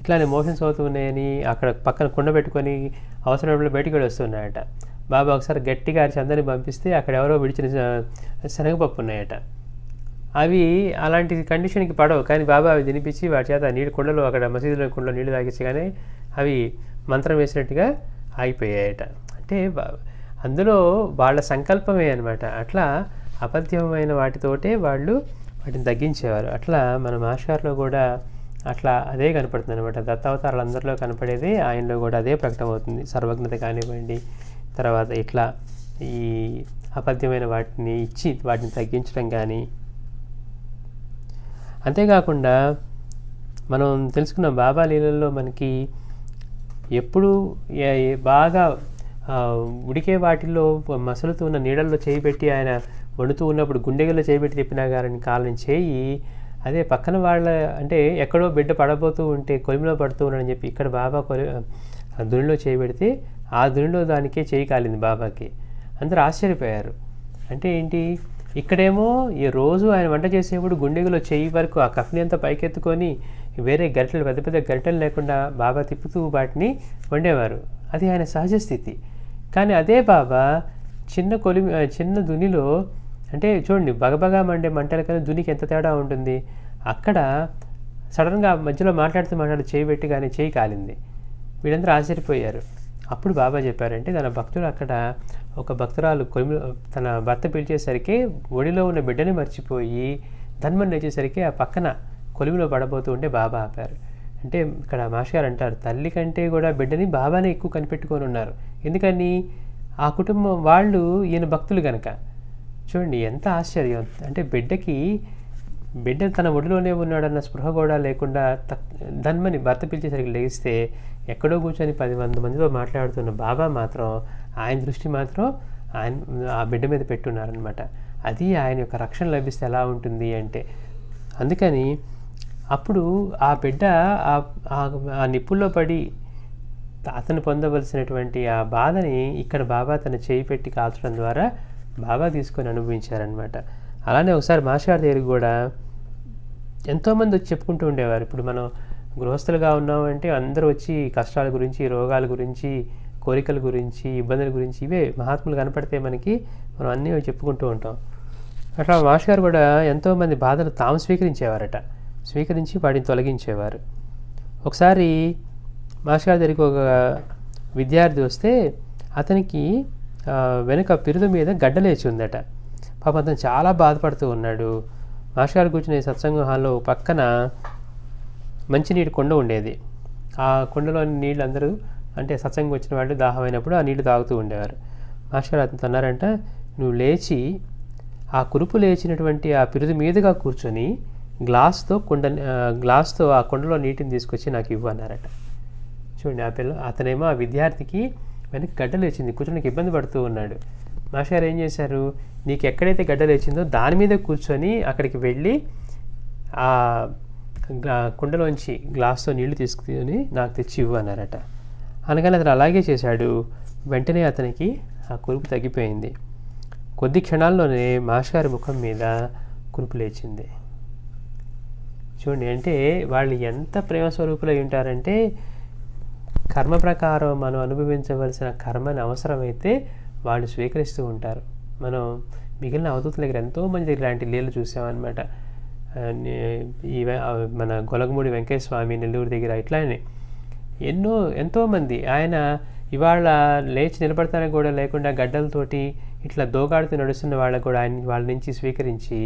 ఇట్లానే మోషన్స్ అవుతూ ఉన్నాయని అక్కడ పక్కన కుండ పెట్టుకొని అవసరమైనప్పుడు బయటికి కూడా వస్తున్నాయట. బాబా ఒకసారి గట్టిగా అరిచి అందరినీ పంపిస్తే అక్కడ ఎవరో విడిచిన శనగపప్పు ఉన్నాయట. అవి అలాంటి కండిషన్కి పడవు, కానీ బాబా అవి తినిపించి వాటి చేత కుండలో అక్కడ మసీదులో కుండలో నీళ్ళు తాగించగానే అవి మంత్రం వేసినట్టుగా ఆగిపోయాయట. అంటే అందులో వాళ్ళ సంకల్పమే అనమాట. అట్లా అపథ్యమైన వాటితోటే వాళ్ళు వాటిని తగ్గించేవారు. అట్లా మన మాస్టర్లో కూడా అట్లా అదే కనపడుతుంది అనమాట. దత్తావతారాలు అందరిలో కనపడేది ఆయనలో కూడా అదే ప్రకటమవుతుంది. సర్వజ్ఞత కానివ్వండి, తర్వాత ఇట్లా ఈ అపథ్యమైన వాటిని ఇచ్చి వాటిని తగ్గించడం కానీ. అంతేకాకుండా మనం తెలుసుకున్న బాబా లీలల్లో మనకి ఎప్పుడు బాగా ఉడికే వాటిల్లో మసలుతూ ఉన్న నీళ్ళల్లో చేయి పెట్టి ఆయన వండుతూ ఉన్నప్పుడు గుండెగల్లో చేయబెట్టి తిప్పినా గారిని కాలని చేయి అదే పక్కన వాళ్ళ అంటే ఎక్కడో బిడ్డ పడబోతూ ఉంటే కొలిమిలో పడుతూ ఉన్నాడని చెప్పి ఇక్కడ బాబా దునిలో చేయబెడితే ఆ దునిలో దానికే చేయి కాలింది బాబాకి. అందరూ ఆశ్చర్యపోయారు. అంటే ఏంటి, ఇక్కడేమో ఈ రోజు ఆయన వంట చేసేప్పుడు గుండెగలో చేయి వరకు ఆ కఫ్ని అంతా పైకెత్తుకొని వేరే గరిటెలు పెద్ద పెద్ద గరిటెలు లేకుండా బాబా తిప్పుతూ వాటిని వండేవారు. అది ఆయన సహజ స్థితి. కానీ అదే బాబా చిన్న దునిలో అంటే చూడండి, బగబగా మండే మంటల కన్నా దునికి ఎంత తేడా ఉంటుంది. అక్కడ సడన్గా మధ్యలో మాట్లాడుతూ చేయబెట్టి కానీ చేయి కాలింది. వీళ్ళందరూ ఆశ్చర్యపోయారు. అప్పుడు బాబా చెప్పారంటే తన భక్తులు అక్కడ ఒక భక్తురాలు తన భర్త పిలిచేసరికి ఒడిలో ఉన్న బిడ్డని మర్చిపోయి ధన్మని లేచేసరికి ఆ పక్కన కొలిమిలో పడబోతూ ఉంటే బాబా ఆపారు. అంటే ఇక్కడ మాస్టర్ గారు అంటారు, తల్లి కంటే కూడా బిడ్డని బాబానే ఎక్కువ కనిపెట్టుకొని ఉన్నారు. ఎందుకని? ఆ కుటుంబం వాళ్ళు ఈయన భక్తులు కనుక. చూడండి ఎంత ఆశ్చర్యం. అంటే బిడ్డ తన ఒడిలోనే ఉన్నాడన్న స్పృహ కూడా లేకుండా ధన్మని భర్త పిలిచేసరికి లేస్తే ఎక్కడో కూర్చొని 10 మందితో మాట్లాడుతున్న బాబా మాత్రం ఆయన దృష్టి మాత్రం ఆ బిడ్డ మీద పెట్టున్నారనమాట. అది ఆయన యొక్క రక్షణ లభిస్తే ఎలా ఉంటుంది అంటే, అందుకని అప్పుడు ఆ బిడ్డ ఆ నిప్పుల్లో పడి అతను పొందవలసినటువంటి ఆ బాధని ఇక్కడ బాబా తన చేయి పెట్టి కాల్చడం ద్వారా బాబా తీసుకొని అనుభవించారనమాట. అలానే ఒకసారి మాస్టర్ గారి దగ్గరికి కూడా ఎంతోమంది వచ్చి చెప్పుకుంటూ ఉండేవారు. ఇప్పుడు మనం గృహస్థులుగా ఉన్నామంటే అందరూ వచ్చి కష్టాల గురించి, రోగాల గురించి, కోరికల గురించి, ఇబ్బందుల గురించి ఇవే మహాత్ములు కనపడితే మనం అన్నీ చెప్పుకుంటూ ఉంటాం. అట్లా మాస్టర్ గారు కూడా ఎంతోమంది బాధలు తాము స్వీకరించేవారట. స్వీకరించి వాటిని తొలగించేవారు. ఒకసారి మాస్టర్ గారి దగ్గరికి ఒక విద్యార్థి వస్తే అతనికి వెనుక పిరుదు మీద గడ్డ లేచి ఉందట. పాపం అతను చాలా బాధపడుతూ ఉన్నాడు. మాస్టర్ గారు కూర్చునే సత్సంగ హాల్లో పక్కన మంచినీటి కొండ ఉండేది. ఆ కొండలోని నీళ్ళు అందరూ అంటే సత్సంగం వచ్చిన వాళ్ళు దాహమైనప్పుడు ఆ నీళ్లు తాగుతూ ఉండేవారు. మాస్టర్ గారు అతను అన్నారంట, నువ్వు లేచి ఆ కురుపు లేచినటువంటి ఆ పిరుదు మీదుగా కూర్చొని గ్లాస్తో ఆ కొండలో నీటిని తీసుకొచ్చి నాకు ఇవ్వు అన్నారట. చూడండి, అతనేమో ఆ విద్యార్థికి వెనక్కి గడ్డ లేచింది, కూర్చోడానికి ఇబ్బంది పడుతూ ఉన్నాడు. మాస్టర్ గారు ఏం చేశారు, నీకు ఎక్కడైతే గడ్డ లేచిందో దాని మీద కూర్చొని అక్కడికి వెళ్ళి ఆ కుండలోంచి గ్లాస్తో నీళ్లు తీసుకుని నాకు తెచ్చి ఇవ్వు అన్నారట. అనగానే అతను అలాగే చేశాడు. వెంటనే అతనికి ఆ కురుపు తగ్గిపోయింది. కొద్ది క్షణాల్లోనే మాస్టర్ గారి ముఖం మీద కురుపు లేచింది. చూడండి, అంటే వాళ్ళు ఎంత ప్రేమ స్వరూపులై ఉంటారంటే, కర్మ ప్రకారం మనం అనుభవించవలసిన కర్మని అవసరమైతే వాళ్ళు స్వీకరిస్తూ ఉంటారు. మనం మిగిలిన అవధూతుల దగ్గర ఎంతోమంది దగ్గర ఇలాంటి లీలలు చూసామన్నమాట. మన గొలగమూడి వెంకయ్య స్వామి నెల్లూరు దగ్గర ఇట్లానే ఎంతోమంది ఆయన ఇవాళ లేచి నిలబడతానికి కూడా లేకుండా గడ్డలతోటి ఇట్లా దోగాడుతూ నడుస్తున్న వాళ్ళకు కూడా వాళ్ళ నుంచి స్వీకరించి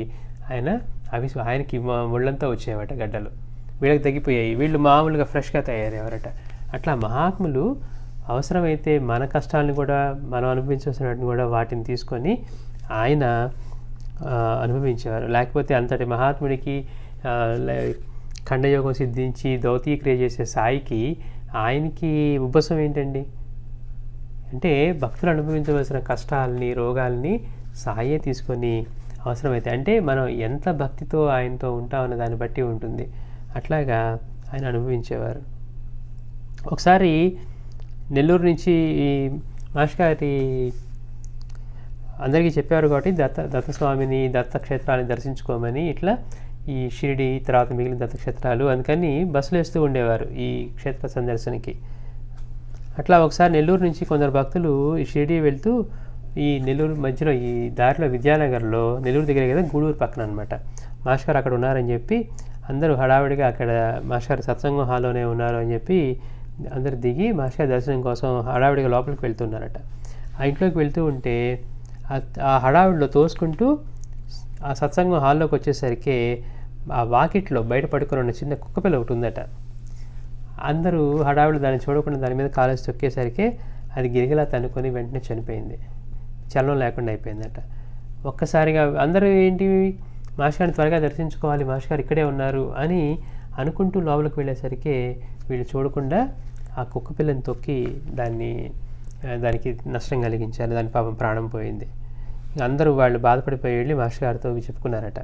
ఆయనకి ఒళ్ళంతా వచ్చేవట గడ్డలు. వీళ్ళకి తగ్గిపోయాయి, వీళ్ళు మామూలుగా ఫ్రెష్గా తయారయ్యేవారట. అట్లా మహాత్ములు అవసరమైతే మన కష్టాలను కూడా మనం అనుభవించాల్సినట్టు కూడా వాటిని తీసుకొని ఆయన అనుభవించేవారు. లేకపోతే అంతటి మహాత్ముడికి ఖండయోగం సిద్ధించి దౌతీక్రియ చేసే సాయికి ఆయనకి ఉబ్బసం ఏంటండి? అంటే భక్తులు అనుభవించవలసిన కష్టాలని, రోగాల్ని సాయే తీసుకొని అవసరమైతే, అంటే మనం ఎంత భక్తితో ఆయనతో ఉంటామన్న దాన్ని బట్టి ఉంటుంది. అట్లాగా ఆయన అనుభవించేవారు. ఒకసారి నెల్లూరు నుంచి ఈ మాస్టర్ గారి అందరికీ చెప్పారు కాబట్టి దత్తస్వామిని, దత్తక్షేత్రాన్ని దర్శించుకోమని, ఇట్లా ఈ షిరిడి తర్వాత మిగిలిన దత్తక్షేత్రాలు, అందుకని బస్సులు వేస్తూ ఉండేవారు ఈ క్షేత్ర సందర్శనకి. అట్లా ఒకసారి నెల్లూరు నుంచి కొందరు భక్తులు ఈ షిరిడి వెళ్తూ ఈ నెల్లూరు మధ్యలో ఈ దారిలో విద్యానగర్లో, నెల్లూరు దగ్గర కదా గూడూరు పక్కన అనమాట, మాస్టర్ గారు అక్కడ ఉన్నారని చెప్పి అందరూ హడావిడిగా అక్కడ మాస్టర్ గారు సత్సంగం హాల్లోనే ఉన్నారు అని చెప్పి అందరు దిగి మాస్టర్ గారి దర్శనం కోసం హడావిడిగా లోపలికి వెళ్తున్నారట. ఆ ఇంట్లోకి వెళ్తూ ఉంటే ఆ హడావిడిలో తోసుకుంటూ ఆ సత్సంగం హాల్లోకి వచ్చేసరికి ఆ వాకిట్లో బయట పడుకొని ఉన్న చిన్న కుక్కపిల్ల ఒకటి ఉందట. అందరూ హడావిడి దాన్ని చూడకుండా దాని మీద కాలేసి తొక్కేసరికి అది గిరిగిలా తన్నుకొని వెంటనే చనిపోయింది, చలనం లేకుండా అయిపోయిందట. ఒక్కసారిగా అందరూ ఏంటి, మాస్టర్ గారిని త్వరగా దర్శించుకోవాలి, మాస్టర్ గారు ఇక్కడే ఉన్నారు అని అనుకుంటూ లోపలికి వెళ్ళేసరికి వీళ్ళు చూడకుండా ఆ కుక్క పిల్లని తొక్కి దానికి నష్టం కలిగించారు. దాని పాపం ప్రాణం పోయింది. అందరూ వాళ్ళు బాధపడిపోయి వెళ్ళి మాస్టర్ గారితో చెప్పుకున్నారట.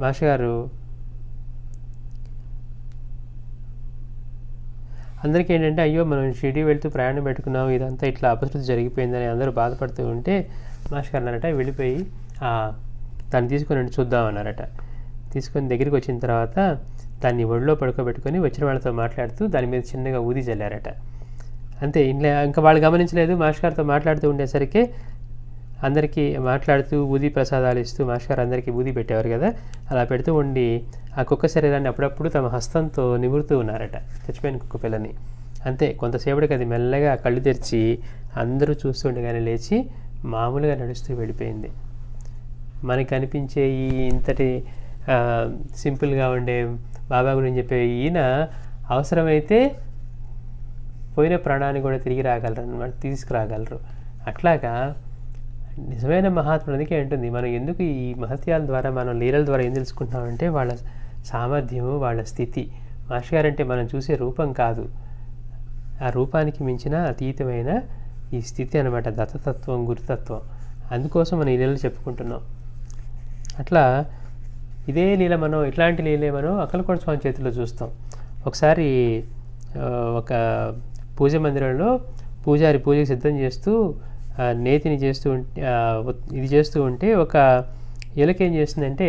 మాస్టర్ గారు అందరికీ ఏంటంటే, అయ్యో మనం షిరిడి వెళ్తూ ప్రయాణం పెట్టుకున్నాం, ఇదంతా ఇట్లా అపశృతి జరిగిపోయిందని అందరూ బాధపడుతూ ఉంటే మాస్టర్ గారు అన్నారట, వెళ్ళిపోయి దాన్ని తీసుకొని చూద్దామన్నారట. తీసుకొని దగ్గరికి వచ్చిన తర్వాత దాన్ని ఒళ్ళో పడుకోబెట్టుకొని వచ్చిన వాళ్ళతో మాట్లాడుతూ దాని మీద చిన్నగా ఊది చల్లారట. అంతే, ఇంకా వాళ్ళు గమనించలేదు. మాస్టర్ గారితో మాట్లాడుతూ ఉండేసరికి అందరికీ మాట్లాడుతూ ఊది ప్రసాదాలు ఇస్తూ మాస్టర్ గారు అందరికీ ఊది పెట్టేవారు కదా, అలా పెడుతూ ఉండి ఆ కుక్క శరీరాన్ని అప్పుడప్పుడు తమ హస్తంతో నిమురుతూ ఉన్నారట, చచ్చిపోయిన కుక్క పిల్లని. అంతే, కొంతసేపటికి అది మెల్లగా కళ్ళు తెరిచి అందరూ చూస్తుండగానే లేచి మామూలుగా నడుస్తూ వెళ్ళిపోయింది. మనకి అనిపించే ఇంతటి సింపుల్గా ఉండే బాబా గురించి చెప్పే ఈయన అవసరమైతే పోయిన ప్రాణాన్ని కూడా తిరిగి రాగలరు అన్నమాట, తీసుకురాగలరు. అట్లాగా నిజమైన మహాత్ముడు అందుకే ఉంటుంది, మనం ఎందుకు ఈ మహత్యాల ద్వారా మనం లీలల ద్వారా ఏం తెలుసుకుంటున్నామంటే వాళ్ళ సామర్థ్యము, వాళ్ళ స్థితి. మాస్టర్ గారంటే మనం చూసే రూపం కాదు, ఆ రూపానికి మించిన అతీతమైన ఈ స్థితి అనమాట, దత్తతత్వం, గురుతత్వం. అందుకోసం మనం ఈ లీలలు చెప్పుకుంటున్నాం. అట్లా ఇదే లీల మనం, ఇట్లాంటి లీలే మనం అక్కలకోట స్వామి చేతుల్లో చూస్తాం. ఒకసారి ఒక పూజ మందిరంలో పూజారి పూజకి సిద్ధం చేస్తూ నేతిని చేస్తూ ఇది చేస్తూ ఉంటే ఒక ఎలుక ఏం చేస్తుందంటే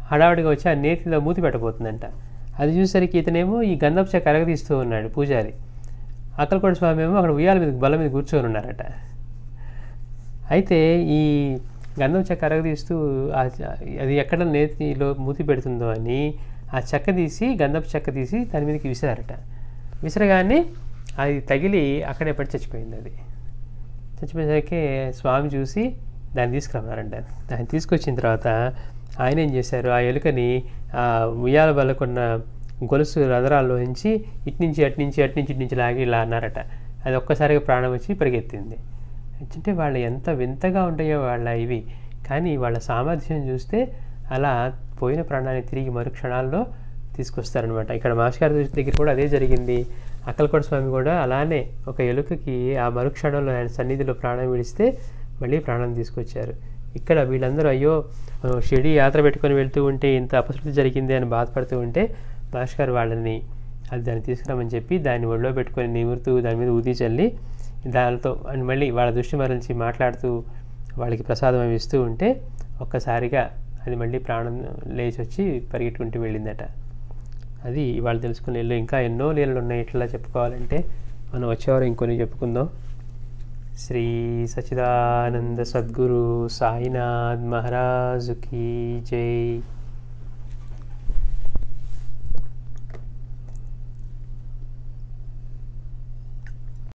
హడావుడిగా వచ్చి ఆ నేతిలో మూతి పెట్టబోతుందంట. అది చూసేసరికి ఇతనేమో ఈ గంధపు చెక్క అరగదీస్తూ ఉన్నాడు పూజారి. అక్కలకోట స్వామి ఏమో అక్కడ ఉయ్యాల మీద బల్ల మీద కూర్చొని ఉన్నారట. అయితే ఈ గంధం చెక్క అరగదీస్తూ అది ఎక్కడ నేతిలో మూతి పెడుతుందో అని ఆ చెక్క తీసి, గంధపు చెక్క తీసి దాని మీదకి విసిరారట. విసిరగానే అది తగిలి అక్కడే పడి చచ్చిపోయింది. అది చచ్చిపోయేసరికి స్వామి చూసి దాన్ని తీసుకురమ్మారంట. దాన్ని తీసుకొచ్చిన తర్వాత ఆయన ఏం చేశారు, ఆ ఎలుకని ఉయ్యాల బల్లకున్న గొలుసు రదరాల్లో నుంచి ఇట్నుంచి అట్నుంచి లాగి ఇలా అన్నారట. అది ఒక్కసారిగా ప్రాణం వచ్చి పరిగెత్తింది. అంటే వాళ్ళు ఎంత వింతగా ఉంటాయో వాళ్ళ ఇవి. కానీ వాళ్ళ సామర్థ్యం చూస్తే అలా పోయిన ప్రాణాన్ని తిరిగి మరుక్షణాల్లో తీసుకొస్తారనమాట. ఇక్కడ మాస్టర్ గారి దగ్గర కూడా అదే జరిగింది. అక్కలకోట స్వామి కూడా అలానే ఒక ఎలుకకి ఆ మరుక్షణంలో ఆయన సన్నిధిలో ప్రాణం విడిస్తే మళ్ళీ ప్రాణం తీసుకొచ్చారు. ఇక్కడ వీళ్ళందరూ అయ్యో షిరిడి యాత్ర పెట్టుకొని వెళ్తూ ఉంటే ఇంత అపశృతి జరిగింది అని బాధపడుతూ ఉంటే మాస్టర్ గారు వాళ్ళని దాన్ని తీసుకురామని చెప్పి దాన్ని ఒళ్ళో పెట్టుకొని నిమురుతూ దాని మీద ఊది చల్లి దానితో మళ్ళీ వాళ్ళ దృష్టి మరల్చి మాట్లాడుతూ వాళ్ళకి ప్రసాదం అవి ఇస్తూ ఉంటే ఒక్కసారిగా అది మళ్ళీ ప్రాణం లేచి వచ్చి పరిగెట్టుకుంటూ వెళ్ళిందట. అది వాళ్ళు తెలుసుకునే లీలలు. ఇంకా ఎన్నో లీలలు ఉన్నాయి. ఇట్లా చెప్పుకోవాలంటే మనం వచ్చేవారు ఇంకొన్ని చెప్పుకుందాం. శ్రీ సచ్చిదానంద సద్గురు సాయినాథ్ మహారాజుకి జై.